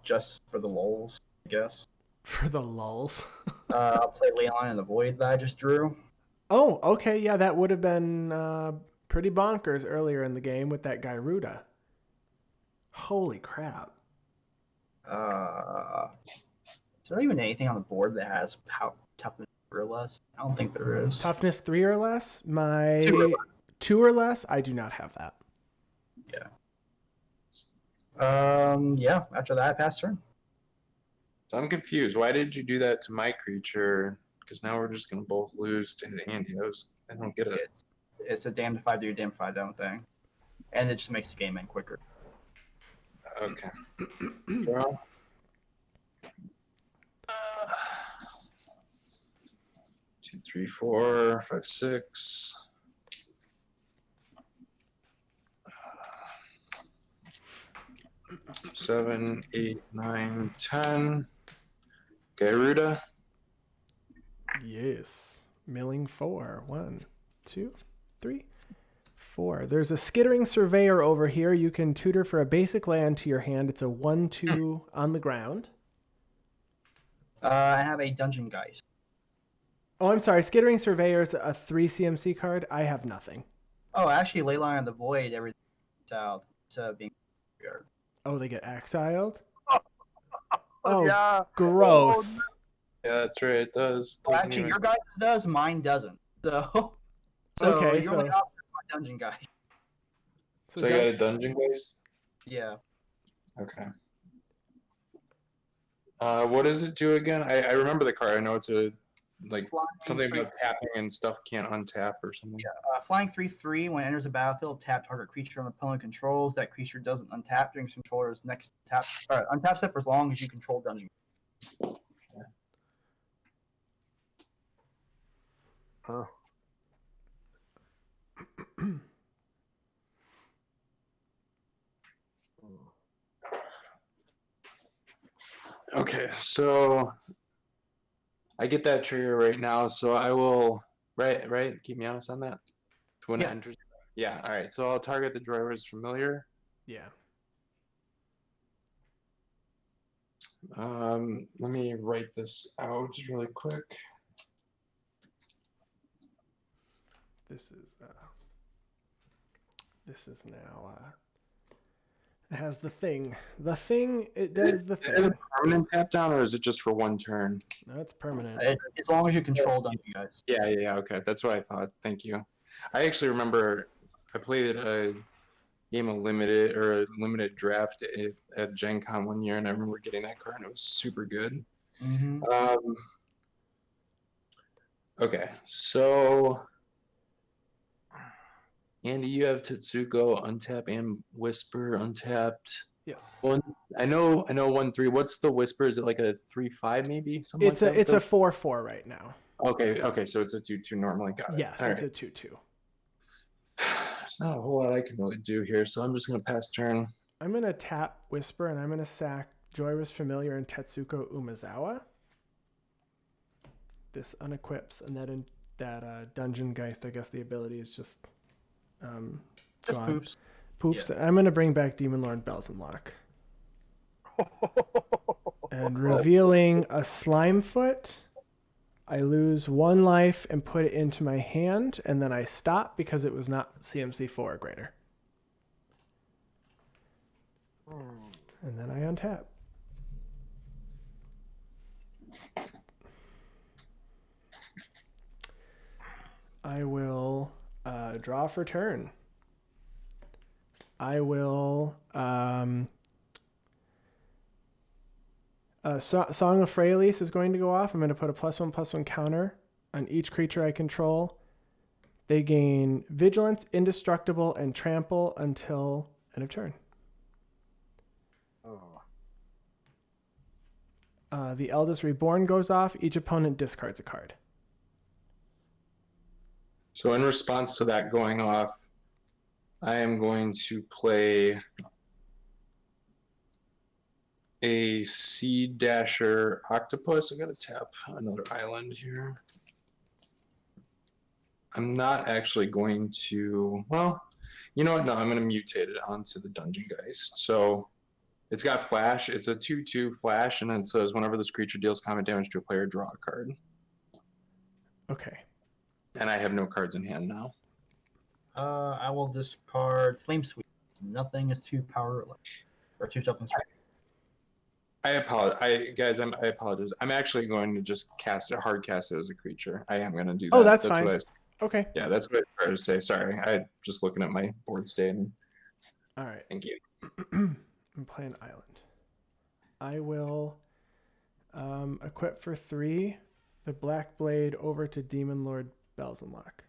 Just for the lulz, I guess. For the lulz. I'll play Leyline in the Void that I just drew. Oh, okay. Yeah, that would have been pretty bonkers earlier in the game with that Gyruda. Holy crap. Is there even anything on the board that has toughness 3 or less? I don't think there is. Toughness 3 or less? 2 or less? I do not have that. Yeah. Yeah, after that, I pass turn. So I'm confused. Why did you do that to my creature? Because now we're just going to both lose to Andy. I don't get it. It's a damned if I do, damned if I don't thing. And it just makes the game end quicker. Okay. Draw. 2, 3, 4, 5, 6. 7, 8, 9, 10. Gyruda. Yes. Milling 4. 1, 2, 3, 4. There's a Skittering Surveyor over here. You can tutor for a basic land to your hand. It's a 1/2 on the ground. I have a Dungeon Geist. Oh, I'm sorry. Skittering Surveyor is a 3 CMC card. I have nothing. Oh, actually, Leyline in the Void, everything's out. It's being weird. Oh, they get exiled? Oh, yeah. Gross. Oh, Yeah, that's right. It does. Well, actually, your guys does, mine doesn't. So Okay, you're only opting for my Dungeon Geist. So I got a Dungeon Geist? Yeah. Okay. What does it do again? I remember the card. I know it's something about tapping and stuff can't untap or something. Yeah. Flying 3/3. When it enters the battlefield, tap target creature an opponent controls. That creature doesn't untap during its controller's next tap. Untaps it for as long as you control Dungeon. Huh. Okay, so I get that trigger right now, so I will right. Keep me honest on that. When it enters, yeah. All right, so I'll target the driver's familiar. Yeah. Let me write this out really quick. This is now it has the thing. The thing, it does the Is it thing. a permanent tap down or is it just for 1 turn? No, it's permanent. As long as you control Dungeon Geist. Yeah, okay. That's what I thought. Thank you. I actually remember I played a game of limited draft at Gen Con one year, and I remember getting that card, and it was super good. Mm-hmm. Okay, so Andy, you have Tetsuko untap and Whisper untapped. Yes. I know 1/3. What's the Whisper? Is it like a 3/5 maybe? Something It's like that? a 4/4 right now. Okay, so it's a 2/2 normally. Got it. Yes, All it's right. a 2/2. There's not a whole lot I can really do here, so I'm just gonna pass turn. I'm going to tap Whisper, and I'm going to sack Joyous Familiar and Tetsuko Umezawa. This unequips, and that Dungeon Geist, I guess the ability is just gone. poofs. Poofs. Yeah. I'm going to bring back Demon Lord Belzenlock. And revealing a Slimefoot, I lose 1 life and put it into my hand, and then I stop because it was not CMC 4 or greater. And then I untap. I will draw for turn. I will Song of Freyalise is going to go off. I'm going to put a +1/+1 counter on each creature I control. They gain Vigilance, Indestructible, and Trample until end of turn. The Eldest Reborn goes off. Each opponent discards a card. So in response to that going off, I am going to play a Seed Dasher Octopus. I gotta tap another island here. I'm not actually going to, well, you know what? No, I'm gonna mutate it onto the Dungeon Geist. So it's got flash. It's a 2/2 flash, and it says whenever this creature deals combat damage to a player, draw a card. Okay. And I have no cards in hand now. I will discard Flame Sweep. Nothing is too powerless or too tough and strong. I apologize. I apologize. I'm actually going to just hard cast it as a creature. I am going to do that. Oh, that's fine. Okay. Yeah, that's what I tried to say. Sorry, I'm just looking at my board state. All right. Thank you. I'm playing Island. I will equip for 3 the Black Blade over to Demon Lord Belzenlock.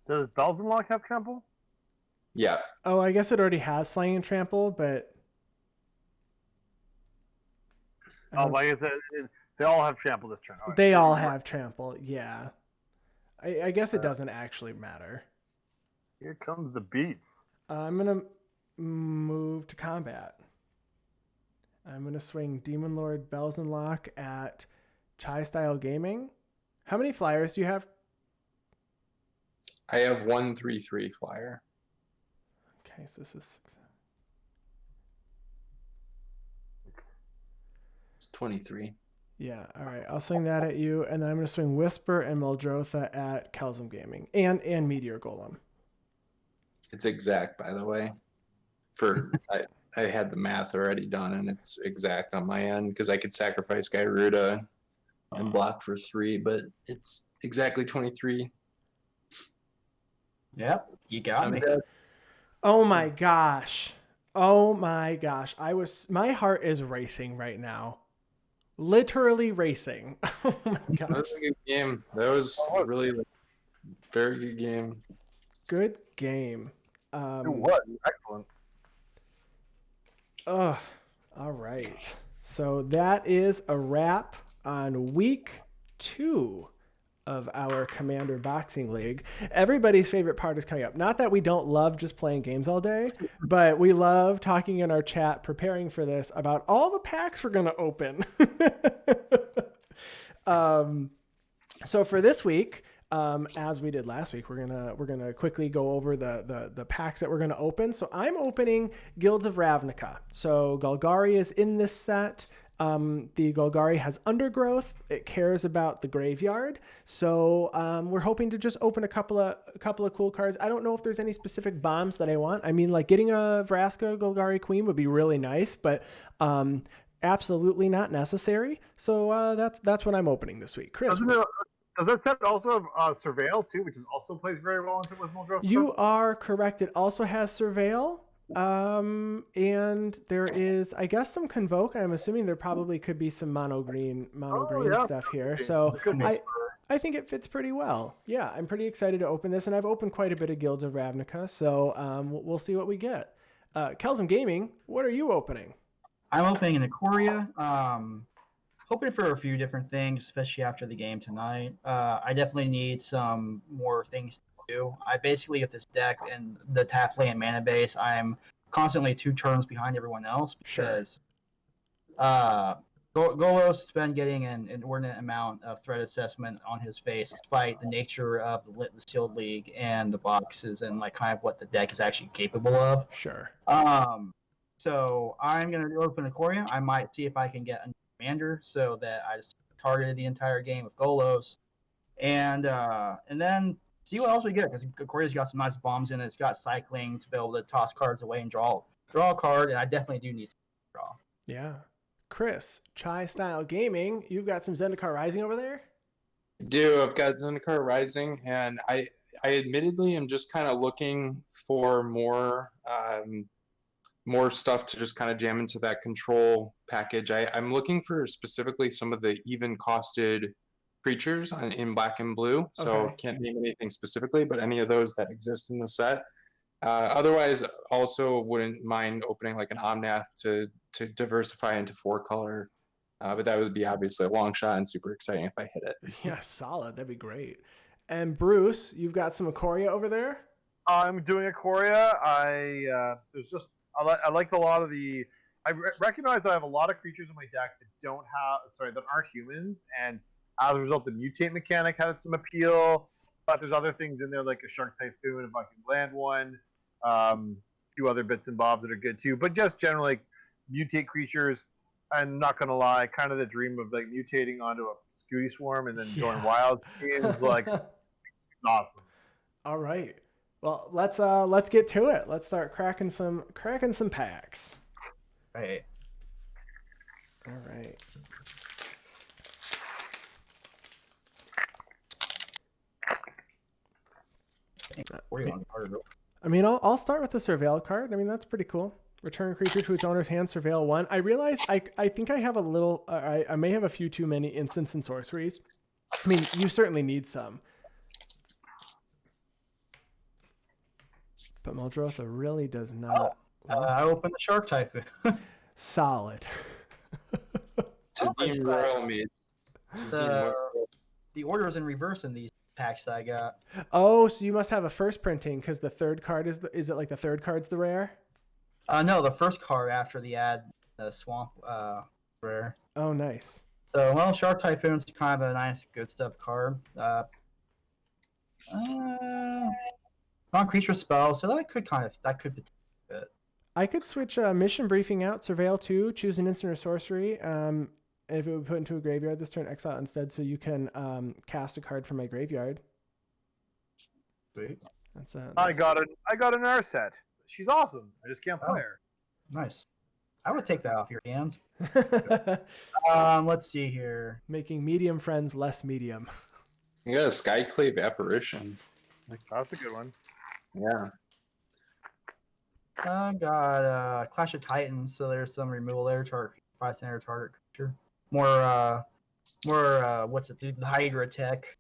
Does Belzenlock have trample? Yeah. Oh, I guess it already has Flying and Trample, but... Like I said, they all have trample this turn. They all have trample, yeah. I guess it doesn't actually matter. Here comes the beats. I'm going to move to combat. I'm going to swing Demon Lord Belzenlock at Chai Style Gaming. How many flyers do you have? I have 1/3/3 flyer. Okay, so this is 6. It's 23. Yeah, all right. I'll swing that at you, and then I'm going to swing Whisper and Muldrotha at Kelzum Gaming and Meteor Golem. It's exact, by the way. I had the math already done, and it's exact on my end because I could sacrifice Gyruda and block for 3, but it's exactly 23. Yep, you got me. Oh my gosh. Oh my gosh. My heart is racing right now. Literally racing. Oh my gosh. That was a good game. That was really very good game. Good game. It was excellent. Oh, all right. So that is a wrap on week 2 of our Commander Boxing League. Everybody's favorite part is coming up. Not that we don't love just playing games all day, but we love talking in our chat, preparing for this, about all the packs we're going to open. So for this week, as we did last week, we're gonna quickly go over the packs that we're gonna open. So I'm opening Guilds of Ravnica. So Golgari is in this set. The Golgari has Undergrowth. It cares about the graveyard. So we're hoping to just open a couple of cool cards. I don't know if there's any specific bombs that I want. I mean, like getting a Vraska Golgari Queen would be really nice, but absolutely not necessary. So that's what I'm opening this week. Chris. Does that set also have Surveil too, which is also plays very well with Muldrotha? You are correct. It also has Surveil. And there is, I guess, some Convoke. I'm assuming there probably could be some mono green stuff here. So I think it fits pretty well. Yeah, I'm pretty excited to open this, and I've opened quite a bit of Guilds of Ravnica. So we'll see what we get. Kelzum Gaming, what are you opening? I'm opening an Ikoria. hoping for a few different things, especially after the game tonight. I definitely need some more things to do. I basically, with this deck and the tap lane and mana base, I'm constantly 2 turns behind everyone else because Golos has been getting an inordinate amount of threat assessment on his face, despite the nature of the Sealed League and the boxes and like kind of what the deck is actually capable of. Sure. So I'm gonna open Ikoria. I might see if I can get a commander so that I just targeted the entire game with Golos, and then see what else we get because Ikoria's got some nice bombs in it. It's got cycling to be able to toss cards away and draw a card, and I definitely do need to draw. Yeah. Chris, Chai Style Gaming, you've got some Zendikar Rising over there? I've got Zendikar Rising, and I admittedly am just kind of looking for more stuff to just kind of jam into that control package. I'm looking for specifically some of the even costed creatures in black and blue. So can't name anything specifically, but any of those that exist in the set. Otherwise, also wouldn't mind opening like an Omnath to diversify into 4-color. But that would be obviously a long shot and super exciting if I hit it. Yeah, solid. That'd be great. And Bruce, you've got some Ikoria over there? I'm doing Ikoria. I liked a lot of the. I recognize that I have a lot of creatures in my deck that aren't humans, and as a result, the mutate mechanic had some appeal. But there's other things in there like a Shark Typhoon if I can land one. A few other bits and bobs that are good too. But just generally, mutate creatures. I'm not gonna lie, kind of the dream of like mutating onto a Scooty Swarm and then going wild seems like awesome. All right. Well, let's get to it. Let's start cracking some packs. Right. All right. I mean, I'll start with the Surveil card. I mean, that's pretty cool. Return creature to its owner's hand, Surveil 1. I realize I think I have a little, I may have a few too many instants and sorceries. I mean, you certainly need some. But Muldrotha really does not. I opened the Shark Typhoon. Solid. Tazim Royal Mage. The order is in reverse in these packs that I got. Oh, so you must have a first printing because the third card is it like the third card's the rare? No, the first card after the swamp rare. Oh, nice. So, well, Shark Typhoon's kind of a nice good stuff card. Non-creature spell, so that could be good. I could switch Mission Briefing out, Surveil 2, choose an instant or sorcery, and if it would put into a graveyard this turn, exile instead, so you can cast a card from my graveyard. Sweet. That's I got an Narset. She's awesome. I just can't play her. Nice. I would take that off your hands. Let's see here. Making medium friends less medium. You got a Skyclave Apparition. That's a good one. Yeah. I got Clash of Titans, so there's some removal there. Target 5 target creature. More what's it? The Hydra tech.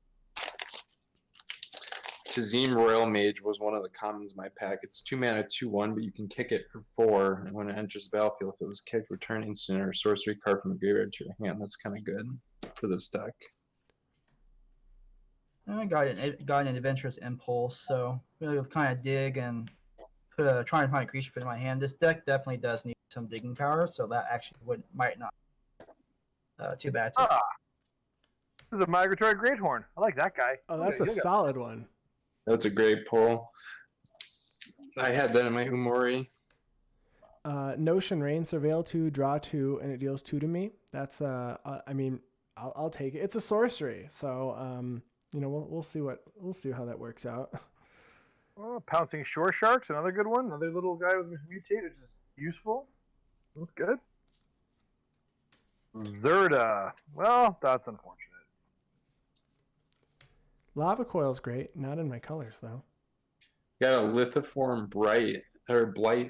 Tazim Royal Mage was one of the commons in my pack. It's 2 mana, 2/1, but you can kick it for 4. And when it enters the battlefield, if it was kicked, return instant or sorcery card from the graveyard to your hand. That's kind of good for this deck. I got an adventurous impulse, so really kind of dig and try and find a creature put in my hand. This deck definitely does need some digging power, so that actually might not too bad. This is a Migratory Greathorn. I like that guy. Oh, that's a solid one. That's a great pull. I had that in my Umori. Notion Rain, Surveil 2, draw 2, and it deals 2 to me. That's I mean, I'll take it. It's a sorcery, so you know, we'll see how that works out. Oh, Pouncing Shore Sharks, another good one. Another little guy with mutate, which is useful. That's good. Gyruda. Well, that's unfortunate. Lava Coil's great. Not in my colors, though. Got a Lithiform Blight.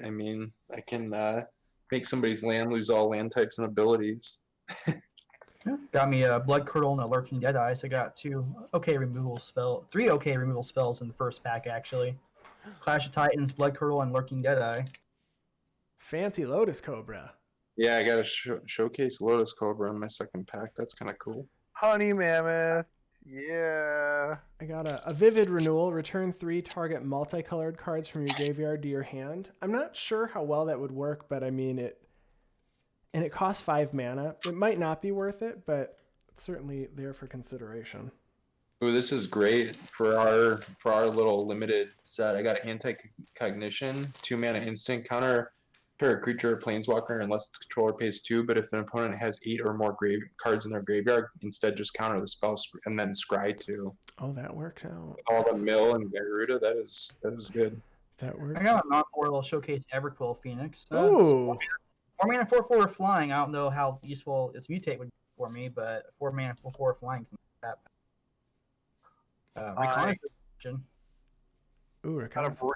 I mean, I can make somebody's land lose all land types and abilities. Got me a Blood Curdle and a Lurking Deadeye, so I got 3 okay removal spells in the first pack, actually. Clash of Titans, Blood Curdle, and Lurking Deadeye. Fancy Lotus Cobra. Yeah, I got a showcase Lotus Cobra in my second pack. That's kind of cool. Honey Mammoth. Yeah. I got a Vivid Renewal. Return 3 target multicolored cards from your graveyard to your hand. I'm not sure how well that would work, but I mean it. And it costs 5 mana. It might not be worth it, but it's certainly there for consideration. Ooh, this is great for our little limited set. I got Anti-Cognition, 2 mana instant counter for a creature or planeswalker unless its controller pays 2, but if an opponent has 8 or more cards in their graveyard, instead just counter the spell and then scry 2. Oh, that works out. All the mill and Gyruda, that is good. That works. I got a non-portal showcase Everquill Phoenix. Ooh. 4 mana 4/4 flying. I don't know how useful its mutate would be for me, but 4 mana 4/4 flying is not that. Reconnaissance. Ooh, reconnaissance.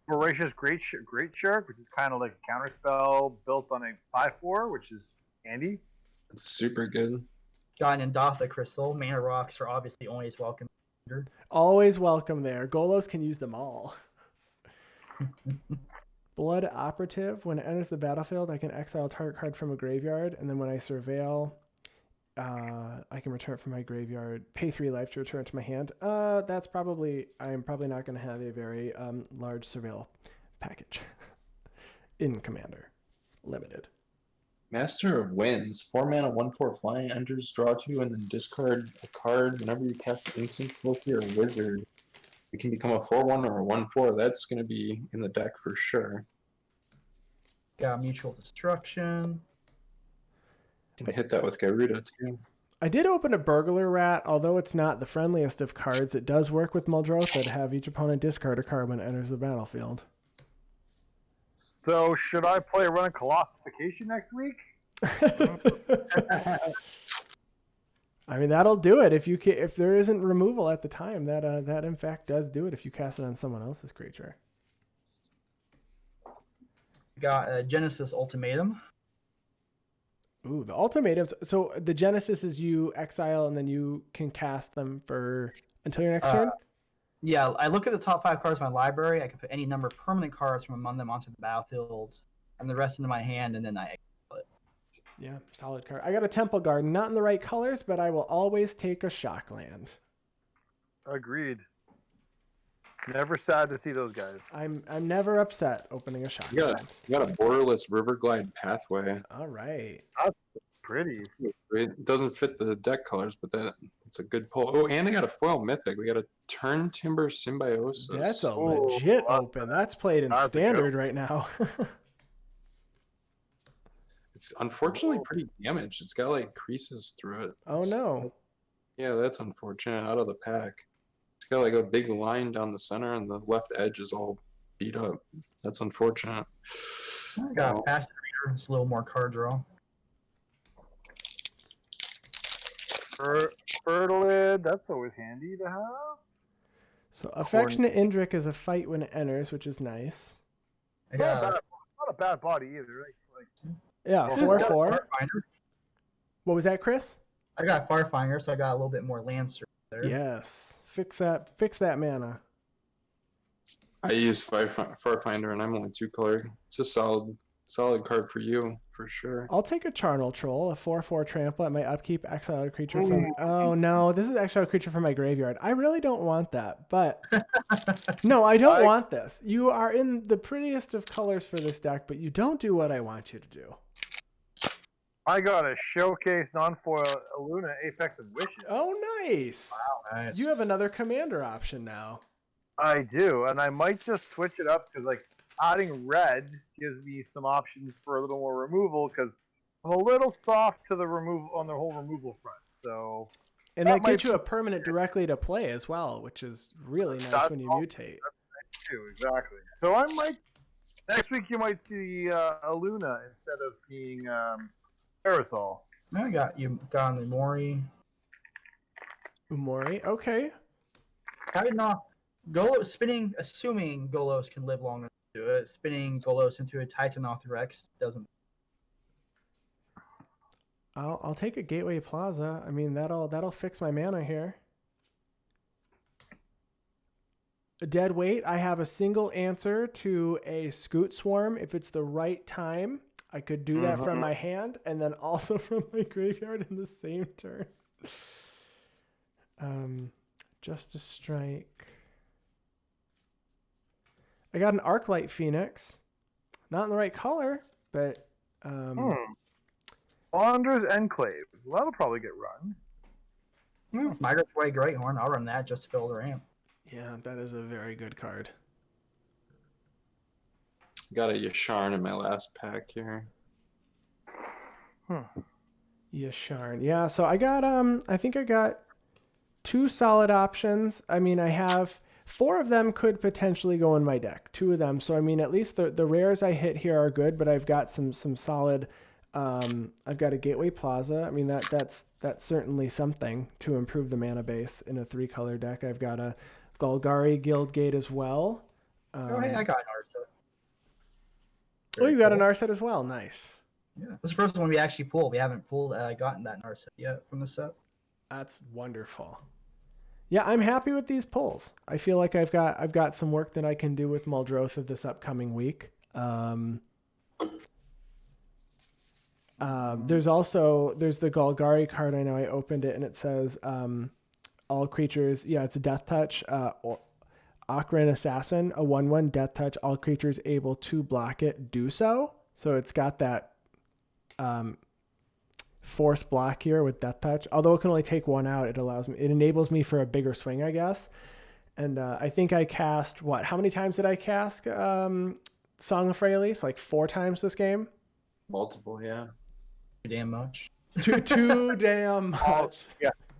Voracious Great Shark, which is kind of like a counter spell built on a 5/4, which is handy. It's super good. Got an Endotha Crystal. Mana rocks are obviously always welcome. Always welcome there. Golos can use them all. Blood Operative. When it enters the battlefield, I can exile a target card from a graveyard, and then when I surveil, I can return it from my graveyard. Pay 3 life to return it to my hand. I'm probably not going to have a very large surveil package in Commander. Limited. Master of Winds, 4 mana 1/4 flying, enters, draw 2, and then discard a card whenever you cast instant, trophy, or wizard. It can become a 4/1 or a 1/4. That's going to be in the deck for sure. Got Mutual Destruction. Can hit that with Gyruda too. I did open a Burglar Rat, although it's not the friendliest of cards. It does work with Muldrotha to have each opponent discard a card when it enters the battlefield. So should I play a run of Colossification next week? I mean, that'll do it. If there isn't removal at the time, that in fact does do it if you cast it on someone else's creature. Got a Genesis Ultimatum. Ooh, the ultimatums. So the Genesis is you exile and then you can cast them until your next turn? Yeah, I look at the top 5 cards of my library. I can put any number of permanent cards from among them onto the battlefield and the rest into my hand, and then I exile it. Yeah, solid card. I got a Temple Garden, not in the right colors, but I will always take a Shockland. Agreed. Never sad to see those guys. I'm never upset opening a Shockland. You got a borderless Riverglide Pathway. All right. Pretty. It doesn't fit the deck colors, but it's a good pull. Oh, and I got a foil mythic. We got a Turn Timber Symbiosis. That's a legit open. That's played in standard right now. It's unfortunately pretty damaged. It's got like creases through it. Oh no. Yeah, that's unfortunate. Out of the pack. It's got like a big line down the center, and the left edge is all beat up. That's unfortunate. I got a Passive Reader. It's a little more card draw. Fertilid, that's always handy to have. So Affectionate Indrik is a fight when it enters, which is nice. I got Not a bad body either. Yeah, I 4/4. Farfinder. What was that, Chris? I got Farfinder, so I got a little bit more land surge there. Yes. Fix that mana. I use Farfinder, and I'm only 2 color. It's a solid card for you, for sure. I'll take a Charnel Troll, a 4/4 trample at my upkeep, exile a creature from... Oh, no, this is exile a creature from my graveyard. I really don't want that, but... No, I don't want this. You are in the prettiest of colors for this deck, but you don't do what I want you to do. I got a Showcase non-foil Luna Apex of Wishes. Oh, nice. Wow, nice. You have another commander option now. I do, and I might just switch it up because adding red gives me some options for a little more removal because I'm a little soft to the removal on the whole removal front. So, and that gets you a permanent directly to play as well, which is really nice when you mutate. That's nice too, exactly. So I might next week you might see a Luna instead of seeing Verazol. I got you. Got the Mori. Umori, okay. How did not Golos spinning? Assuming Golos can live long enough to do it, spinning Golos into a Titanoth Rex doesn't. I'll take a Gateway Plaza. I mean that'll fix my mana here. A dead weight. I have a single answer to a Scoot Swarm if it's the right time. I could do that from my hand and then also from my graveyard in the same turn. Just a strike. I got an Arclight Phoenix. Not in the right color, but Wanderer's Enclave. Well, that'll probably get run. Migratory Way Greathorn. I'll run that just to build a ramp. yeah, that is a very good card. Got a Yasharn in my last pack here. Yasharn. Yeah, so I got I think I got 2 solid options. I mean, I have 4 of them could potentially go in my deck. 2 of them. So I mean, at least the rares I hit here are good, but I've got some solid I've got a Gateway Plaza. I mean, that's certainly something to improve the mana base in a 3-color deck. I've got a Golgari Guildgate as well. Hey, I got an Arsa. Oh, you got an Narset as well. Nice. Yeah, this is the first one we actually pulled. We haven't gotten that Narset yet from the set. That's wonderful. Yeah, I'm happy with these pulls. I feel like I've got some work that I can do with Muldrotha this upcoming week. There's the Golgari card. I know I opened it and it says all creatures. Yeah, it's a Death Touch. Akran Assassin, a 1/1 Death Touch. All creatures able to block it do so. So it's got that force block here with Death Touch. Although it can only take 1 out, it enables me for a bigger swing, I guess. And I think I cast how many times did I cast Song of Freyalise? Like 4 times this game. Multiple, yeah. Too damn much. Too damn much.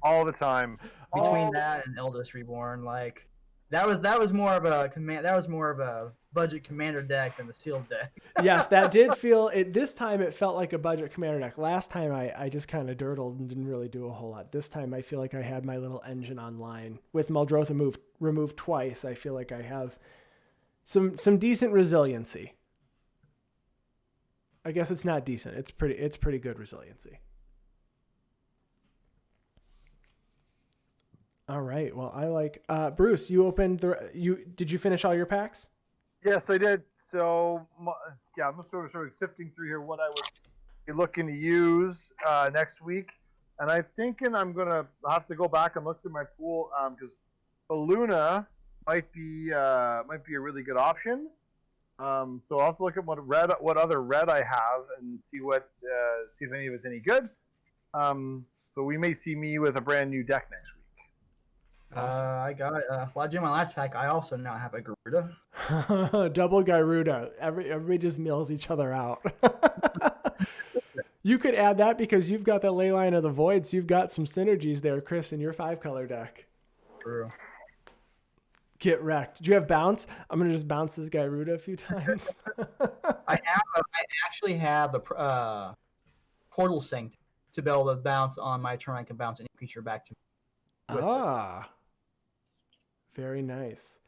All the time. Between that and Eldest Reborn, like that was more of a command. That was more of a budget commander deck than the sealed deck. Yes, that did feel it. This time it felt like a budget commander deck. Last time I just kind of dirtled and didn't really do a whole lot. This time I feel like I had my little engine online. With Muldrotha removed twice, I feel like I have some decent resiliency. I guess it's not decent. It's pretty good resiliency. All right. Well, I like Bruce. You opened did you finish all your packs? Yes, I did. So I'm sort of sifting through here what I would be looking to use next week, and I'm thinking I'm gonna have to go back and look through my pool because Luna might be a really good option. So I'll have to look at what other red I have and see if any of it's any good. So we may see me with a brand new deck next week. I got well, I did my last pack. I also now have a Gyruda. Double Gyruda. Everybody just mills each other out. You could add that because you've got the Leyline of the Voids. You've got some synergies there, Chris, in your 5-color deck. True. Get wrecked. Do you have bounce? I'm gonna just bounce this Gyruda a few times. I actually have the Portal Sync to be able to bounce on my turn. I can bounce any creature back to me. Very nice.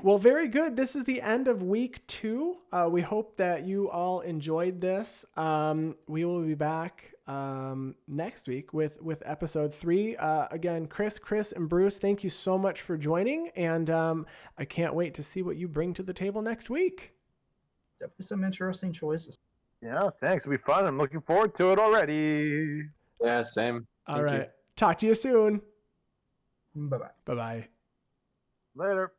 Well, very good. This is the end of week 2. We hope that you all enjoyed this. We will be back next week with episode 3. Again, Chris, and Bruce, thank you so much for joining. And I can't wait to see what you bring to the table next week. Definitely some interesting choices. Yeah, thanks. It'll be fun. I'm looking forward to it already. Yeah, same. All right. Talk to you soon. Bye-bye. Bye-bye. Later.